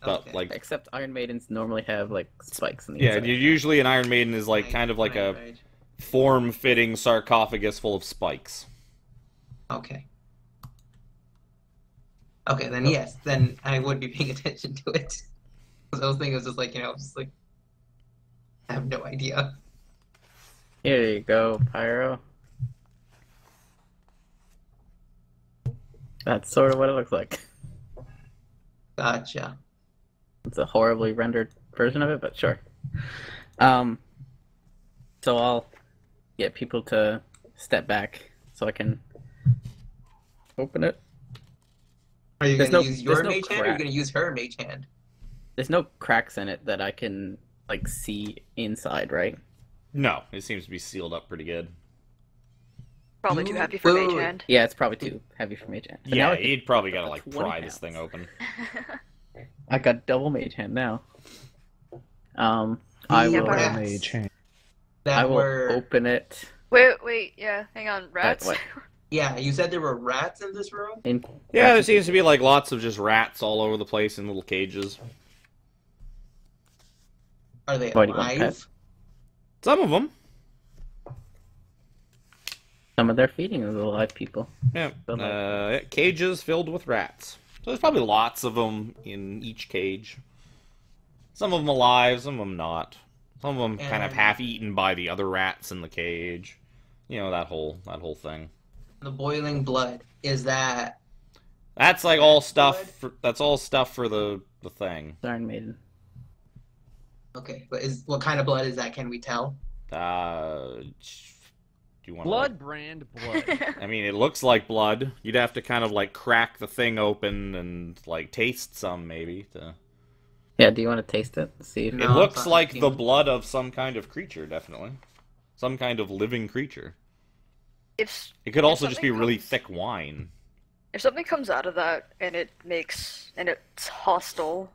But, okay. like, Except Iron Maidens normally have like spikes in the yeah, inside. usually an Iron Maiden is like kind of like a Right. form-fitting sarcophagus full of spikes. Okay. Okay, then yes, then I would be paying attention to it. 'Cause I was thinking it was just like, just like I have no idea. Here you go, Pyro. That's sort of what it looks like. Gotcha. It's a horribly rendered version of it, but sure. So I'll get people to step back so I can open it. Are you There's gonna no- use your there's no mage hand or are you crack. gonna use her mage hand? There's no cracks in it that I can like see inside, right? No, it seems to be sealed up pretty good. Probably too happy for mage Wait. hand. Yeah, it's probably too heavy for mage hand. But now Yeah, I can- you'd probably gotta like 20 pry this pounds. thing open. I got double mage hand now. I Yeah, will. perhaps. Mage hand. That I will were open it. Wait, yeah, hang on, rats. what? yeah. You said there were rats in this room. In... Yeah, there seems to be like lots of just rats all over the place in little cages. Are they Why do you want alive? pet? Some of them. Some of their feeding of the live people. Yeah. But, like- Cages filled with rats. So there's probably lots of them in each cage. Some of them alive, some of them not. Some of them kind of And- half eaten by the other rats in the cage. You know, that whole thing. The boiling blood is that? That's like all stuff. Blood? That's all stuff for the thing. Iron Maiden. Okay, but what kind of blood is that? Can we tell? Do you want Blood brand blood. I mean, it looks like blood. You'd have to kind of like crack the thing open and like taste some maybe. Yeah, do you want to taste it? See if No. It I'm looks not like keen. the blood of some kind of creature, definitely. Some kind of living creature. if It could also just be something really comes- thick wine. if something comes out of that and it's hostile,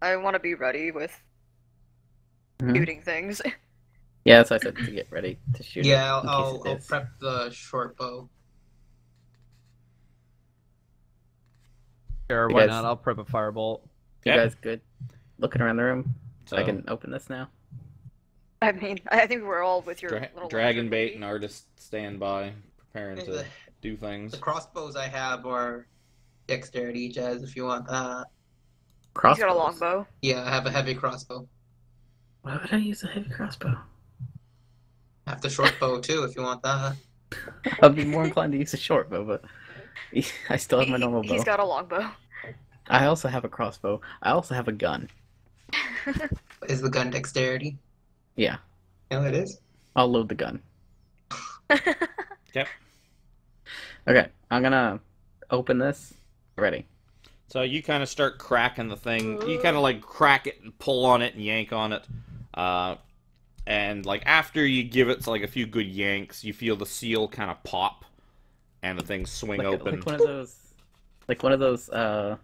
I want to be ready with Mhm. shooting things. Yeah, that's why I said to get ready to shoot. Yeah, it in case I'll it is. prep the short bow. Sure, You why guys- not? I'll prep a firebolt. You Yeah. guys good? Looking around the room, so I So- can open this now. I mean, I think we're all with your little Dragon lantern, bait maybe. and artist stand by, preparing Hey, to do things. The crossbows I have are dexterity, Jazz, if you want that. He's Crossbows. got a longbow. Yeah, I have a heavy crossbow. Why would I use a heavy crossbow? I have the short bow too, if you want that. I'd be more inclined to use a short bow, but I still have my normal bow. He's got a longbow. I also have a crossbow. I also have a gun. Is the gun dexterity? Yeah, No, it is. I'll load the gun. Yep. Okay, I'm gonna open this. Ready. So you kind of start cracking the thing. You kind of like crack it and pull on it and yank on it. And like after you give it like a few good yanks, you feel the seal kind of pop and the thing swing open. Like one of those. Like one of those. Oh,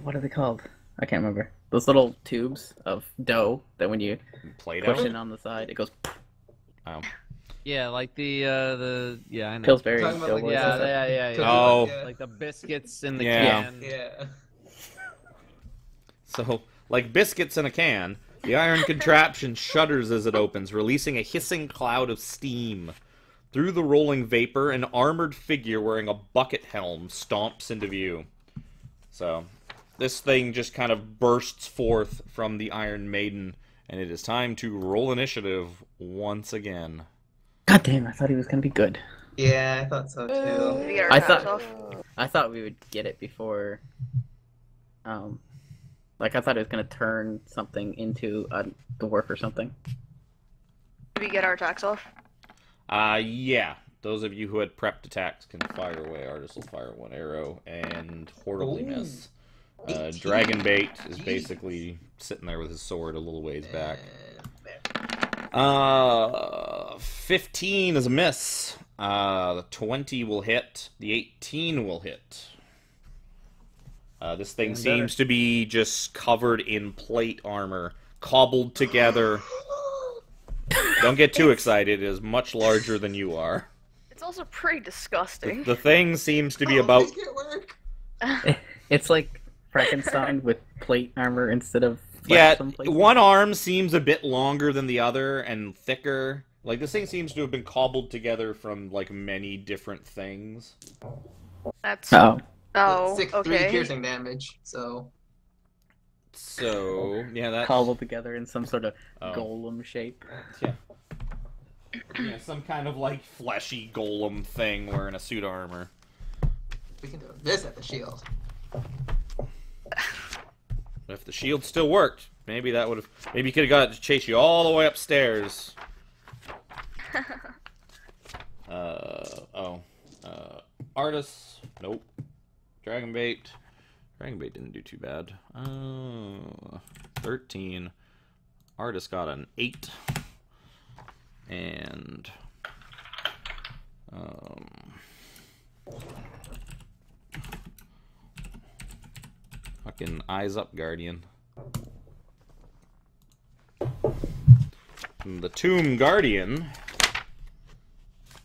what are they called? I can't remember. Those little tubes of dough that when you Play-Doh. push it on the side, it goes. Oh. Yeah, like the yeah, I know. Pillsbury Talking about, like, Doughboys. Yeah, and stuff. yeah. Oh. Yeah. Like the biscuits in the Yeah. can. Yeah. So, like biscuits in a can, the iron contraption shudders as it opens, releasing a hissing cloud of steam. Through the rolling vapor, an armored figure wearing a bucket helm stomps into view. So, this thing just kind of bursts forth from the Iron Maiden, and it is time to roll initiative once again. God damn! I thought he was gonna be good. Yeah, I thought so Did we too. get our I attacks thought- off? I thought we would get it before. Like I thought it was gonna turn something into a dwarf or something. Did we get our attacks off? Yeah. Those of you who had prepped attacks can fire away. Artist will fire one arrow and horribly Ooh. miss. 18. Dragon Bait is Jeez. basically sitting there with his sword a little ways back. There. 15 is a miss. The 20 will hit. The 18 will hit. This thing Doing seems to be just covered in plate armor, cobbled together. Don't get too excited. It is much larger than you are. It's also pretty disgusting. The thing seems to be Oh, about... make it work. It's like Frankenstein with plate armor instead of flesh Yeah, some places. one arm seems a bit longer than the other and thicker. Like, this thing seems to have been cobbled together from, like, many different things. That's Oh, oh, 3 okay. piercing damage. So So yeah, that's cobbled together in some sort of Oh. golem shape. yeah. Yeah, some kind of like fleshy golem thing wearing a suit of armor. we can do this at the shield. If the shield still worked, maybe that would have. Maybe you could have got it to chase you all the way upstairs. Artists. Nope. Dragonbait. Dragonbait didn't do too bad. 13. Artist got an 8. And fucking eyes up, Guardian. And the Tomb Guardian.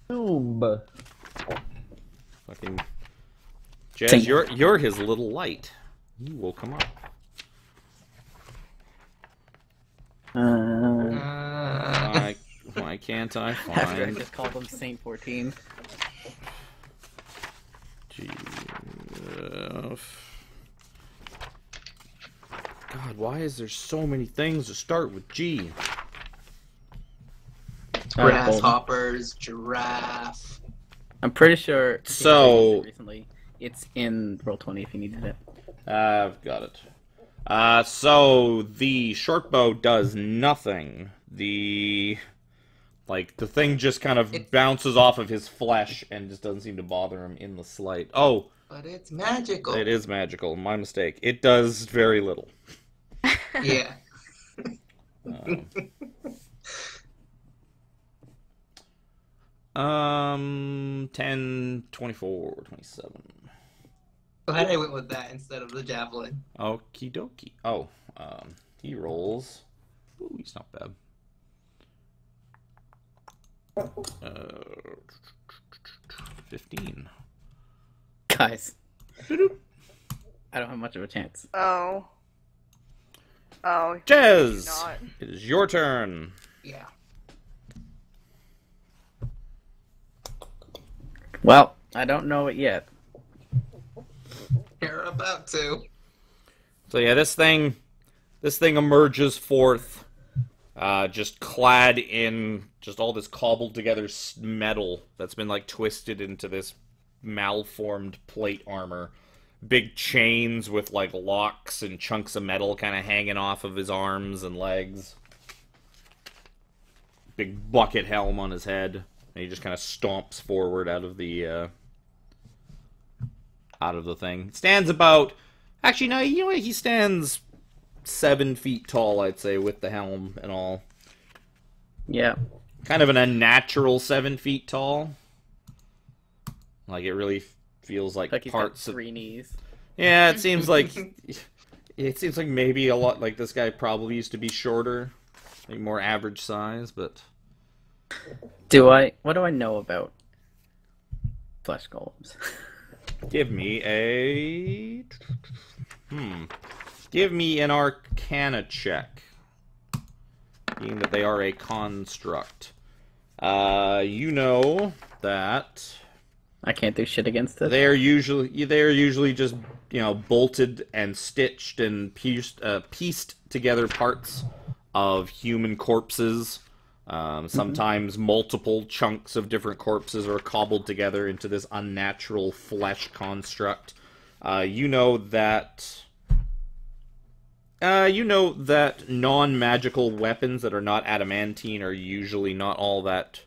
Tomb. Fucking Jazz, you're his little light. You woke him up. Why can't I After I find? just called him Saint 14. God, why is there so many things to start with G? Grasshoppers, giraffe. I'm pretty sure. So- recently, it's in Roll20 if you needed it. I've got it. So the short bow does nothing. The thing just kind of bounces off of his flesh and just doesn't seem to bother him in the slight. Oh, But it's magical. it is magical. My mistake. It does very little. Yeah. 10, 24, 27. Glad I went with that instead of the javelin. Okie dokie. Oh, he rolls. Ooh, he's not bad. 15. Guys, I don't have much of a chance. Oh. Oh. Jez! Not. It is your turn. Yeah. Well, I don't know it yet. You're about to. So yeah, this thing emerges forth, just clad in just all this cobbled together metal that's been like twisted into this malformed plate armor. Big chains with like locks and chunks of metal kind of hanging off of his arms and legs. Big bucket helm on his head, and he just kind of stomps forward out of the thing. It stands about. Actually, no, you know what? He stands 7 feet tall, I'd say, with the helm and all. Yeah. Kind of an unnatural 7 feet tall. Like, it really feels like Like he's got parts of... 3 knees. Yeah, it seems like... It seems like maybe a lot... Like, this guy probably used to be shorter. Like, more average size, but... What do I know about flesh golems? Give me a... Give me an Arcana check. Being that they are a construct. You know that I can't do shit against it. they're usually just, you know, bolted and stitched and pieced together parts of human corpses. Sometimes multiple chunks of different corpses are cobbled together into this unnatural flesh construct. You know that non-magical weapons that are not adamantine are usually not all that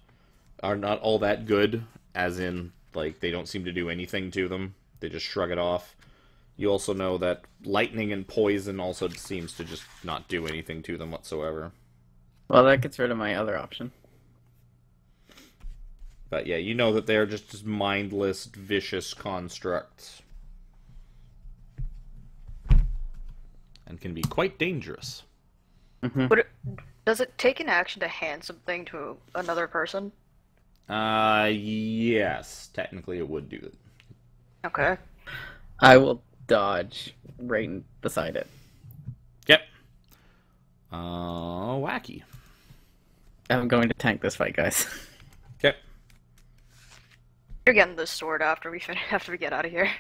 good, as in, like, they don't seem to do anything to them. They just shrug it off. You also know that lightning and poison also seems to just not do anything to them whatsoever. Well, that gets rid of my other option. But yeah, you know that they're just mindless, vicious constructs. And can be quite dangerous. Does it take an action to hand something to another person? Yes. Technically it would do it. Okay. I will dodge right beside it. Yep. Wacky. I'm going to tank this fight, guys. Okay. You're getting this sword after we finish, after we get out of here.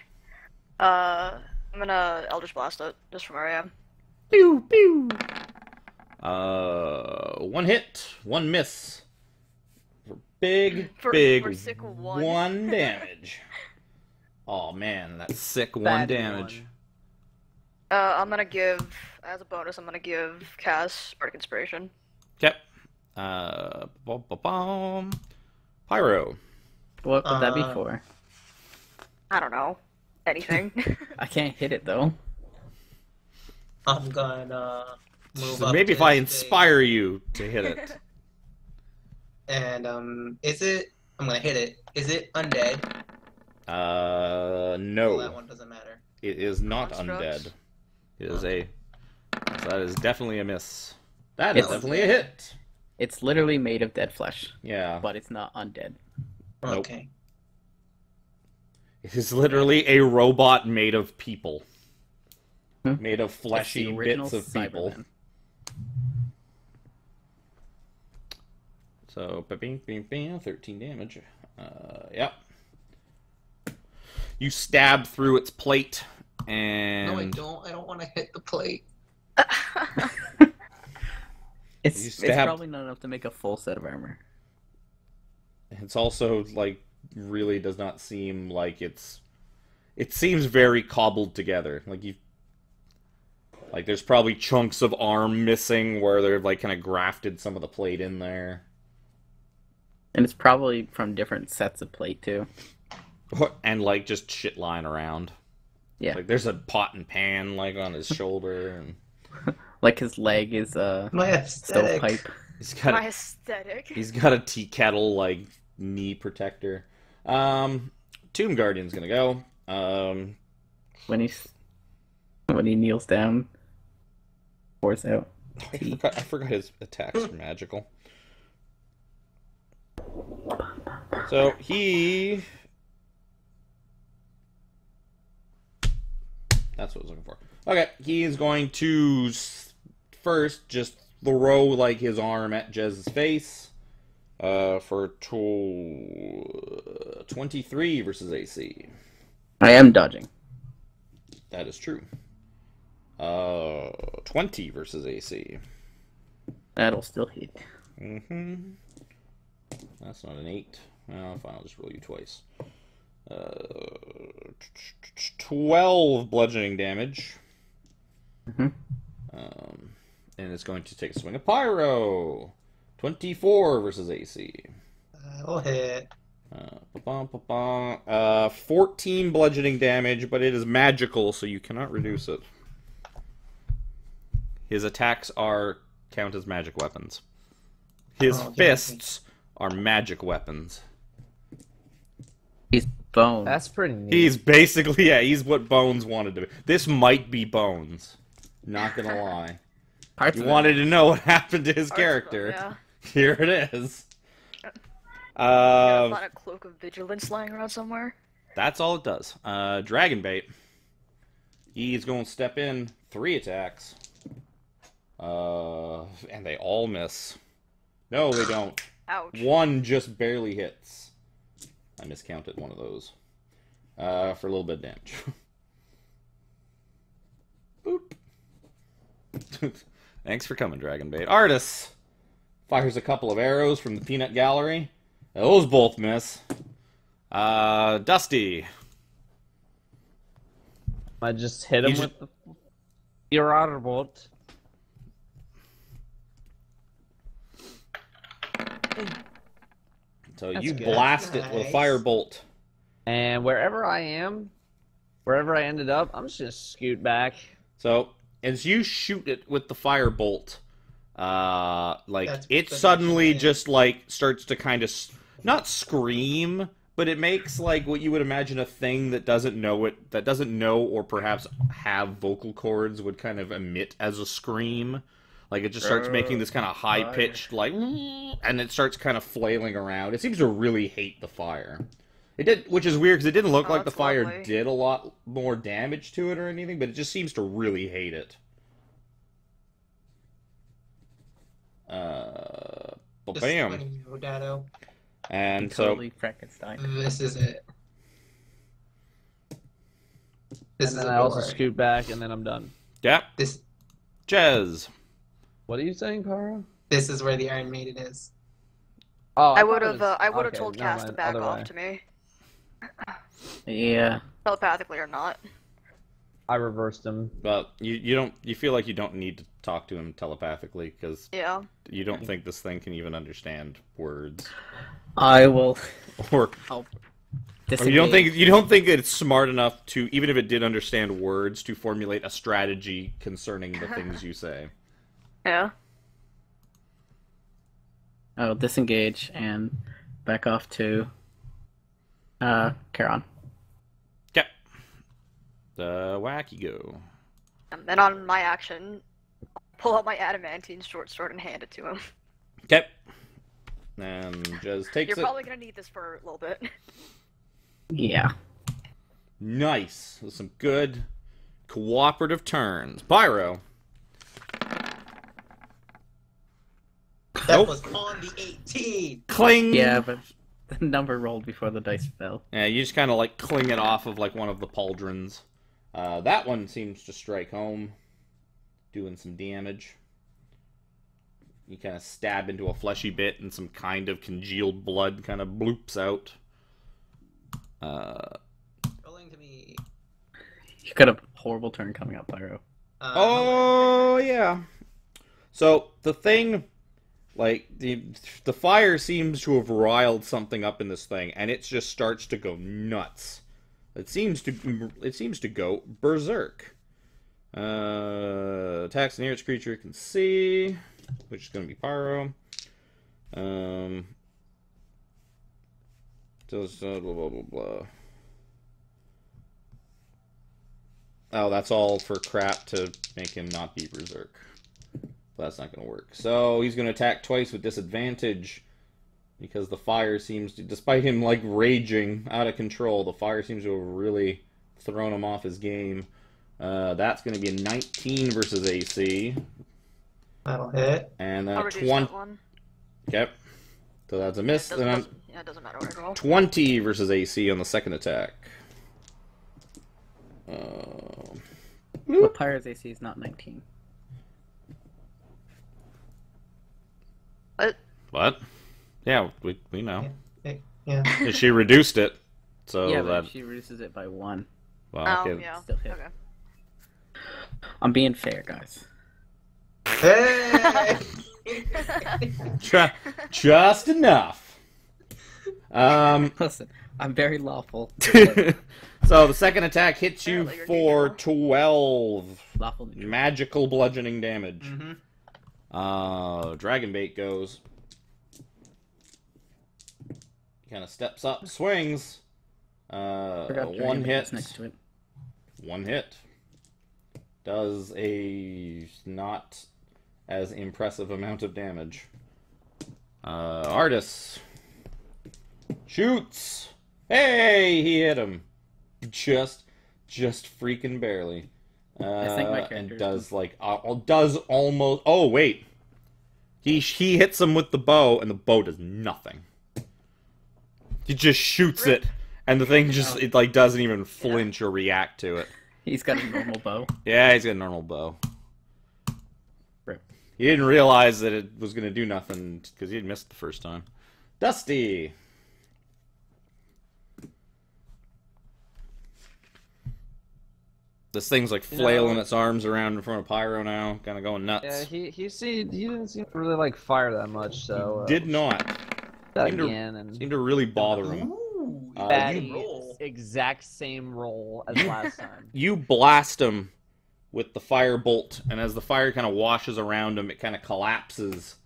I'm gonna Eldritch Blast it, just from where I am. Pew pew. 1 hit, 1 miss. For big For sick 1. 1 damage. Oh man, that's sick 1 Bad damage. one. I'm gonna give, as a bonus, I'm gonna give Cass Bardic Inspiration. Okay. Pyro. What would that be for? I don't know. Anything. I can't hit it though. I'm gonna move up. Maybe to if I this inspire you to hit it. thing. And is it? I'm gonna hit it. Is it undead? Well, that No. one doesn't matter. It is not Constructs? undead. It is a... So that is definitely a miss. That is It's- definitely a hit. It's literally made of dead flesh, Yeah. but it's not undead. Nope. Okay. It is literally a robot made of people. Hmm. Made of It's the fleshy original bits of people. Cyberman. So, bing, bing, bing, 13 damage. Yep. You stab through its plate, and... No, I don't. I don't want to hit the plate. You It's stab- probably not enough to make a full set of armor. It's also, like, really does not seem like it's... It seems very cobbled together. Like, there's probably chunks of arm missing where they've, like, kind of grafted some of the plate in there. And it's probably from different sets of plate too. And, like, just shit lying around. Yeah. Like, there's a pot and pan, like, on his shoulder, and... Like his leg is a My aesthetic. stovepipe. He's got My aesthetic. He's got a tea kettle, like, knee protector. Tomb Guardian's gonna go. When he kneels down, pours out. I forgot his attacks are magical. So, he... That's what I was looking for. Okay, he is going to first just throw, like, his arm at Jez's face. For 23 versus AC. I am dodging. That is true. 20 versus AC. That'll still hit. Mm-hmm. That's not an 8. Well, fine, I'll just roll you twice. 12 bludgeoning damage. Mhm. And it's going to take a swing of Pyro. 24 versus AC. That'll hit. 14 bludgeoning damage, but it is magical, so you cannot reduce it. His attacks count as magic weapons. His Oh, fists are magic weapons. He's bone. That's pretty neat. He's basically, yeah, he's what Bones wanted to be. This might be Bones. Not gonna lie. Parts You of it. wanted to know what happened to his Parts of them, character. Yeah. Here it is. You gotta Uh, find a cloak of vigilance lying around somewhere. that's all it does. Dragon Bait. He's going to step in 3 attacks. And they all miss. No, they don't. Ouch. One just barely hits. I miscounted one of those. For a little bit of damage. Boop. Thanks for coming, Dragon Bait. Artis fires a couple of arrows from the peanut gallery. Those both miss. Dusty. I just hit him You with the Irada bolt. So That's you good. blast it with a Nice. firebolt. And wherever I am, wherever I ended up, I'm just gonna scoot back. So as you shoot it with the firebolt, like That's it pretty suddenly funny. just like starts to kind of not scream, but it makes like what you would imagine a thing that doesn't know or perhaps have vocal cords would kind of emit as a scream. Like it just starts making this kind of high pitched like, and it starts kind of flailing around. It seems to really hate the fire. It did, which is weird because it didn't look Oh, like the that's fire lovely. did a lot more damage to it or anything, but it just seems to really hate it. Just Bam. letting you know, Dado. And Totally Frankenstein. This is it. This And is then a I also door. scoot back, and then I'm done. Yep. This Jez. What are you saying, Pyro? this is where the Iron Maiden is. Oh, I thought would it have was- I would have okay, told never Cass to mind, back other off way. to me, Yeah. telepathically or not. I reversed him. But you feel like you don't need to talk to him telepathically because Yeah. you don't think this thing can even understand words, I will or disengage. you don't think it's smart enough to, even if it did understand words, to formulate a strategy concerning the things you say. Yeah. I will disengage and back off to Charon. Okay. Whack you go. And then on my action, pull out my adamantine short sword and hand it to him. Okay. And Jez takes You're it. probably gonna need this for a little bit. Yeah. Nice. With some good cooperative turns. Pyro. That Nope. was on the 18. Cling. Yeah, but the number rolled before the dice fell. Yeah, you just kind of like cling it off of like one of the pauldrons. That one seems to strike home, doing some damage. You kind of stab into a fleshy bit, and some kind of congealed blood kind of bloops out. Rolling to me. You got a horrible turn coming up, Pyro. Oh yeah. So the thing, like the fire seems to have riled something up in this thing, and it just starts to go nuts. It seems to go berserk. Attacks the nearest creature it can see, which is going to be Pyro. Does blah blah blah blah. Oh, that's all for crap to make him not be berserk. That's not going to work. So he's going to attack twice with disadvantage because the fire seems to, despite him like raging out of control, the fire seems to have really thrown him off his game. That's going to be a 19 versus AC. That'll hit. And then I'll a reduce 20. that one. Okay. So that's a miss. It Then doesn't matter what I roll. 20 versus AC on the second attack. But Pyro's AC is not 19. What? Yeah, we know. Yeah. She reduced it. So yeah, that. but she reduces it by 1. Well, Oh, okay. yeah. Still hit. Okay. I'm being fair, guys. Hey! Just enough. Listen, I'm very lawful. So the second attack hits you Apparently you're for neutral. 12 12 neutral. magical bludgeoning damage. Mm-hmm. Dragon Bait goes. Kind of steps up, swings. Forgot Dragon One Bait hit. is next to it. One hit. Does a not as impressive amount of damage. Artis shoots. Hey, he hit him. Just freaking barely. I think my character and is does like does almost. Oh wait, he hits him with the bow, and the bow does nothing. He just shoots it, and the thing just it like doesn't even flinch or react to it. He's got a normal bow. Yeah, he's got a normal bow. Rip. He didn't realize that it was going to do nothing because he had missed the first time. Dusty. This thing's like flailing its arms around in front of Pyro now, kind of going nuts. Yeah, he didn't seem to really like fire that much, so Did not. that seemed to- again and Seemed to really bother him. Ooh, that you roll. exact same roll as last time. You blast him with the fire bolt, and as the fire kind of washes around him, it kind of collapses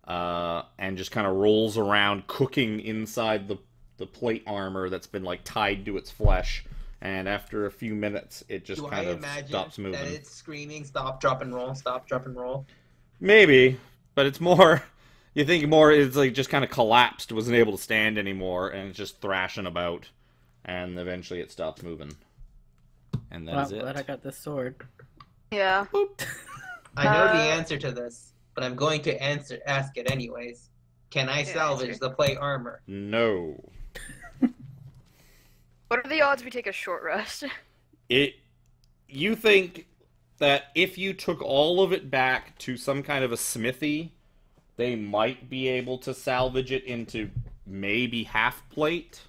and just kind of rolls around, cooking inside the plate armor that's been like tied to its flesh. And after a few minutes, it just Do kind I of imagine stops that moving. it's screaming, stop, drop, and roll, stop, drop, and roll? Maybe, but it's more. You think more it's like just kind of collapsed, wasn't able to stand anymore, and it's just thrashing about, and eventually it stops moving. And Well, that's I'm it. glad I got this sword. Yeah. I know the Uh, answer to this, but I'm going to ask it anyways. Can I salvage the plate armor? No. What are the odds we take a short rest? You think that if you took all of it back to some kind of a smithy, they might be able to salvage it into maybe half plate?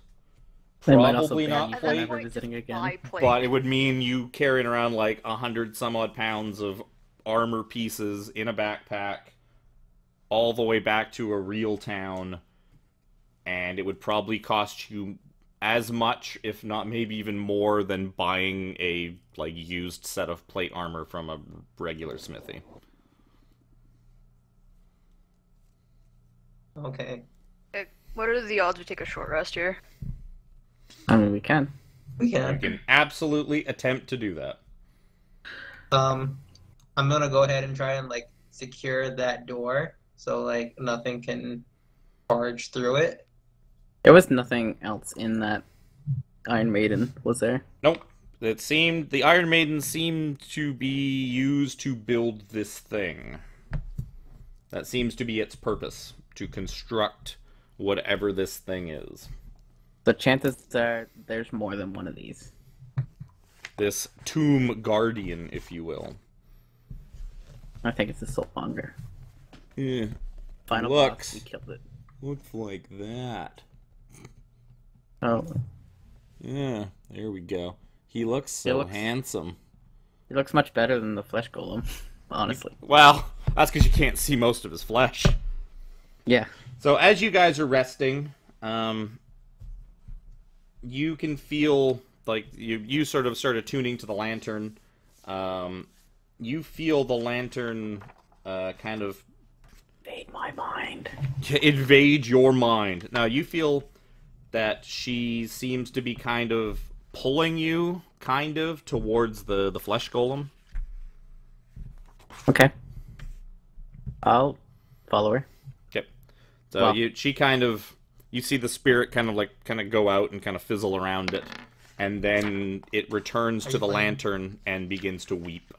They might also Probably ban not you At from that plate, ever point, visiting just again. buy plate. but it would mean you carrying around like 100 some odd pounds of armor pieces in a backpack all the way back to a real town, and it would probably cost you as much, if not maybe even more, than buying a like used set of plate armor from a regular smithy. Okay. What are the odds we take a short rest here? I mean, we can. We You can. can absolutely attempt to do that. I'm gonna go ahead and try and like secure that door so like nothing can barge through it. There was nothing else in that Iron Maiden, was there? Nope. It seemed the Iron Maiden seemed to be used to build this thing. That seems to be its purpose, to construct whatever this thing is. The chances are there's more than one of these. This tomb guardian, if you will. I think it's a soulmonger. Yeah. Final Looks. boss, we killed it. Looks like that. Oh, Yeah, there we go. He looks so looks- handsome. it looks much better than the flesh golem, honestly. Well, that's because you can't see most of his flesh. Yeah. So as you guys are resting, you can feel like you sort of start attuning to the lantern. You feel the lantern kind of Invade my mind. invade your mind. Now you feel that she seems to be kind of pulling you, towards the flesh golem. Okay. I'll follow her. Okay. So Well- you see the spirit kind of go out and kind of fizzle around it, and then it returns Are to you the playing? lantern and begins to weep.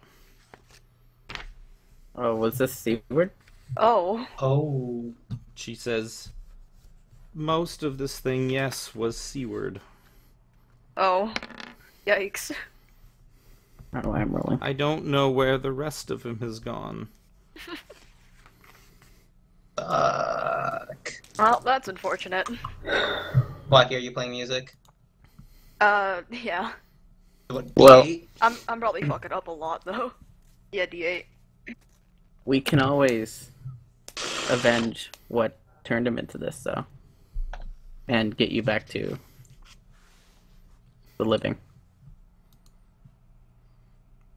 Oh, was this Seaward? Oh, Oh. She says, "Most of this thing, yes, was seaward. oh, yikes. I don't know why I'm rolling. I don't know where the rest of him has gone." Fuck. Well, that's unfortunate. Wacky, are you playing music? Yeah. What, Well- D8? I'm probably fucking up a lot though. Yeah, D8. We can always avenge what turned him into this, though. And get you back to the living.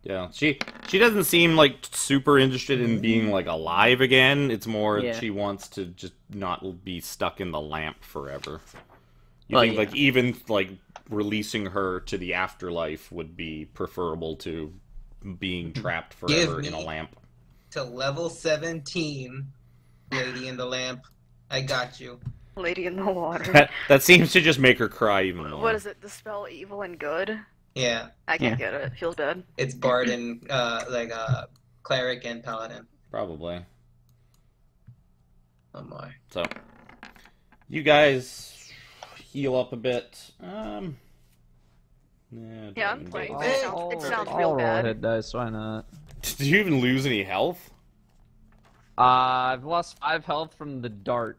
Yeah, she doesn't seem like super interested in being like alive again. It's more Yeah. she wants to just not be stuck in the lamp forever. You Well, think yeah. like even like releasing her to the afterlife would be preferable to being trapped forever in a me- lamp. To level 17, Lady in the Lamp. I got you. Lady in the water. That seems to just make her cry even more. What is it? Dispel evil and good? Yeah. I can't get it. It feels bad. It's Bard and Cleric and Paladin. Probably. Oh my. So, you guys heal up a bit. Yeah, I'm playing. Oh, It sounds real I'll roll bad. hit dice. Why not? Did you even lose any health? I've lost 5 health from the dart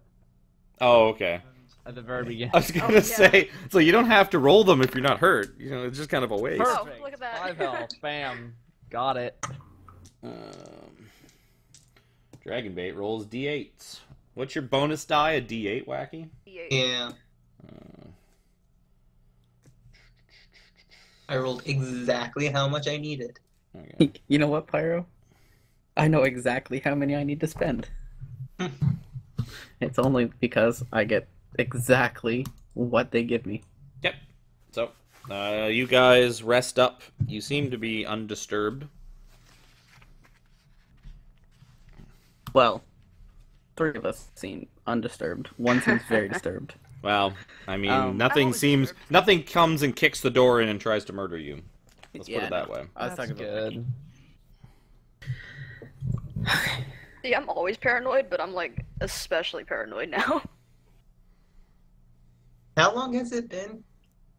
Oh, okay. at the very beginning. I was gonna yeah. say, so you don't have to roll them if you're not hurt. You know, it's just kind of a waste. Oh, Perfect. look at that. 5 health. Bam. Got it. Dragon bait rolls d8s. What's your bonus die? A d8, Wacky? D8. Yeah. I rolled exactly how much I needed. Okay. You know what, Pyro? I know exactly how many I need to spend. It's only because I get exactly what they give me. Yep. So, you guys rest up. You seem to be undisturbed. Well, 3 of us seem undisturbed. One seems very disturbed. Well, I mean, I'm nothing comes and kicks the door in and tries to murder you. Let's put Yeah, it that no. way. I was That's talking about good. See, I'm always paranoid, but I'm like especially paranoid now. How long has it been?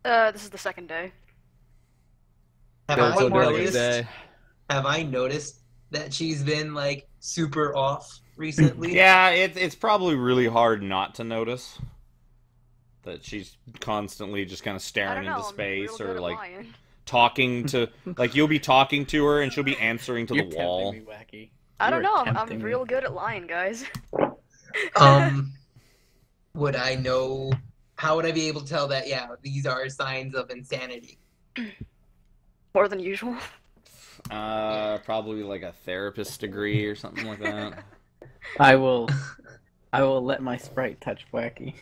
This is the second day. Have Good, I so Dragon noticed? Day. Have I noticed that she's been like super off recently? Yeah, it's probably really hard not to notice that she's constantly just kind of I staring don't know. into I'm real space good or at like lying. talking to like you'll be talking to her and she'll be answering to You're the wall. tempting me, Wacky. I don't You know. are I'm tempting me. real good at lying, guys. Would I know? How would I be able to tell that? Yeah, these are signs of insanity. More than usual. Probably like a therapist degree or something like that. I will let my sprite touch Wacky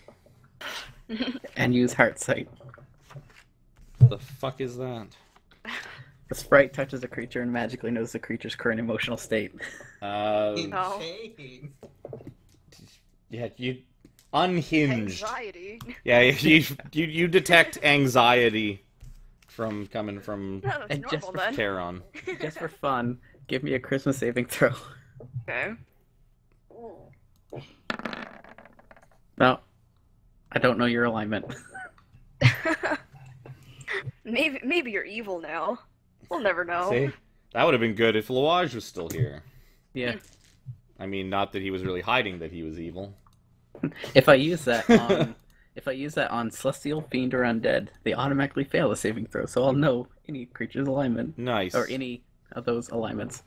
and use heart sight. The fuck is that? The sprite touches a creature and magically knows the creature's current emotional state. No. Insane. Yeah, you unhinged. Anxiety. Yeah, you detect anxiety from coming from No, that's And normal just then. Charon. Just for fun, give me a Christmas saving throw. Okay. No, I don't know your alignment. Maybe you're evil now. We'll never know. See, that would have been good if Louage was still here. Yeah. I mean, not that he was really hiding that he was evil. If I use that on Celestial, Fiend, or Undead, they automatically fail a saving throw, so I'll know any creature's alignment. Nice. Or any of those alignments.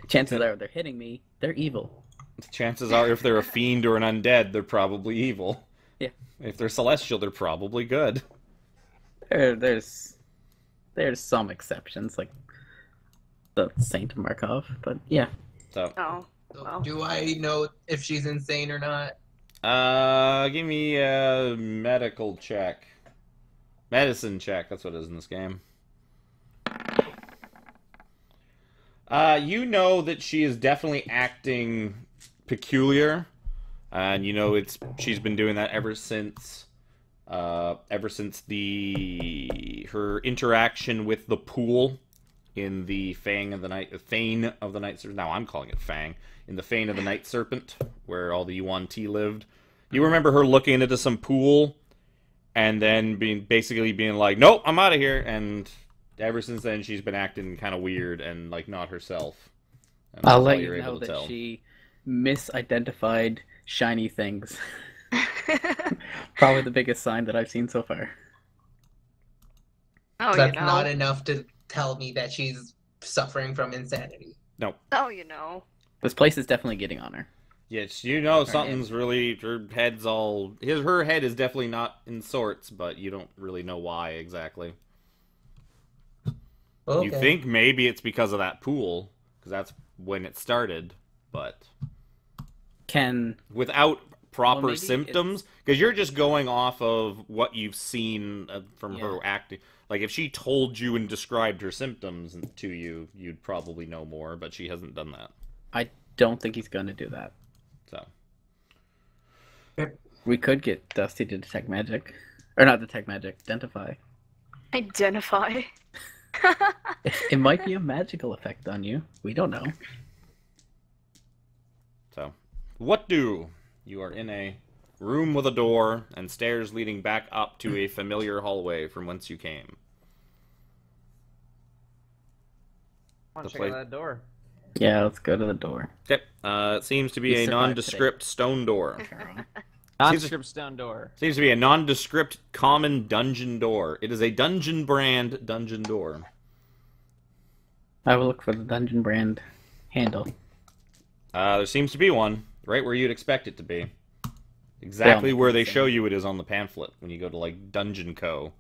Chances are, if they're hitting me, they're evil. Chances are, if they're a fiend or an undead, they're probably evil. Yeah. If they're celestial, they're probably good. There's some exceptions, like the Saint Markov, but yeah. So, Oh. So Well. do I know if she's insane or not? give me a medical check. Medicine check, that's what it is in this game. You know that she is definitely acting peculiar, and you know she's been doing that ever since her interaction with the pool in the Fane of the Night Serpent. Now I'm calling it Fang. In the Fane of the Night Serpent, where all the Yuan Ti lived. You remember her looking into some pool, and then basically being like, "Nope, I'm out of here." And ever since then, she's been acting kind of weird and like not herself. And I'll that's let all you you're know able to that tell. she misidentified shiny things. Probably the biggest sign that I've seen so far. Oh, That's you know. not enough to tell me that she's suffering from insanity. Oh, you know. This place is definitely getting on her. Yes, you know something's really her head's all her head is definitely not in sorts, but you don't really know why exactly. Okay. You think maybe it's because of that pool, because that's when it started, but Can without proper maybe symptoms, because you're just going off of what you've seen from Yeah. her acting. Like if she told you and described her symptoms to you, you'd probably know more, but she hasn't done that. I don't think he's going to do that. So We could get Dusty to detect magic. Or not detect magic, identify. Identify. It might be a magical effect on you. We don't know. what do? You are in a room with a door and stairs leading back up to a familiar hallway from whence you came. I want The to check out place- that door. Yeah, let's go to the door. Okay, it seems to be You a survived nondescript stone door. Nondescript stone door. Seems to be a nondescript common dungeon door. It is a dungeon brand dungeon door. I will look for the dungeon brand handle. There seems to be one right where you'd expect it to be. Exactly Yeah. where they show you it is on the pamphlet when you go to like Dungeon Co.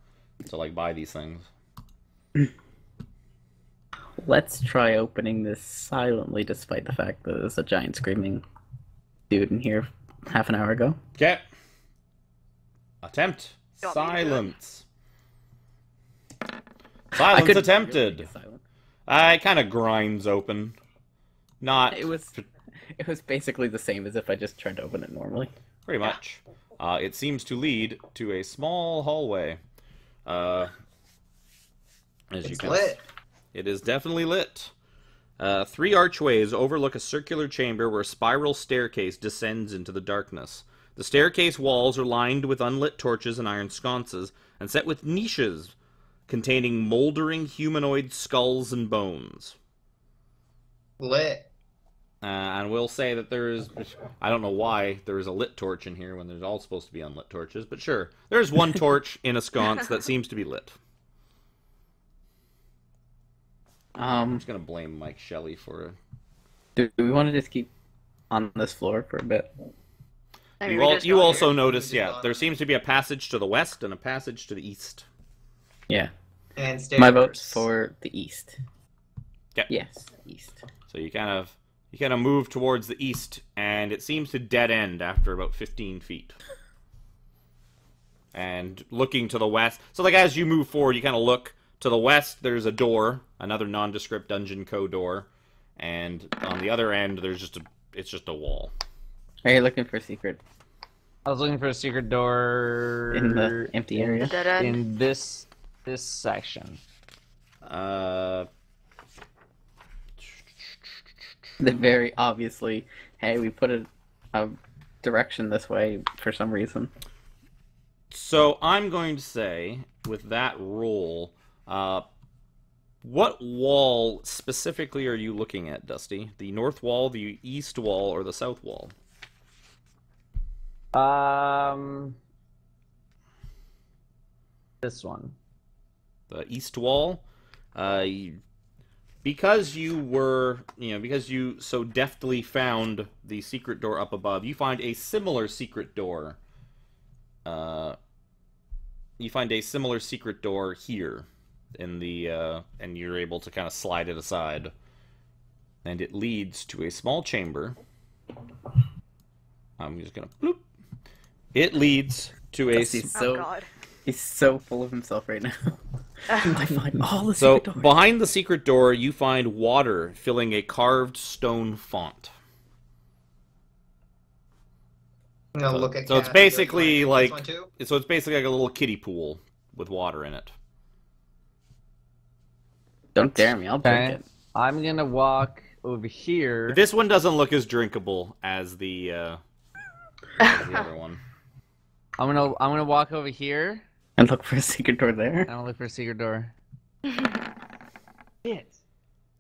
to like buy these things. Let's try opening this silently, despite the fact that there's a giant screaming dude in here half an hour ago. Okay. Attempt. You want me to do it? Silence. I Silence could attempted. really get silent. It kind of grinds open. Not It was basically the same as if I just tried to open it normally. pretty much. It seems to lead to a small hallway. As you It's can lit. It is definitely lit. 3 archways overlook a circular chamber where a spiral staircase descends into the darkness. The staircase walls are lined with unlit torches and iron sconces, and set with niches containing moldering humanoid skulls and bones. Lit. And we'll say that there's... I don't know why there is a lit torch in here when there's all supposed to be unlit torches, but sure. There's one torch in a sconce that seems to be lit. I'm just going to blame Mike Shelley for it. Do we want to just keep on this floor for a bit? I mean, You also here. notice, yeah, there seems to be a passage to the west and a passage to the east. Yeah. And stairs. My vote's for the east. Yep. Yes, east. So you kind of move towards the east, and it seems to dead end after about 15 feet. And looking to the west, so like as you move forward, you kind of look to the west. There's a door, another nondescript dungeon code door, and on the other end, it's just a wall. Are you looking for a secret I was looking for a secret door in the empty The area? dead end. in this section. That very obviously, hey, we put a direction this way for some reason. So I'm going to say, with that roll, what wall specifically are you looking at, Dusty? The north wall, the east wall, or the south wall? This one. The east wall. Because you so deftly found the secret door up above, you find a similar secret door. You find a similar secret door here in the and you're able to kind of slide it aside, and it leads to a small chamber. I'm just gonna bloop. It leads to a He's Oh so god. he's so full of himself right now. I find all the So, secret doors. behind the secret door, you find water filling a carved stone font. I'm gonna look at So it's Cass. basically This like one too? so it's basically like a little kiddie pool with water in it. Don't dare me, I'll drink Okay. it. I'm gonna walk over here. This one doesn't look as drinkable as the other one. I'm gonna walk over here And look for a secret door there. and I'll look for a secret door. Shit.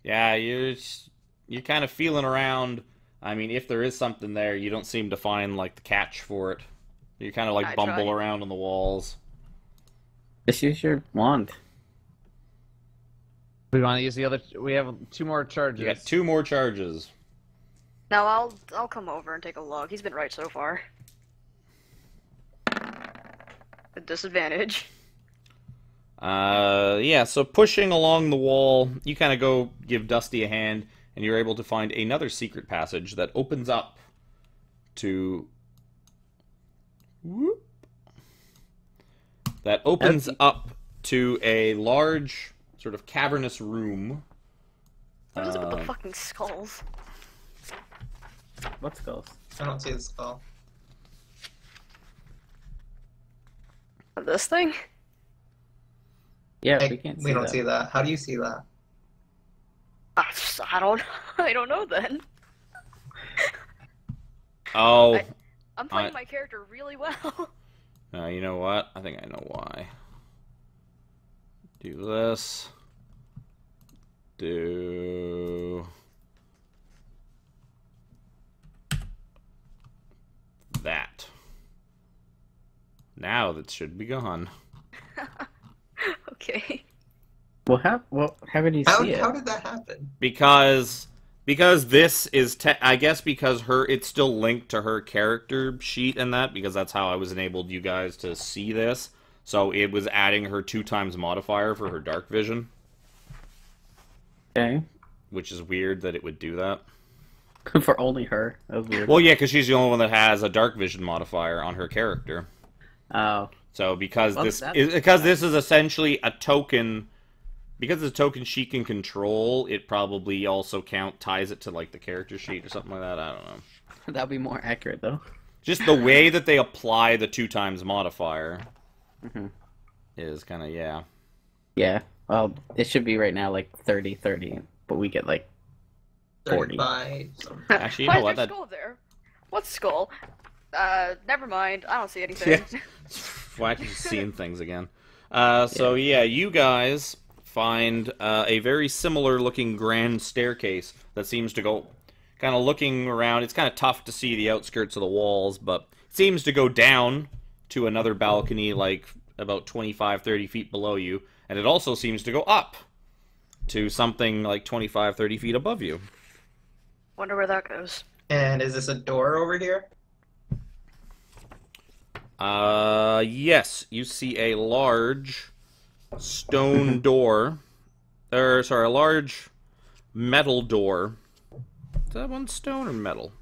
Yeah, you're kind of feeling around. I mean, if there is something there, you don't seem to find like the catch for it. You kind of like I bumble tried. around on the walls. Just use your wand. We want to use the other. We have 2 more charges. You got 2 more charges. Now I'll come over and take a look. He's been right so far. At disadvantage. Yeah, so pushing along the wall, you kind of go give Dusty a hand, and you're able to find another secret passage that opens up to... Whoop. That opens up to a large, sort of cavernous room. What is it with the fucking skulls? What skulls? I don't see the skull. This thing? Yeah, Hey, we can't see we don't that. see that. How do you see that? I don't. I don't know then. Oh, I'm playing my character really well. you know what? I think I know why. Do this. Do... that. Now that should be gone. Okay. Well, how did you see it? How did that happen? Because this is I guess because it's still linked to her character sheet and that, because that's how I was enabled you guys to see this. So it was adding her 2x modifier for her dark vision, Okay. which is weird that it would do that. For only her. That was weird. Well, yeah, because she's the only one that has a dark vision modifier on her character. Oh. So because Well, this that's- is essentially a token, because it's a token she can control, it probably also ties it to like the character sheet or something like that. I don't know. That'd be more accurate, though. Just the way that they apply the 2x modifier Mhm. is kind of, yeah. Yeah. Well, it should be right now like 30-30, but we get like 40. 35. Actually, you Why know is what? there That skull there? What skull? Never mind. I don't see anything. Yeah. Why just seeing things again? So yeah, you guys find a very similar looking grand staircase that seems to go kind of looking around. It's kind of tough to see the outskirts of the walls, but it seems to go down to another balcony like about 25-30 feet below you, and it also seems to go up to something like 25-30 feet above you. Wonder where that goes. And is this a door over here? Yes, you see a large stone door. Or, sorry, a large metal door. Is that one stone or metal?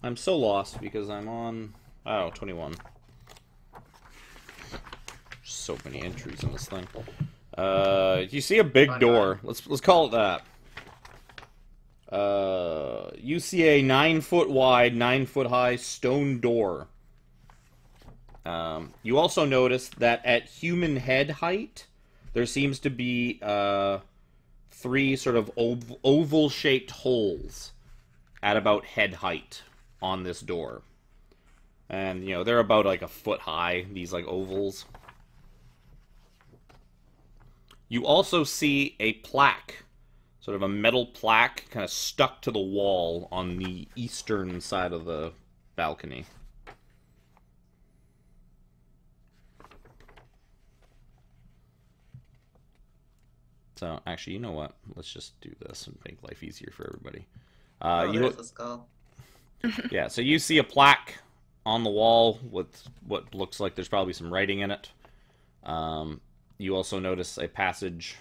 I'm so lost because I'm on... Oh, 21. So many entries in this thing. You see a big door. Let's call it that. You see a 9-foot wide, 9-foot high stone door. You also notice that at human head height, there seems to be 3 sort of oval-shaped holes at about head height on this door. And, you know, they're about like a foot high, these like ovals. You also see a plaque, sort of a metal plaque, kind of stuck to the wall on the eastern side of the balcony. So, actually, you know what? Let's just do this and make life easier for everybody. There's a skull. Yeah, so you see a plaque on the wall with what looks like there's probably some writing in it. You also notice a passage.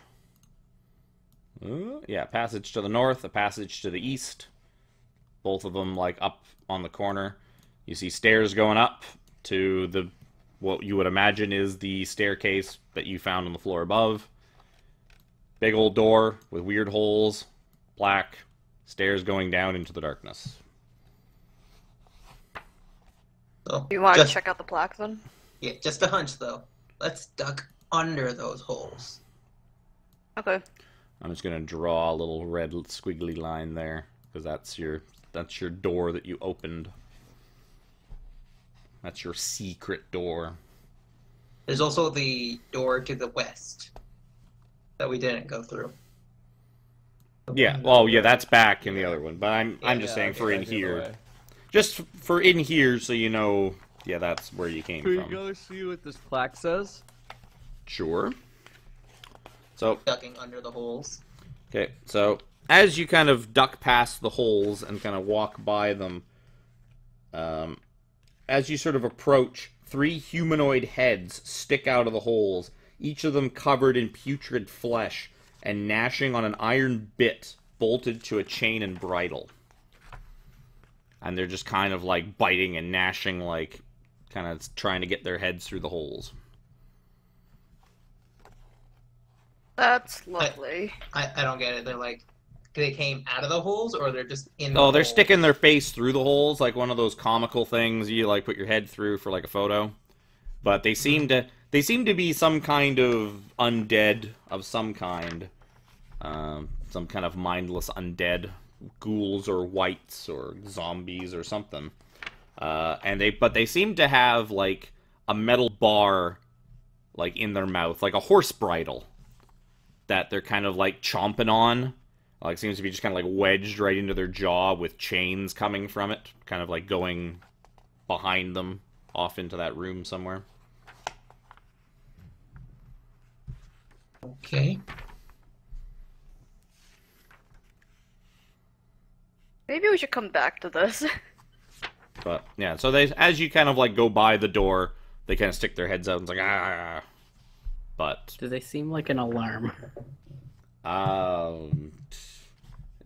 Yeah, passage to the north, a passage to the east. Both of them, like, up on the corner. You see stairs going up to the what you would imagine is the staircase that you found on the floor above. Big old door with weird holes, black, stairs going down into the darkness. So, Do you want to just- check out the plaque then? Yeah, just a hunch though. Let's duck under those holes. Okay. I'm just gonna draw a little red squiggly line there because that's your door that you opened. That's your secret door. There's also the door to the west that we didn't go through. Yeah. Well, yeah, that's back in the other one, but I'm just saying for in Back the other here, way. just for in here, so you know. Yeah, that's where you came Can we from. go see what this plaque says? Sure. So Ducking under the holes. okay, so as you kind of duck past the holes and kind of walk by them, as you sort of approach, 3 humanoid heads stick out of the holes, each of them covered in putrid flesh and gnashing on an iron bit bolted to a chain and bridle. And they're just kind of like biting and gnashing, like kind of trying to get their heads through the holes. That's lovely. I don't get it. They're like, they came out of the holes or they're just in the Oh, they're holes? sticking their face through the holes, like one of those comical things you like put your head through for like a photo. But they seem to be some kind of undead of some kind, some kind of mindless undead, ghouls or wights or zombies or something. But they seem to have like a metal bar, like in their mouth, like a horse bridle, that they're kind of like chomping on. Like, seems to be just kind of like wedged right into their jaw with chains coming from it, kind of like going behind them off into that room somewhere. Okay. Maybe we should come back to this. But yeah, so as you kind of like go by the door, they kind of stick their heads out and it's like ah. But Do they seem like an alarm? I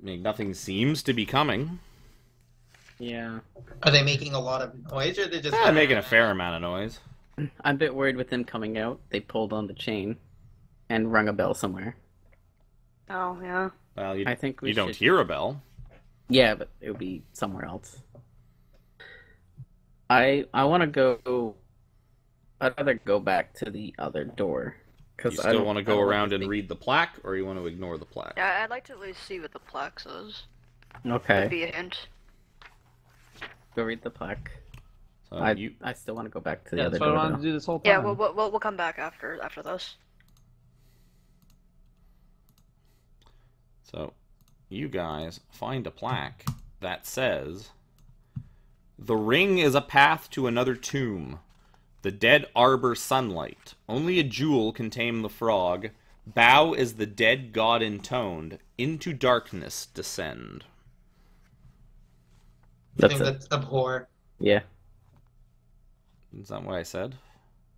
mean, nothing seems to be coming. Yeah. Are they making a lot of noise or are they just Making a fair amount of noise. I'm a bit worried with them coming out. They pulled on the chain and rung a bell somewhere. Oh, yeah. Well, I think we you don't should- hear a bell. Yeah, but it would be somewhere else. I want to go. I'd rather go back to the other door. You still want to go around and read the plaque, or you want to ignore the plaque? Yeah, I'd like to at least see what the plaque says. Would Okay. be a hint. Go read the plaque. So I still want to go back to the Yeah, other that's what I door. wanted Though. to do this whole time. Yeah, we'll come back after this. So, you guys find a plaque that says, "The ring is a path to another tomb. The dead arbor sunlight. Only a jewel can tame the frog. Bow as the dead god intoned. Into darkness descend." I That's think it. that's abhor. Yeah. Is that what I said?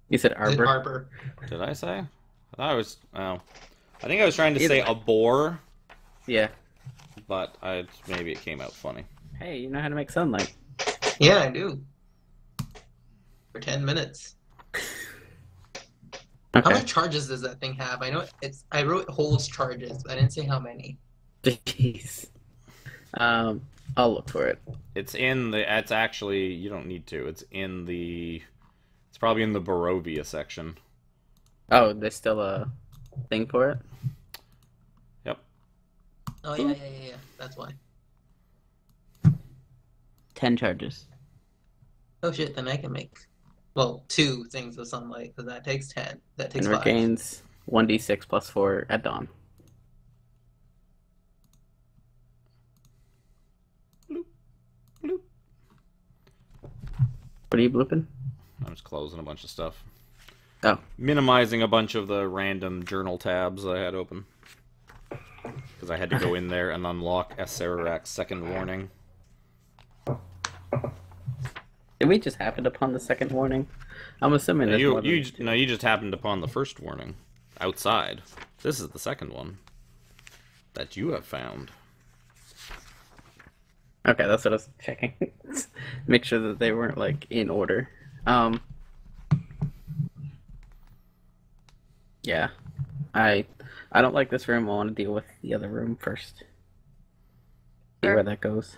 You said Is it arbor. Arbor? Did I say? I thought I was. Oh, I think I was trying to Either say way. a boar, Yeah. but maybe it came out funny. Hey, you know how to make sunlight. Yeah, I do. For 10 minutes. How Okay. many charges does that thing have? I know it's. I wrote holds charges, but I didn't say how many. Jeez. I'll look for it. It's in the. It's actually. You don't need to. It's in the. It's probably in the Barovia section. Oh, there's still a thing for it? Yep. Oh yeah. That's why. 10 charges. Oh shit! Then I can make. Well, 2 things of sunlight because that takes 10. That takes And 5. regains 1d6 plus 4 at dawn. Bloop. What are you blooping? I'm just closing a bunch of stuff. Oh. Minimizing a bunch of the random journal tabs that I had open. Because I had to go in there and unlock Acerak's second warning. Did we just happen upon the second warning? I'm assuming there's more than You just happened upon the first warning. Outside. This is the second one. That you have found. Okay, that's what I was checking. Make sure that they weren't, like, in order. Yeah. I don't like this room. I want to deal with the other room first. See Sure. where that goes.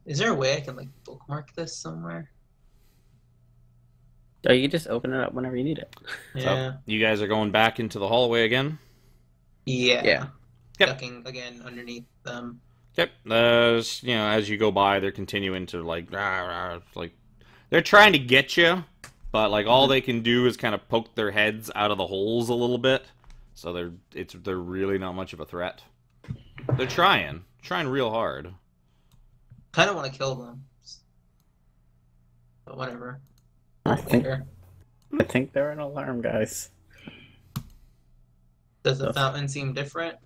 Is there a way I can like bookmark this somewhere? Oh, you can just open it up whenever you need it. Yeah. So, you guys are going back into the hallway again? Yeah. Yeah. Yep. Ducking again underneath them. Yep. As you go by, they're continuing to like they're trying to get you, but like all they can do is kind of poke their heads out of the holes a little bit. So they're really not much of a threat. They're trying real hard. Kind of want to kill them. But whatever. I think Later. they're an alarm, guys. Does the That's- fountain seem different?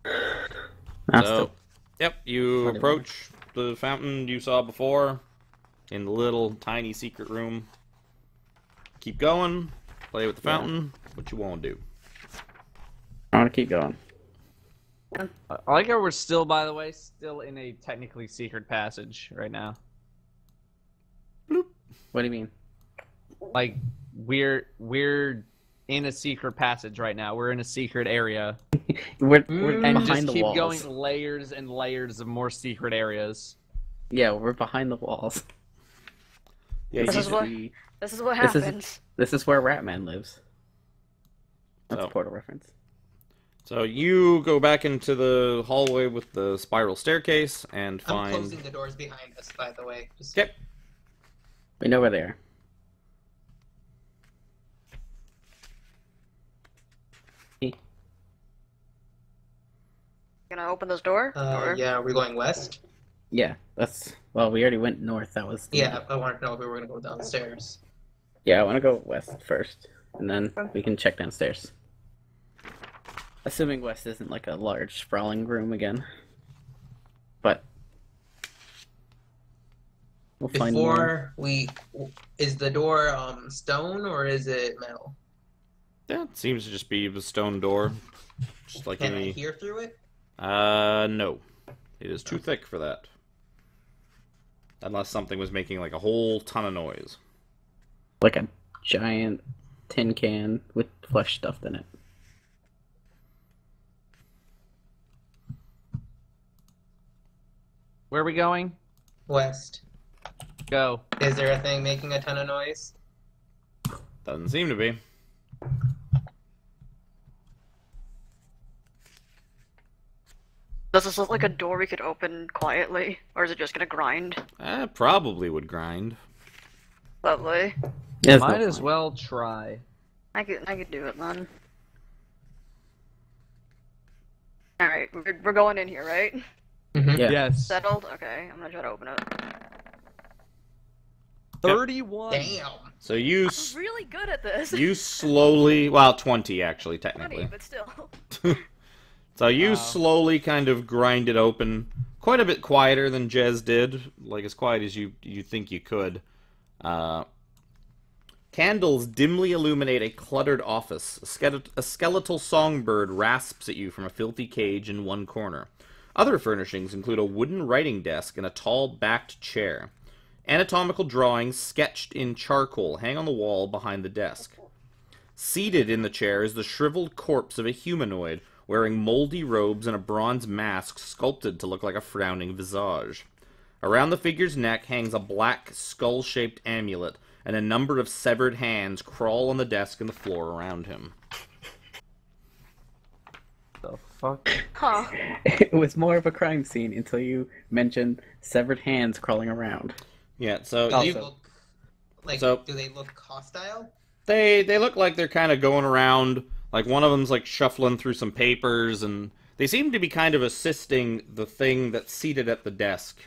Nah, So, still- yep, you Funny approach the fountain you saw before in the little tiny secret room. Keep going, play with the Yeah. fountain, what you want to do. I want to keep going. I like how we're still, by the way, still in a technically secret passage right now. What do you mean? Like we're in a secret passage right now. We're in a secret area, We're and behind just the keep walls. going layers and layers of more secret areas. Yeah, we're behind the walls. Yeah, This you is just- what this is what This is- happens. This is where Ratman lives. That's So- a Portal reference. So you go back into the hallway with the spiral staircase and I'm find. closing the doors behind us, by the way. Just... Okay. We know where they are. Gonna open this door? Or- Yeah, are we going west? Yeah, that's... Well, we already went north. That was... Yeah, I wanted to know if we were going to go downstairs. Yeah, I want to go west first. And then we can check downstairs. Assuming west isn't like a large sprawling room again. But... We'll find more. Before we... Is the door stone or is it metal? Yeah, it seems to just be the stone door. Just like Can I any. hear through it? No. It is too thick for that. Unless something was making like a whole ton of noise. Like a giant tin can with flesh stuffed in it. Where are we going? West. Go. Is there a thing making a ton of noise? Doesn't seem to be. Does this look like a door we could open quietly, or is it just gonna grind? Probably would grind. Lovely. There's Might no as point. well try. I could do it then. All right, we're going in here, right? Mhm. Yeah. Yes. Settled. Okay, I'm gonna try to open it. 31. Damn. So you I'm really good at this. you slowly, well, 20 actually, 20, technically. but still. So you Wow. slowly kind of grind it open, quite a bit quieter than Jez did, like as quiet as you think you could. Candles dimly illuminate a cluttered office. A skeletal songbird rasps at you from a filthy cage in one corner. Other furnishings include a wooden writing desk and a tall backed chair. Anatomical drawings sketched in charcoal hang on the wall behind the desk. Seated in the chair is the shriveled corpse of a humanoid, wearing moldy robes and a bronze mask sculpted to look like a frowning visage. Around the figure's neck hangs a black, skull-shaped amulet, and a number of severed hands crawl on the desk and the floor around him. The fuck? Huh. It was more of a crime scene until you mentioned severed hands crawling around. Yeah, so Do they you, look like? So- Do they look hostile? they look like they're kind of going around, like one of them's like shuffling through some papers, and they seem to be kind of assisting the thing that's seated at the desk,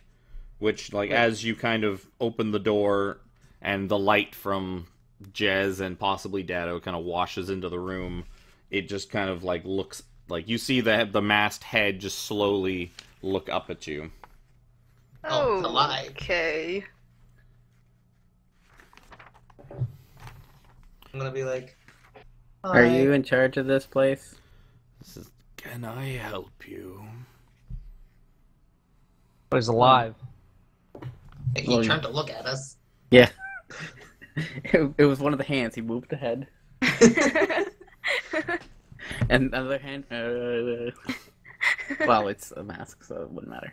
which, like, as you kind of open the door and the light from Jez and possibly Dado kind of washes into the room, it just kind of like looks like you see the masked head just slowly look up at you. Oh, it's alive. Okay. I'm gonna be like. Are "Hi." you in charge of this place? This is, can I help you? But he's alive. He Well, turned to look at us. Yeah. It was one of the hands. He moved the head. And the other hand. Well, it's a mask, so it wouldn't matter.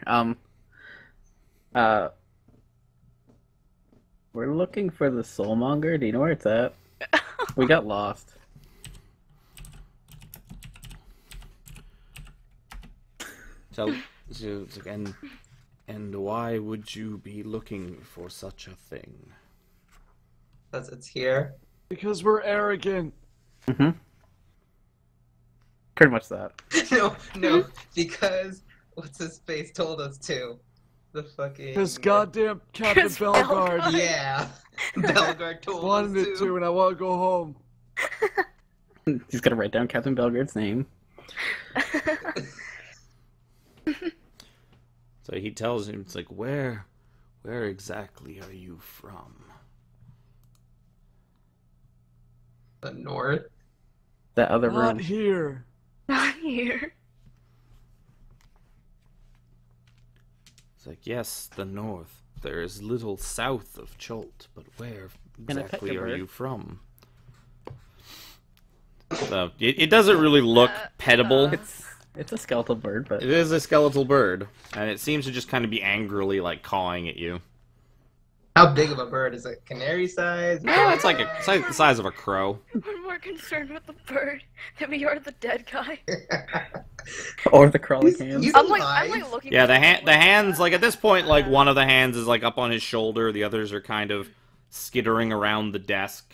We're looking for the soulmonger. Do you know where it's at? We got lost. So, and why would you be looking for such a thing? Because it's here. Because we're arrogant. Mm-hmm. Pretty much that. No, because what's his face told us to. The fucking. Because goddamn Captain 'Cause Belgard Belgard- Yeah, Belgard told wanted us it to, and I want to go home. He's gonna write down Captain Belgard's name. So he tells him, it's like, where exactly are you from? The North. That other Not room. here. Not here. It's like, yes, the north. There is little south of Cholt, but where Can I pet exactly your are bird? you from? So, it doesn't really look pettable. It's a skeletal bird, but It is a skeletal bird, and it seems to just kind of be angrily, like, cawing at you. How big of a bird is it? Canary size? No, it's like the size of a crow. We're more concerned with the bird than we are the dead guy. or the crawling hands. He's I'm alive. like looking. Yeah, at the hands, like, at this point, like, one of the hands is, like, up on his shoulder, the others are kind of skittering around the desk.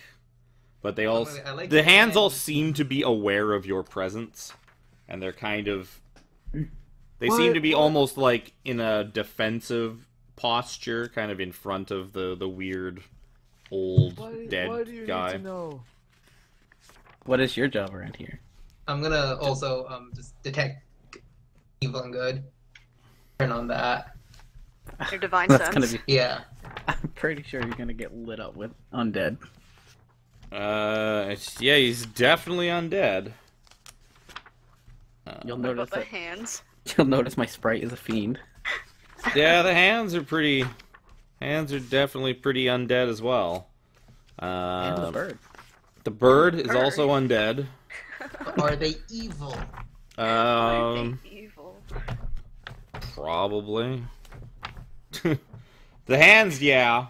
But they all, I like the the hands all hands. seem to be aware of your presence, and they're kind of, they What? seem to be What? almost, like, in a defensive posture, kind of in front of the weird, old, Why dead do you guy. need to know? What is your job around here? I'm gonna also just detect evil and good. Turn on that. your divine That's sense. gonna be. Yeah. I'm pretty sure you're gonna get lit up with undead. Yeah, he's definitely undead. You'll What notice about the that. hands? You'll notice my sprite is a fiend. Yeah, the hands are definitely pretty undead as well. And the bird. The bird is Bird. also undead. Are they evil? Why are they evil? Probably. The hands, yeah.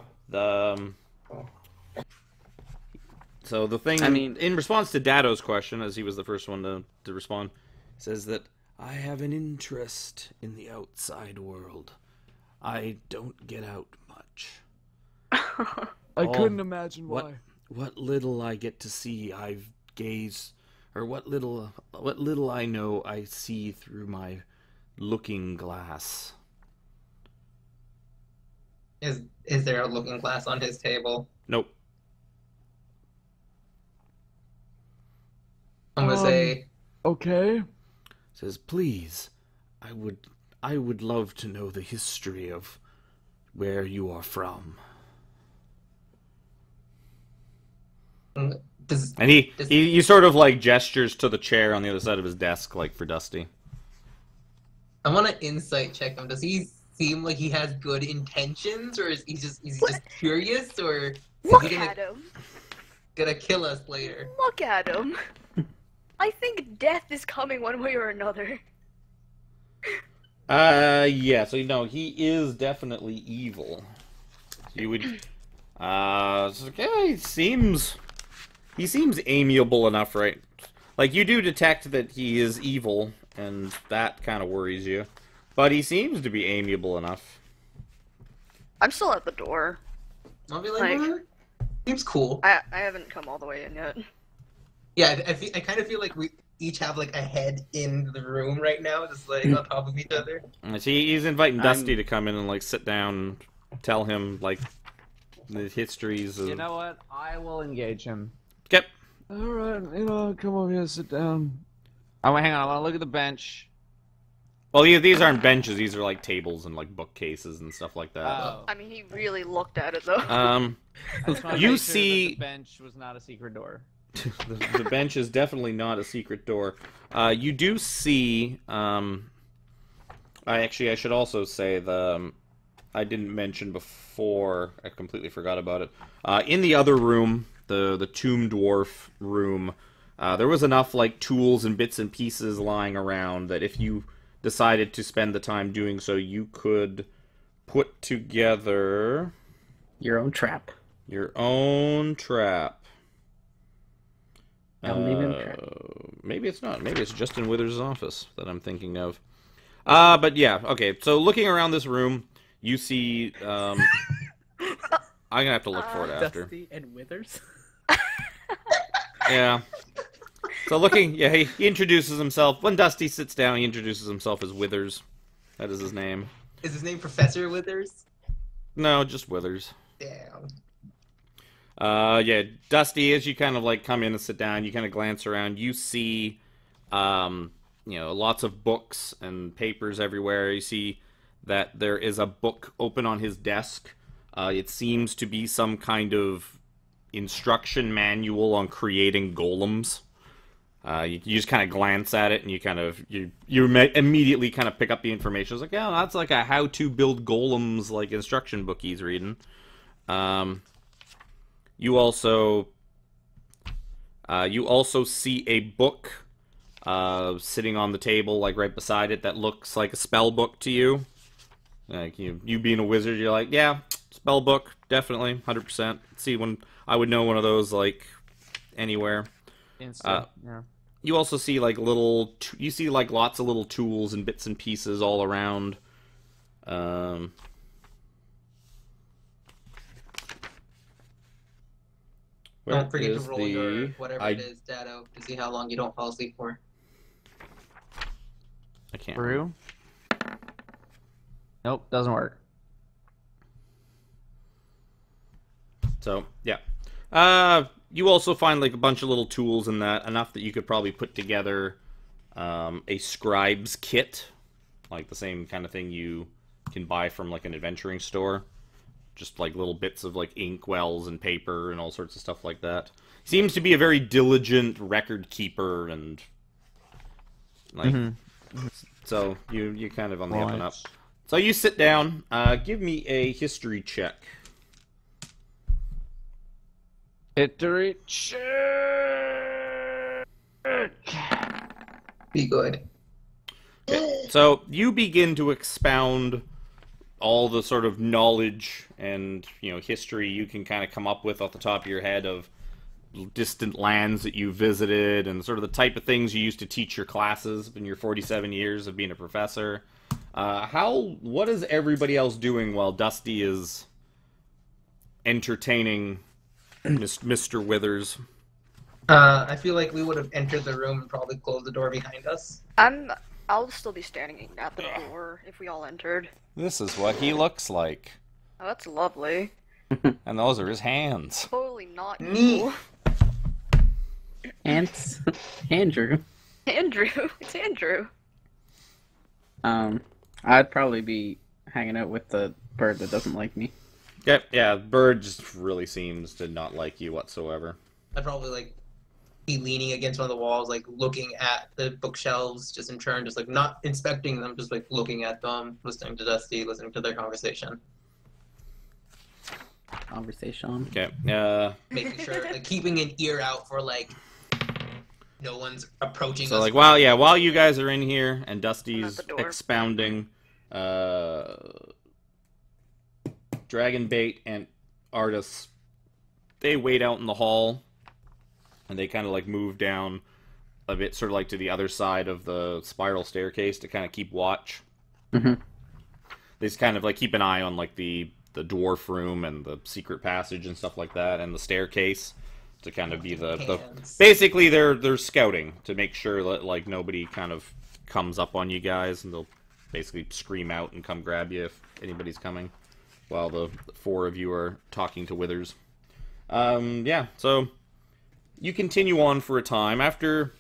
So the thing, I mean- in response to Dado's question, as he was the first one to respond, says that I have an interest in the outside world. I don't get out much. I couldn't imagine what why. what little I get to see, I've gazed, or what little I know, I see through my looking glass. Is there a looking glass on his table? Nope. I'm gonna say, Okay. Says, please, I would love to know the history of where you are from. does And he sort of like gestures to the chair on the other side of his desk, like for Dusty. I want to insight check him. Does he seem like he has good intentions, or is he just curious, or is Look he at him. gonna kill us later? Look at him. I think death is coming one way or another. Yeah, so he is definitely evil. You would, he seems amiable enough, right? Like, you do detect that he is evil, and that kind of worries you. But he seems to be amiable enough. I'm still at the door. I'll be like, seems cool. I haven't come all the way in yet. Yeah, I kind of feel like we each have like a head in the room right now, just like on top of each other. And so he's inviting Dusty to come in and like sit down, and tell him like the histories of. You know what? I will engage him. Yep. All right, come over here, sit down. Oh, wait, hang on. I want to look at the bench. Well, these aren't benches; these are like tables and like bookcases and stuff like that. Oh. I mean, he really looked at it though. I just wanna You make sure that see- the bench was not a secret door. The bench is definitely not a secret door. You do see. I should also say I didn't mention before. I completely forgot about it. In the other room, the tomb dwarf room, there was enough like tools and bits and pieces lying around that if you decided to spend the time doing so, you could put together Your own trap. your own trap. I'll name him Trap. Maybe it's not. Maybe it's just in Withers' office that I'm thinking of. But yeah, okay. So looking around this room, you see. I'm gonna have to look for it after. Dusty and Withers. Yeah. So looking, yeah, he introduces himself. When Dusty sits down, he introduces himself as Withers. That is his name. Is his name Professor Withers? No, just Withers. Damn. Yeah, Dusty, as you kind of like come in and sit down, you kind of glance around, you see, lots of books and papers everywhere. You see that there is a book open on his desk. It seems to be some kind of instruction manual on creating golems. You just kind of glance at it, and you immediately kind of pick up the information. It's like, yeah, that's like a how to build golems like instruction book he's reading. You also see a book sitting on the table, like right beside it, that looks like a spell book to you. Like you being a wizard, you're like, yeah, spell book, definitely, 100%. See, when I would know one of those like anywhere. Instant. Yeah. You also see like you see like lots of little tools and bits and pieces all around. Don't forget to roll your whatever it is, Dado, to see how long you don't fall asleep for. I can't. Brew. Nope, doesn't work. So, yeah. You also find like a bunch of little tools in that, enough that you could probably put together a scribe's kit, like the same kind of thing you can buy from like an adventuring store. Just like little bits of like ink wells and paper and all sorts of stuff like that. Seems to be a very diligent record keeper, and like so you kind of on the up and up. So you sit down. Give me a history check. History check. Be good. Okay. So you begin to expound all the sort of knowledge and history you can kind of come up with off the top of your head of distant lands that you visited, and sort of the type of things you used to teach your classes in your 47 years of being a professor. What is everybody else doing while Dusty is entertaining Mr. Withers? I feel like we would have entered the room and probably closed the door behind us. I'll still be standing at the door if we all entered. This is what he looks like. Oh, that's lovely. And those are his hands. Totally not Neat. you. Ants. Andrew. Andrew. It's Andrew. I'd probably be hanging out with the bird that doesn't like me. Yep, yeah, Bird just really seems to not like you whatsoever. I'd probably like be leaning against one of the walls, like looking at the bookshelves, just in turn, just like not inspecting them, just like looking at them, listening to Dusty, listening to their conversation, Conversation. Okay, making sure, like keeping an ear out for like no one's approaching so us. like, while you guys are in here and I'm Dusty's at the door. expounding, Dragonbait and Artis, they wait out in the hall, and they kind of like move down a bit, sort of like to the other side of the spiral staircase to kind of keep watch. Mm-hmm. They just kind of like keep an eye on like the dwarf room and the secret passage and stuff like that, and the staircase to kind of be the Hands. basically they're scouting to make sure that like nobody kind of comes up on you guys, and they'll basically scream out and come grab you if anybody's coming, while the four of you are talking to Withers. Yeah, so you continue on for a time. After,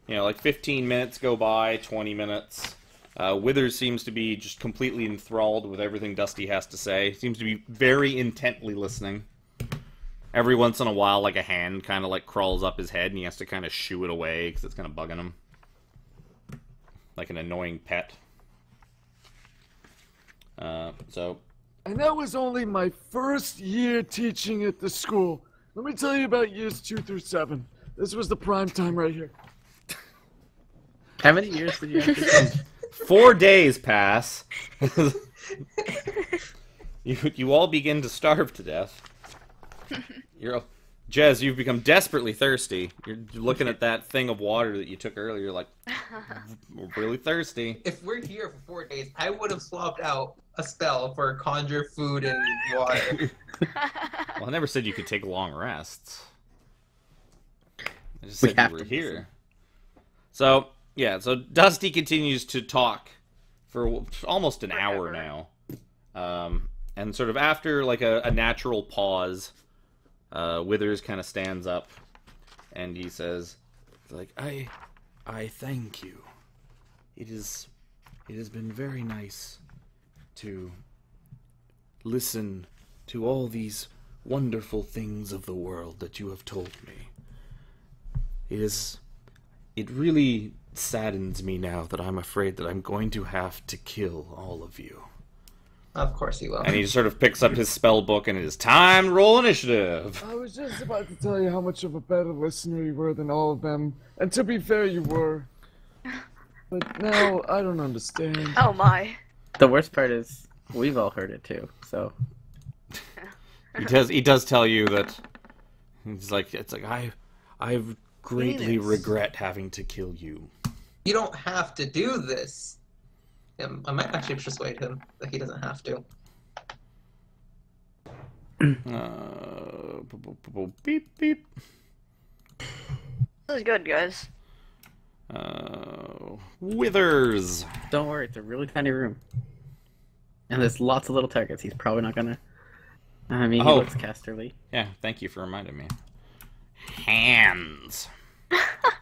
like 15 minutes go by, 20 minutes, Withers seems to be just completely enthralled with everything Dusty has to say. Seems to be very intently listening. Every once in a while, like a hand kind of like crawls up his head, and he has to kind of shoo it away because it's kind of bugging him. Like an annoying pet. So... And that was only my first year teaching at the school. Let me tell you about years 2 through 7. This was the prime time right here. How many years did you have to teach? 4 days pass. You all begin to starve to death. Jez, you've become desperately thirsty. You're looking at that thing of water that you took earlier. You're like, really thirsty. If we're here for 4 days, I would have swapped out a spell for conjure food and water. Well, I never said you could take long rests. I just said you were here. So, yeah, so Dusty continues to talk for almost an hour now. And sort of after, like, a natural pause, Withers kind of stands up, and he says, like, I thank you. It has been very nice to listen to all these wonderful things of the world that you have told me. It really saddens me now that I'm afraid that I'm going to have to kill all of you. Of course he will. And he sort of picks up his spell book, and it is time to roll initiative. I was just about to tell you how much of a better listener you were than all of them. And to be fair, you were. But now, I don't understand. Oh my. The worst part is we've all heard it too. So He does tell you that it's like I greatly Venus. regret having to kill you. You don't have to do this. I might actually persuade him that he doesn't have to. Beep beep. This is good, guys. Withers. don't worry, it's a really tiny room, and there's lots of little targets. He's probably not gonna. I mean, he Oh. looks casterly. Yeah, thank you for reminding me. Hands.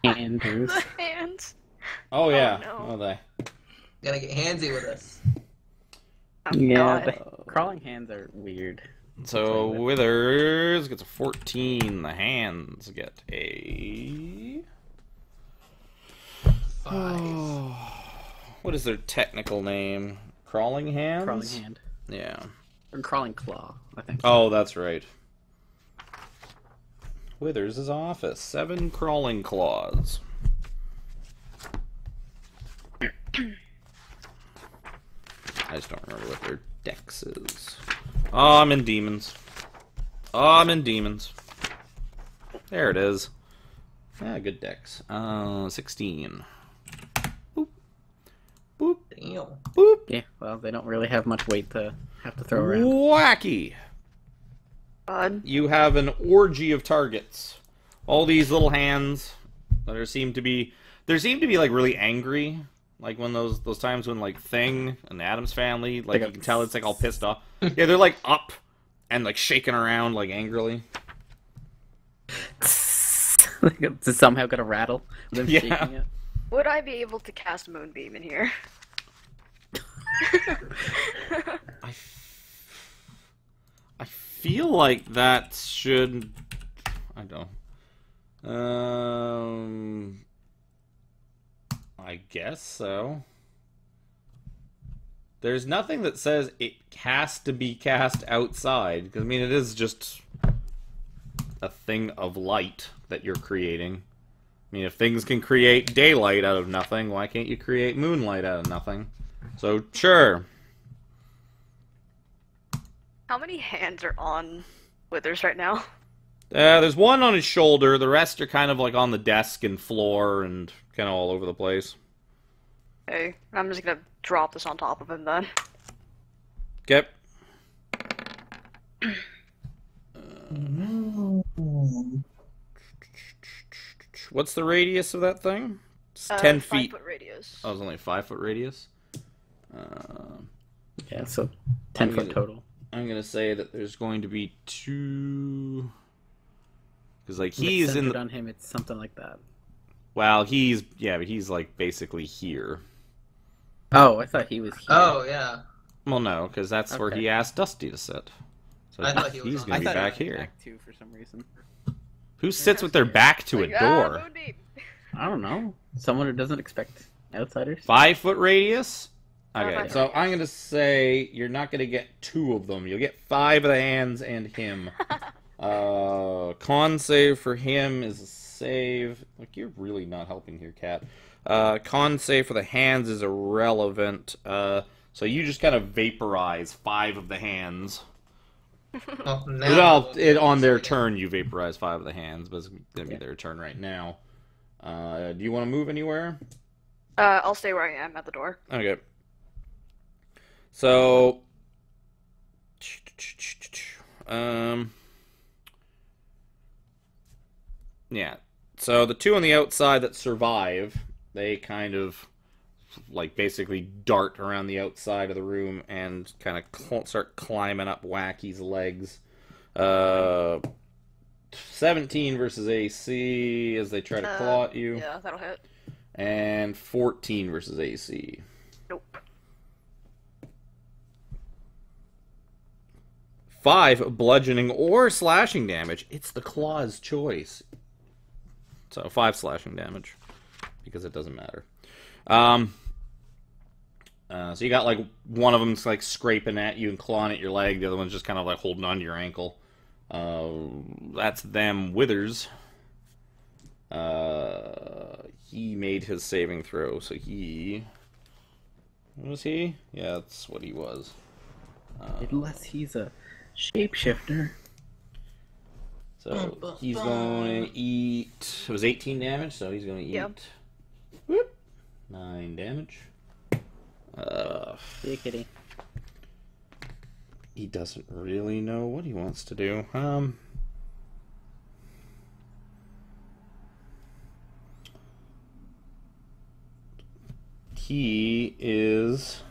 Andrews. The hands. Oh yeah. no. Oh, they. Gotta get handsy with us. Oh, Yeah, God. the crawling hands are weird. So Withers gets a 14. The hands get a. 5. What is their technical name? Crawling hands. Crawling hand. Yeah. Or crawling claw, I think. Oh, that's right. Withers' office. 7 crawling claws. I just don't remember what their dex is. Oh, I'm in demons. Oh, I'm in demons. There it is. Yeah, good dex. 16. Boop. Boop. Damn. Boop. Yeah, well, they don't really have much weight to have to throw around. Wacky. God. You have an orgy of targets. All these little hands that seem to be like really angry. Like when those times when like Thing and Adam's family, like you can tell it's like all pissed off. Yeah, they're like up and like shaking around like angrily. It's somehow gonna rattle. Them Yeah. shaking it. Would I be able to cast Moonbeam in here? I feel like that should. I don't. I guess so. There's nothing that says it has to be cast outside. Because, I mean, it is just a thing of light that you're creating. I mean, if things can create daylight out of nothing, why can't you create moonlight out of nothing? So, sure. How many hands are on Withers right now? There's one on his shoulder. The rest are kind of like on the desk and floor and kind of all over the place. Okay, I'm just gonna drop this on top of him then. Okay. What's the radius of that thing? It's 10 feet. 5 foot radius. Oh, it's only a 5-foot radius. Yeah, so 10-foot total. I'm gonna say that there's going to be 2. Because like If he's it's in centered the. on him, it's something like that. Well, but he's like basically here. Oh, I thought he was here. Oh yeah. Well, no, because that's where Okay. he asked Dusty to sit. So I thought he was he's on gonna be the back he was here. back too for some reason. Who sits with their back to a Like, door? Moonbeam! I don't know. Someone who doesn't expect outsiders. 5-foot radius? Okay, 5 so foot I'm gonna say you're not gonna get 2 of them. You'll get 5 of the hands and him. Con save for him is a save. Like, you're really not helping here, Cat. Con save for the hands is irrelevant. So you just kind of vaporize 5 of the hands. Well, now On their turn, you vaporize 5 of the hands, but it's gonna be their turn right now. Do you want to move anywhere? I'll stay where I am at the door. Okay. So, yeah. So the 2 on the outside that survive, they kind of like basically dart around the outside of the room and kind of start climbing up Wacky's legs. 17 versus AC as they try to claw at you, Yeah, that'll hit. and 14 versus AC. Nope. 5 bludgeoning or slashing damage. It's the claw's choice. So 5 slashing damage because it doesn't matter. So you got like one of them's like scraping at you and clawing at your leg. The other one's just kind of like holding onto your ankle. That's them. Withers. He made his saving throw, so he. What was he? Yeah, that's what he was. Unless he's a shapeshifter. So he's going to eat. It was 18 damage, so he's going to eat. Yep. Whoop, 9 damage. Hey, kitty. He doesn't really know what he wants to do. He is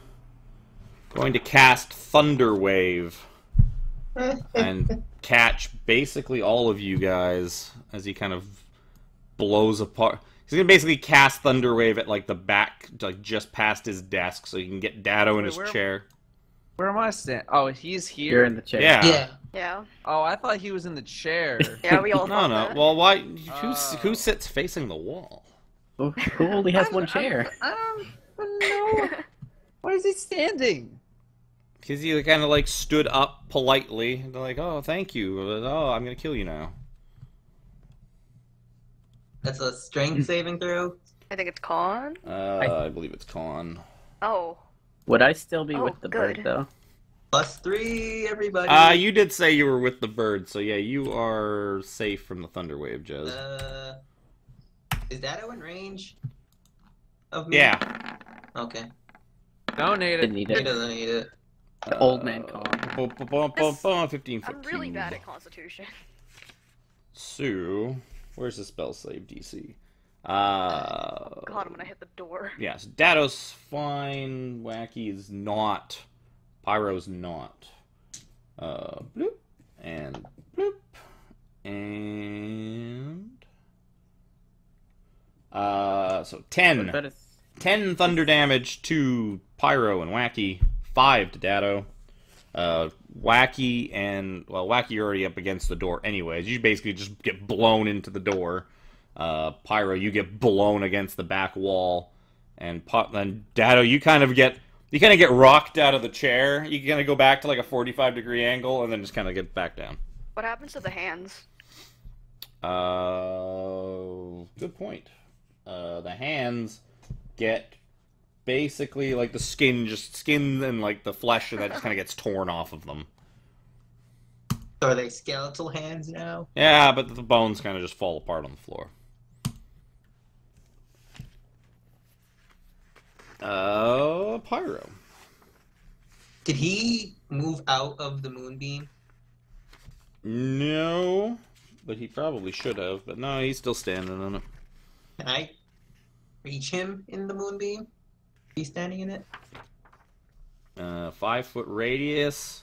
going to cast Thunder Wave and catch basically all of you guys as he kind of blows apart. He's gonna basically cast Thunder Wave at like the back, like just past his desk, so he can get Dado in his chair. Where am I standing? Oh, he's here. You're in the chair. Yeah. Yeah. Yeah. Oh, I thought he was in the chair. Yeah, we all No, thought no. that. Well, why? Who sits facing the wall? Who only has one chair? I don't know. Why is he standing? Because he kind of like stood up politely. They're like, "Oh, thank you. Oh, I'm gonna kill you now." That's a strength saving throw. I think it's con. I believe it's con. Oh. Would I still be Oh, with the good. bird though? +3, everybody. You did say you were with the bird, so yeah, you are safe from the thunder wave, Jez. Is Dado in range of me? Yeah. Okay. Don't need Didn't it. need He it. doesn't need it. Old man calm. 15-foot I'm really cube. bad at Constitution. So, where's the spell save DC? God, I'm gonna hit the door. Yeah, so Dado's fine. Wacky is not. Pyro's not. Bloop. And bloop. And. So 10. But it's 10 thunder damage to Pyro and Wacky. 5 to Dado. Wacky, you're already up against the door anyways. You basically just get blown into the door. Pyro, you get blown against the back wall. And then Dado, you kind of get rocked out of the chair. You kind of go back to like a 45-degree angle and then just kind of get back down. What happens to the hands? Good point. The hands get basically like the skin and like the flesh, and that just kind of gets torn off of them. So are they skeletal hands now? Yeah, but the bones kind of just fall apart on the floor. Pyro. Did he move out of the moonbeam? No, but he probably should have. But no, he's still standing on it. Can I reach him in the moonbeam? He's standing in it? 5-foot radius.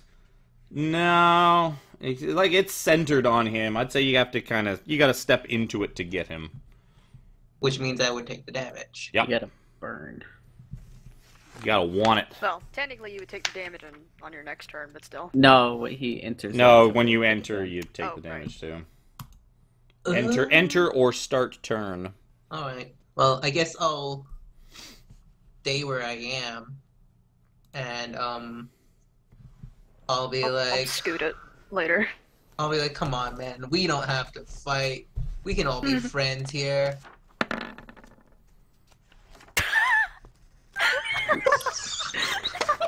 No, it's centered on him. I'd say you got to step into it to get him. Which means I would take the damage. Yep. you gotta burn. You gotta want it. Well, technically you would take the damage on your next turn, but still. No, when he enters. No, when you enter, you take Oh, the damage too. Uh, Enter or start turn. Alright. Well, I guess I'll stay where I am. And, I'll be I'll like... scoot it later. I'll be like, come on, man. We don't have to fight. We can all be friends here.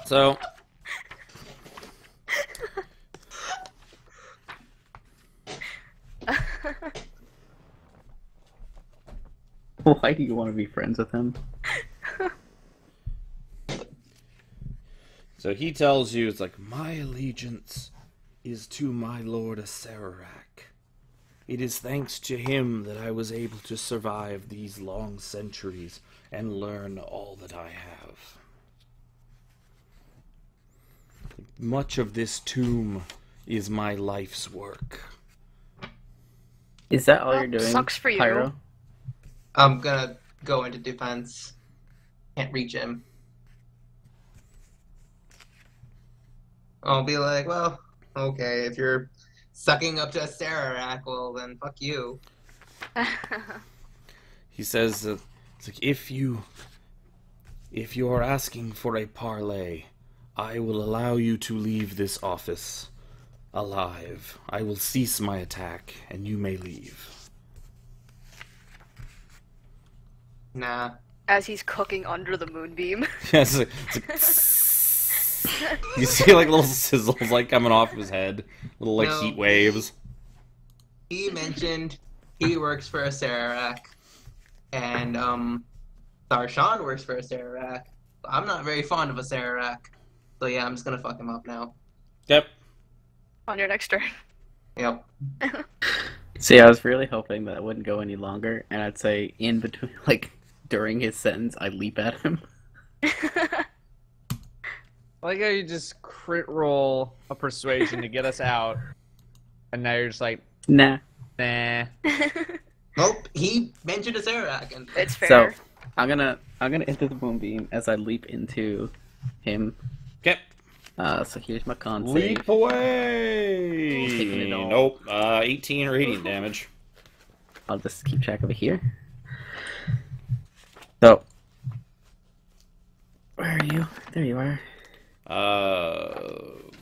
So, Why do you want to be friends with him? so he tells you, it's like, my allegiance is to my lord Acererak. It is thanks to him that I was able to survive these long centuries and learn all that I have. Much of this tomb is my life's work. Is that all Well, you're doing? sucks for you. Pyro? I'm gonna go into defense. Can't reach him. I'll be like, well, okay, if you're sucking up to a Sararak, well, then fuck you. He says, it's like, if you are asking for a parley, I will allow you to leave this office alive. I will cease my attack, and you may leave. Nah. As he's cooking under the moonbeam. Yes, you see like little sizzles like coming off of his head, little like No. heat waves. He mentioned he works for a Sararak, and Darshan works for a Sararak. I'm not very fond of a Sararak, so yeah, I'm just gonna fuck him up now. Yep. On your next turn. Yep. See, I was really hoping that it wouldn't go any longer, and I'd say in between, like, during his sentence, I leap at him. I like how you just crit roll a persuasion to get us out, and now you're just like, Nah. nah. Nope. He mentioned a Sararak, and It's So, fair. I'm gonna enter the moonbeam as I leap into him. Okay. So here's my con save. Leap away. Taking it all. Nope. 18 radiant damage. I'll just keep track of it here. So, where are you? There you are.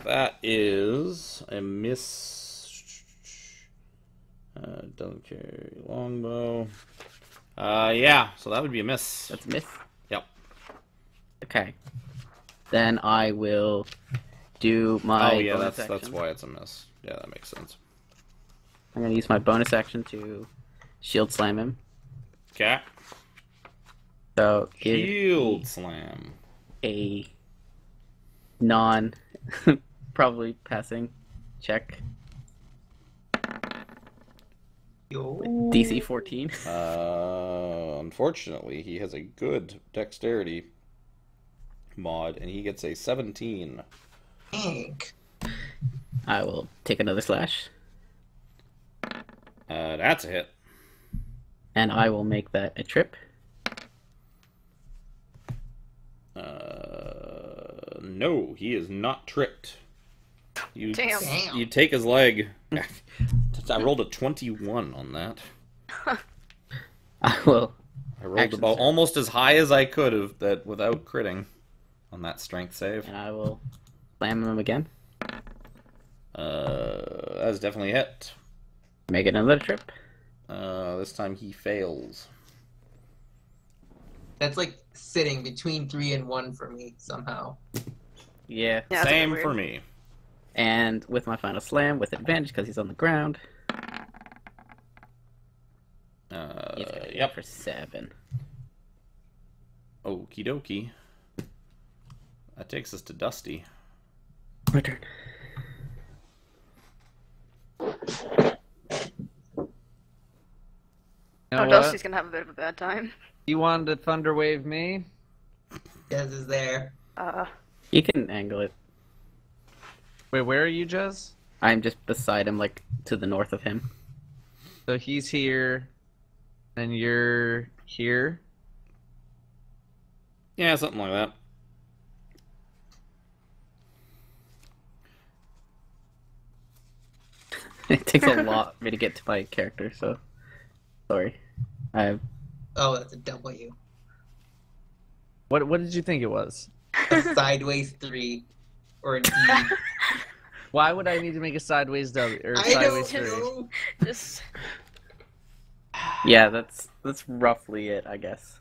That is a miss. Doesn't carry longbow. Yeah, so that would be a miss. That's a miss. Yep. Okay. Then I will do my Oh yeah, bonus that's action. why it's a miss. Yeah, that makes sense. I'm gonna use my bonus action to shield slam him. Okay. So give Shield me slam. a non probably passing check. Yo. DC 14. Unfortunately, he has a good dexterity mod, and he gets a 17. Hank. I will take another slash, That's a hit. and I will make that a trip. No, he is not tripped. You Damn. you take his leg. I rolled a 21 on that. I will. I rolled Action about surge. almost as high as I could have that without critting on that strength save. And I will slam him again. That's definitely a hit. Make it another trip. This time he fails. That's like sitting between 3 and 1 for me somehow. Yeah. Yeah, that's a bit Same weird. for me. And with my final slam, with advantage because he's on the ground. He's gonna hit Yep. for 7. Okie dokie. That takes us to Dusty. My turn. You know Oh, what? Dusty's gonna have a bit of a bad time. You wanted to thunder wave me? Jez is there. You can angle it. Wait, where are you, Jez? I'm just beside him, like to the north of him. So he's here, and you're here. Yeah, something like that. It takes a lot for me to get to my character, so sorry. I Oh, that's a W. What did you think it was? A sideways 3. Or a D. Why would I need to make a sideways W or I sideways don't 3? know. Just yeah, that's roughly it, I guess.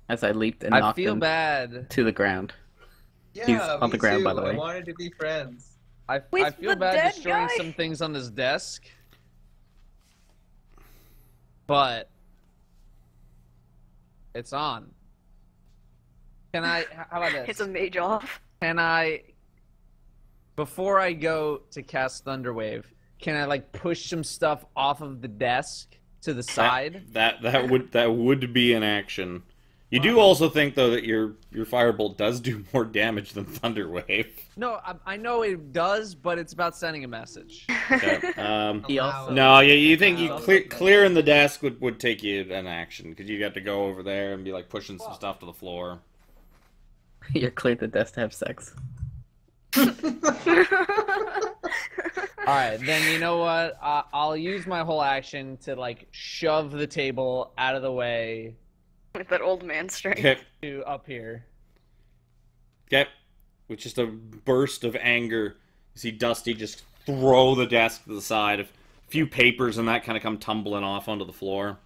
As I leaped and I knocked feel him bad. to the ground. Yeah, He's on me the ground, too. by the way. I wanted to be friends. I With feel the bad dead destroying guy? some things on this desk. But it's on. Can I how about this? it's a mage off. Can I, before I go to cast Thunderwave, can I like push some stuff off of the desk to the side? That would be an action. You do also think though that your firebolt does do more damage than Thunderwave. No, I know it does, but it's about sending a message. Okay. He Allow also- it. No, yeah, you think you Allow it. clearing the desk would take you an action because you'd have to go over there and be like pushing some stuff to the floor. You're cleared the desk to have sex. All right, then you know what? I'll use my whole action to like shove the table out of the way With that old man strength. Okay. to up here. Okay. With just a burst of anger, you see Dusty just throw the desk to the side. A few papers and that kind of come tumbling off onto the floor.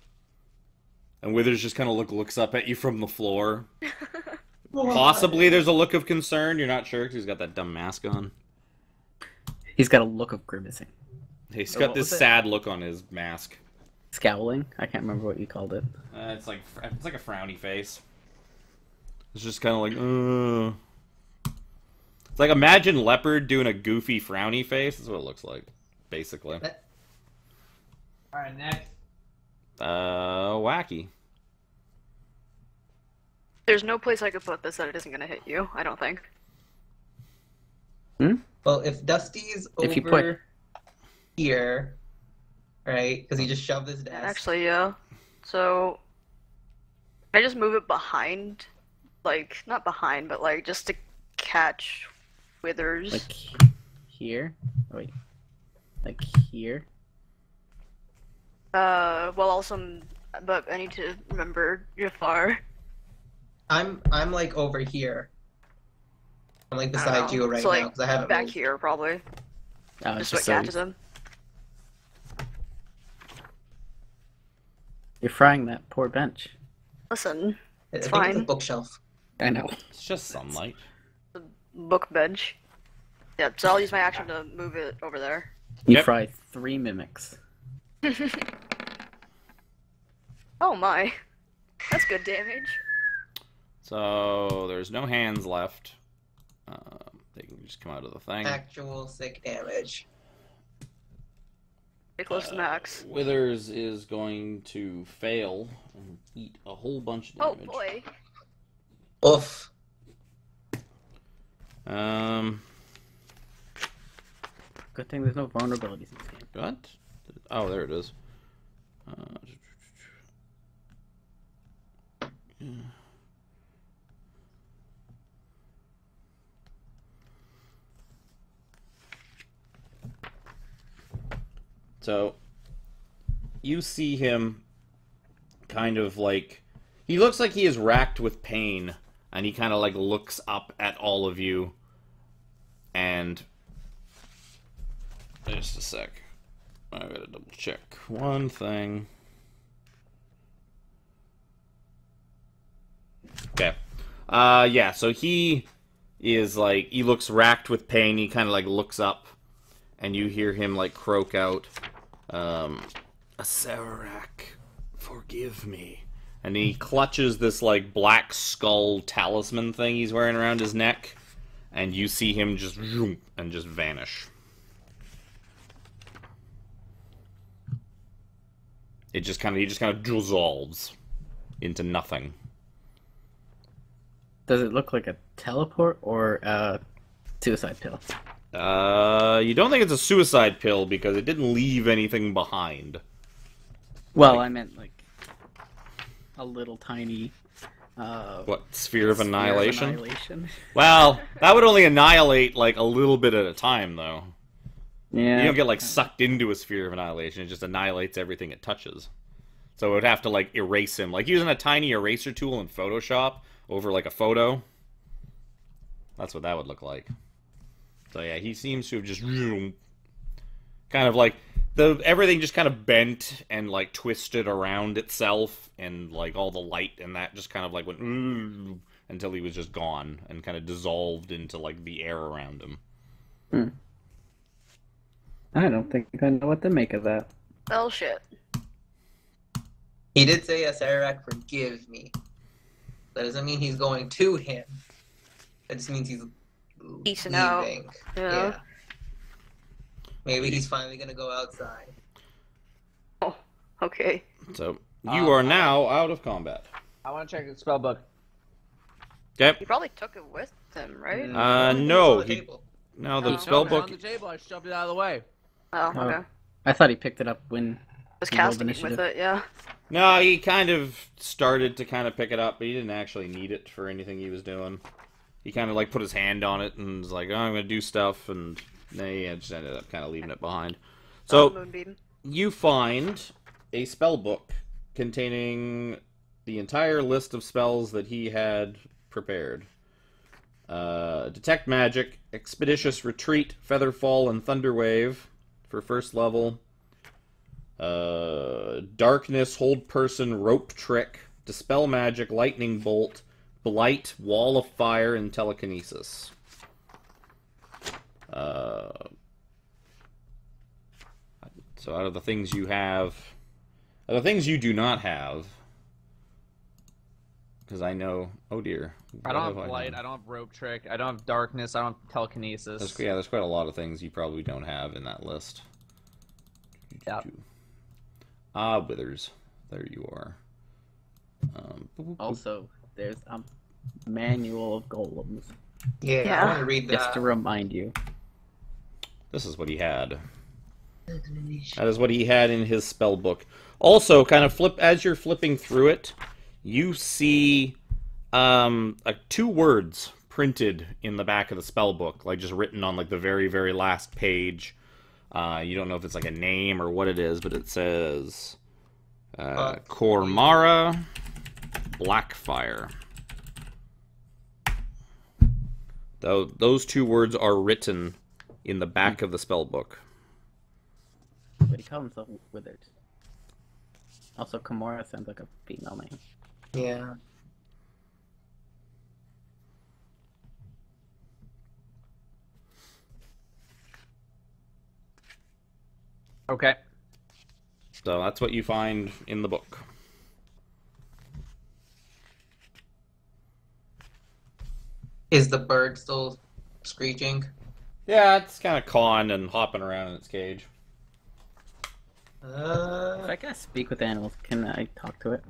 And Withers just kind of looks up at you from the floor. Possibly there's a look of concern. You're not sure because he's got that dumb mask on. He's got a look of grimacing. He's Oh, got what this was it? sad look on his mask. Scowling? I can't remember what you called it. It's like a frowny face. It's just kind of like, It's like imagine Leopard doing a goofy frowny face. That's what it looks like, basically. Alright, next. Wacky. There's no place I could put this that it isn't gonna hit you, I don't think. Well, if Dusty's If you over here, right? Because he just shoved his desk. Actually, yeah. So, I just move it behind, like, not behind, but like, just to catch Withers. Like here? Oh, wait. Like here? Well, also, but I need to remember Jafar. I'm like over here. I'm like I don't beside know. you right So, now like, because I haven't back moved. here, probably. Oh, Just just what so catches him. you're frying that poor bench. Listen, I It's think it's a fine. bookshelf. I know. It's just sunlight. book bench. Yeah, so I'll use my action to move it over there. You Yep. fry 3 mimics. Oh my. That's good damage. So there's no hands left. They can just come out of the thing. Actual sick damage. Pretty close to max. Withers is going to fail and eat a whole bunch of Oh damage. boy. Oof. Good thing there's no vulnerabilities in this game. What? Oh, there it is. So, you see him kind of like... He looks like he is racked with pain, and he kind of like looks up at all of you, and... Just a sec. I gotta double check one thing. Okay. Yeah, so he is like, he looks racked with pain, he kind of like looks up, and you hear him like croak out, Acererak, forgive me. And he clutches this like black skull talisman thing he's wearing around his neck, and you see him just zoom, and just vanish. He just kind of dissolves into nothing. Does it look like a teleport or a suicide pill? You don't think it's a suicide pill because it didn't leave anything behind. Well, I meant like a little tiny. What, sphere of annihilation? Annihilation. Well, that would only annihilate like a little bit at a time, though. Yeah. You don't get like sucked into a sphere of annihilation; it just annihilates everything it touches. So it would have to like erase him, like using a tiny eraser tool in Photoshop over like a photo. That's what that would look like. So yeah, he seems to have just kind of like everything just kind of bent and like twisted around itself, and like all the light and that just kind of like went until he was just gone and kind of dissolved into like the air around him. Hmm. I don't think I know what to make of that. Well, shit. He did say, Acererak, forgive me. That doesn't mean he's going to him. That just means he's Peacing out. leaving. Yeah. Maybe he's finally gonna go outside. Oh, okay. So you are now out of combat. I want to check the spell book. Okay. He probably took it with him, right? No, It's on the he table. no the No, spell It's on book. the table. I shoved it out of the way. Oh, Oh. okay. I thought he picked it up when Just he rolled casting it with initiative. it, yeah. No, he kind of started to kind of pick it up, but he didn't actually need it for anything he was doing. He kind of like put his hand on it and was like, "Oh, I'm gonna do stuff," and he just ended up kind of leaving it behind. So Moonbeam. you find a spell book containing the entire list of spells that he had prepared. Detect Magic, Expeditious Retreat, Featherfall, and Thunderwave for first level. Darkness, Hold Person, Rope Trick, Dispel Magic, Lightning Bolt, Blight, Wall of Fire, and Telekinesis. So out of the things you have... Out of the things you do not have... Because I know... Oh dear. I What don't have have light. done? I don't have rope trick. I don't have darkness. I don't have telekinesis. There's quite a lot of things you probably don't have in that list. Yep. Ah, Withers. There you are. Also, there's a manual of golems. Yeah, Yeah. I want to read Just that. to remind you. This is what he had. That is what he had in his spell book. Also, kind of as you're flipping through it, you see like 2 words printed in the back of the spell book, like just written on like the very, very last page. You don't know if it's like a name or what it is, but it says Kormara Blackfire. Those 2 words are written in the back of the spell book. But he called himself Withered. Also, Kimura sounds like a female name. Yeah. Okay. So that's what you find in the book. Is the bird still screeching? Yeah, it's kind of cawing and hopping around in its cage. If I can speak with animals, can I talk to it?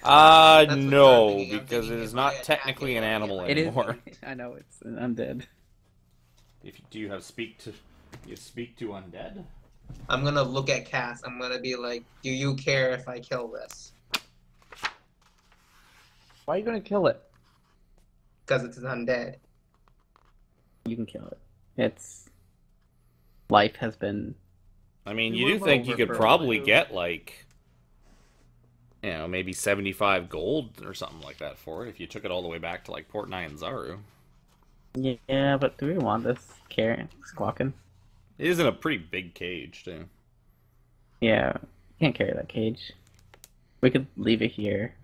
That's what No, I'm thinking. I'm because thinking it is if I not attack technically it, an I'll get, animal like, It is. anymore. I know it's an undead. Do you have speak to? You speak to undead? I'm gonna look at Cass. I'm gonna be like, "Do you care if I kill this?" Why are you gonna kill it? Because it's undead. You can kill it. Its life has been. I mean, We you went do think over you could for a probably while. get like, maybe 75 gold or something like that for it if you took it all the way back to like Port Nyanzaru. Yeah, but do we want this carrot squawking? It is in a pretty big cage too. Yeah, you can't carry that cage. We could leave it here.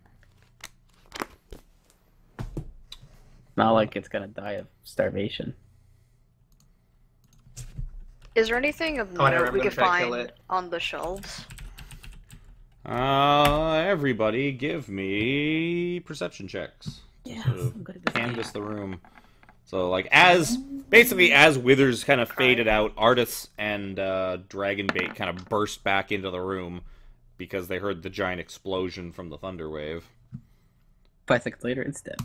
Not like it's gonna die of starvation. Is there anything of Whatever, note I'm we gonna could try to kill find it. on the shelves? Everybody, give me perception checks. Yeah, Sort of I'm good at this canvas game. the room. So, like, as Withers kind of faded out, Artis and Dragonbait kind of burst back into the room because they heard the giant explosion from the thunder wave. 5 seconds later, it's dead.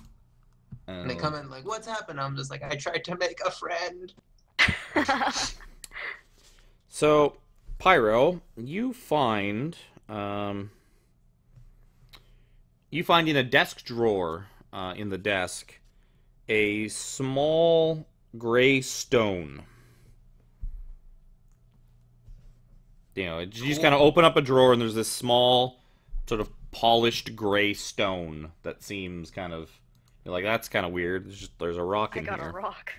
And they come in like, "What's happened?" I'm just like, "I tried to make a friend." So, Pyro, you find in a desk drawer in the desk a small gray stone. You just kind of open up a drawer and there's this small, sort of polished gray stone that seems kind of, you're like, that's kind of weird. There's a rock I in got here. a rock.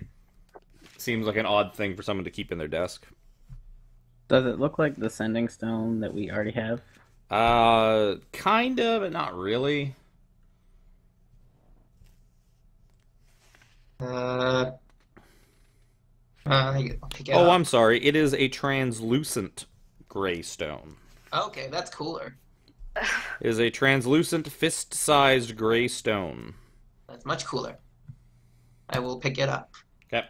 Seems like an odd thing for someone to keep in their desk. Does it look like the sending stone that we already have? Kind of, but not really. I'll pick it Oh, up. I'm sorry. It is a translucent gray stone. Okay, that's cooler. It is a translucent, fist-sized gray stone. That's much cooler. I will pick it up. Okay.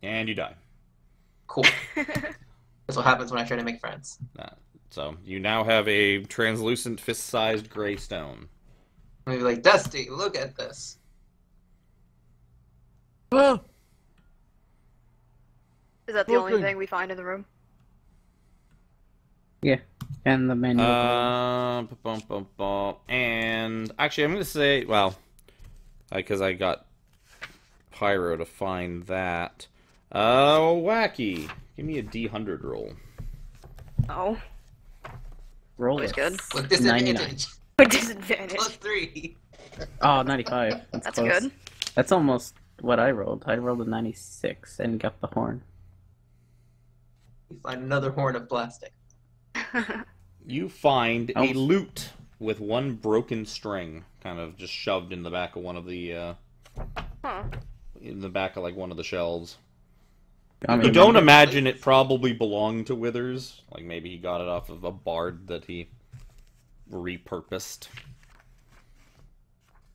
And you die. Cool. That's what happens when I try to make friends. So, you now have a translucent, fist-sized gray stone. I'm gonna be like, "Dusty, look at this." Ah! Is that the only Okay. thing we find in the room? Yeah, and the menu. And actually, I'm going to say, well, because I got Pyro to find that. Wacky. Give me a D100 roll. Oh, Roll always it. good. With 99. disadvantage. With disadvantage. +3. Oh, 95. That's close. good. That's almost what I rolled. I rolled a 96 and got the horn. You find another horn of plastic. You find Oh. a lute with one broken string, kind of just shoved in the back of one of the, Huh. in the back of like one of the shelves. I You mean, don't imagine it probably belonged to Withers. Like maybe he got it off of a bard that he repurposed.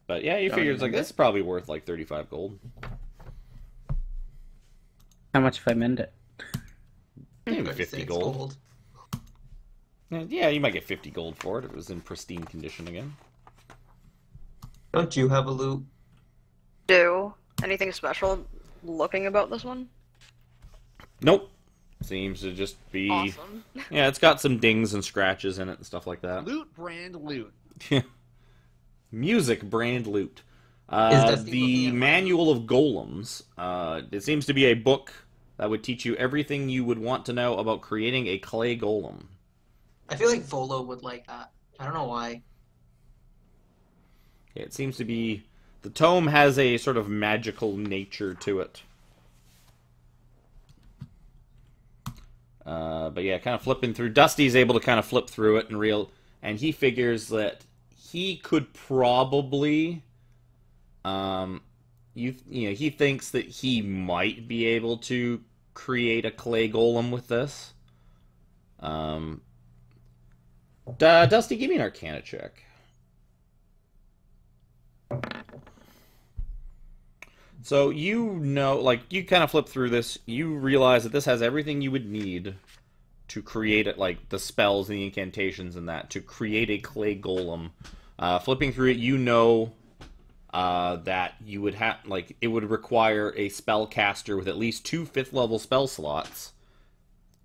But yeah, you Don't figure it's like remember. this is probably worth like 35 gold. How much if I mend it? Maybe 36 50 gold. Yeah, you might get 50 gold for it if it was in pristine condition again. Don't you have a loot? Do anything special looking about this one? Nope. Seems to just be... Awesome. Yeah, it's got some dings and scratches in it and stuff like that. Loot brand loot. Music brand loot. Dusty The looking at my Manual of Golems. It seems to be a book that would teach you everything you would want to know about creating a clay golem. I feel like Volo would like that. I don't know why. It seems to be... The tome has a sort of magical nature to it. But yeah, kind of flipping through. Dusty's able to kind of flip through it and he figures that he could probably, he thinks that he might be able to create a clay golem with this. Dusty, give me an Arcana check. So you know, like, you kind of flip through this, you realize that this has everything you would need to create it, like the spells and the incantations and that, to create a clay golem. Flipping through it, you know that you would have, like, it would require a spellcaster with at least 2 5th level spell slots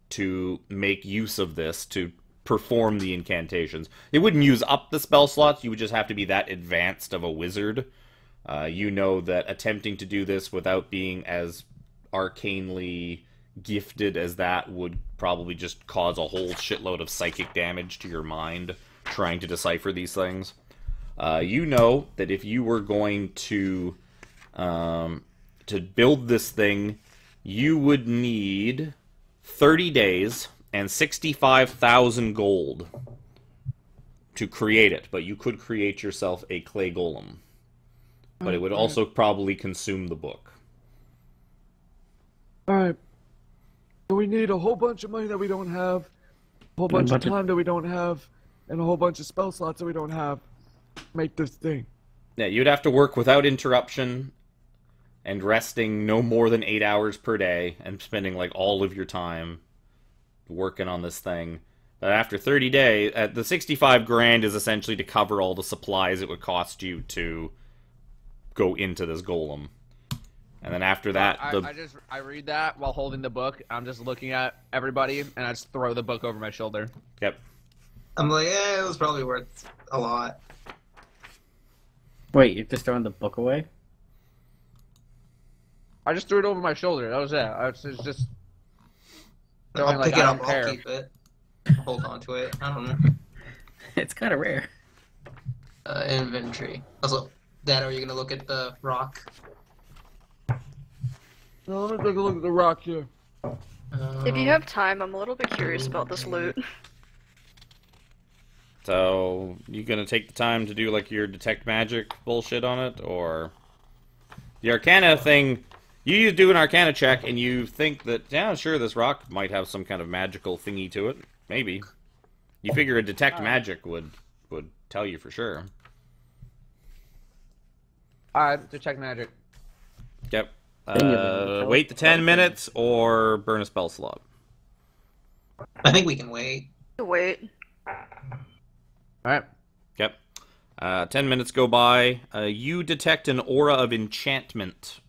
to make use of this, to perform the incantations. It wouldn't use up the spell slots, you would just have to be that advanced of a wizard. You know that attempting to do this without being as arcanely gifted as that would probably just cause a whole shitload of psychic damage to your mind trying to decipher these things. You know that if you were going to build this thing, you would need 30 days and 65,000 gold to create it, but you could create yourself a clay golem. But it would also probably consume the book. Alright. So we need a whole bunch of money that we don't have, a whole bunch of time that we don't have, and a whole bunch of spell slots that we don't have to make this thing. Yeah, you'd have to work without interruption and resting no more than 8 hours per day and spending like all of your time working on this thing. But after 30 days, the 65 grand is essentially to cover all the supplies it would cost you to go into this golem. And then after that, I read that while holding the book. I'm just looking at everybody, and I just throw the book over my shoulder. Yep. I'm like, it was probably worth a lot. Wait, you're just throwing the book away? I just threw it over my shoulder. That was it. It's just. I'll like, pick it I up. don't I'll care. keep it. Hold on to it. I don't know. It's kind of rare. Inventory. Also, Dad, are you gonna look at the rock? Now let me take a look at the rock here. If you have time, I'm a little bit curious about this loot. So, you gonna take the time to do, like, your detect magic bullshit on it, or... The Arcana thing, you do an Arcana check, and you think that, yeah, sure, this rock might have some kind of magical thingy to it. Maybe. You figure a detect magic would tell you for sure. Alright, detect magic. Yep. Wait the 10 minutes, or burn a spell slot. I think we can wait. Wait. Alright. Yep. 10 minutes go by. You detect an aura of enchantment.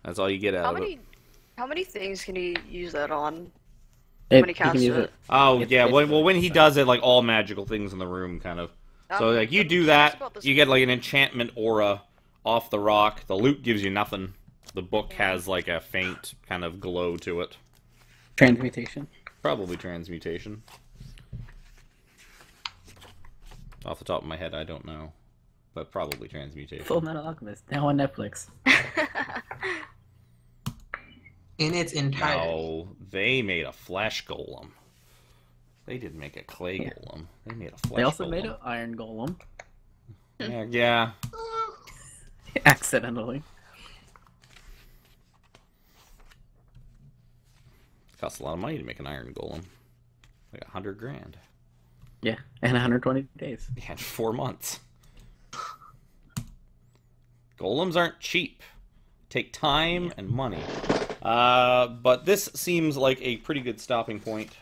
That's all you get out of it. How many things can he use that on? When he casts it? Oh, It's- yeah. it's- Well, when he does it, like, all magical things in the room, kind of. So, like, you do that, you get, like, an enchantment aura off the rock. The loot gives you nothing. The book has, like, a faint kind of glow to it. Transmutation. Probably transmutation. Off the top of my head, I don't know. But probably transmutation. Full Metal Alchemist, now on Netflix. In its entirety. No, they made a flesh golem. They didn't make a clay golem. They made a flesh golem. They also made an iron golem. Yeah. Accidentally. It costs a lot of money to make an iron golem. Like 100 grand. Yeah, and 120 days. Yeah, 4 months. Golems aren't cheap. Take time and money. But this seems like a pretty good stopping point.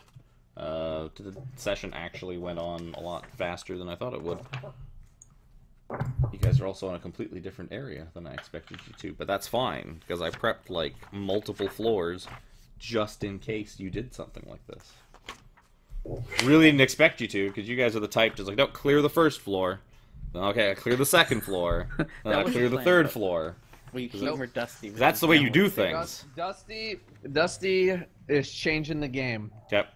The session actually went on a lot faster than I thought it would. You guys are also in a completely different area than I expected you to, but that's fine, because I prepped, like, multiple floors just in case you did something like this. Really didn't expect you to, because you guys are the type just like, don't clear the first floor. Then, okay, I clear the second floor. Then I was clear the the plan, third but- floor. We humor Dusty. That's the way you do things. Dusty is changing the game. Yep.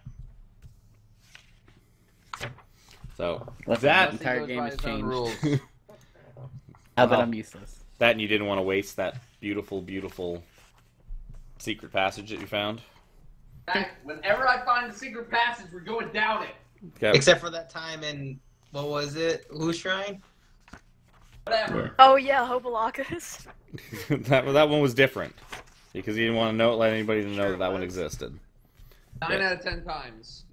So, Listen, that... the entire Goes game by has his own changed. rules. Now that Wow. I'm useless. That and you didn't want to waste that beautiful, beautiful secret passage that you found. Whenever I find the secret passage, we're going down it. Yep. Except for that time in, what was it? Whose shrine? Whatever. Oh yeah, Hobalakas. that one was different. Because you didn't want to let anybody know Sure that was. one existed. 9 out of 10 times.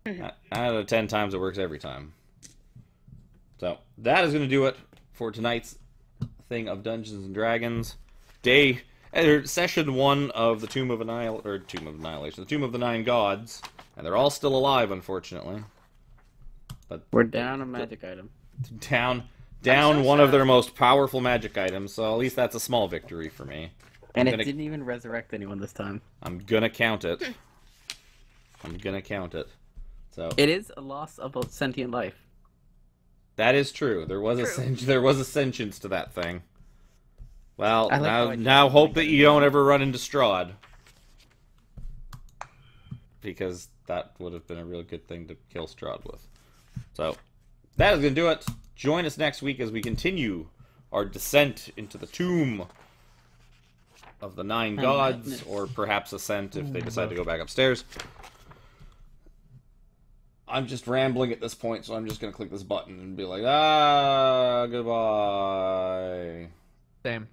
9 out of 10 times it works every time. So, that is going to do it for tonight's thing of Dungeons and Dragons. Session 1 of the Tomb of Annihilation, the Tomb of the Nine Gods. And they're all still alive, unfortunately. But We're down a magic item. down so one of sad. their most powerful magic items, so at least that's a small victory for me. And I'm it gonna- didn't even resurrect anyone this time. I'm gonna count it. So It is a loss of a sentient life. that is true. There was a sentience to that thing. Well, I like how I now just- hope that you don't ever run into Strahd, because that would have been a real good thing to kill Strahd with. So that is gonna do it. Join us next week as we continue our descent into the tomb of the Nine Gods, madness. or perhaps ascent if they decide to go back upstairs. I'm just rambling at this point, so I'm just gonna click this button and be like, goodbye. Same.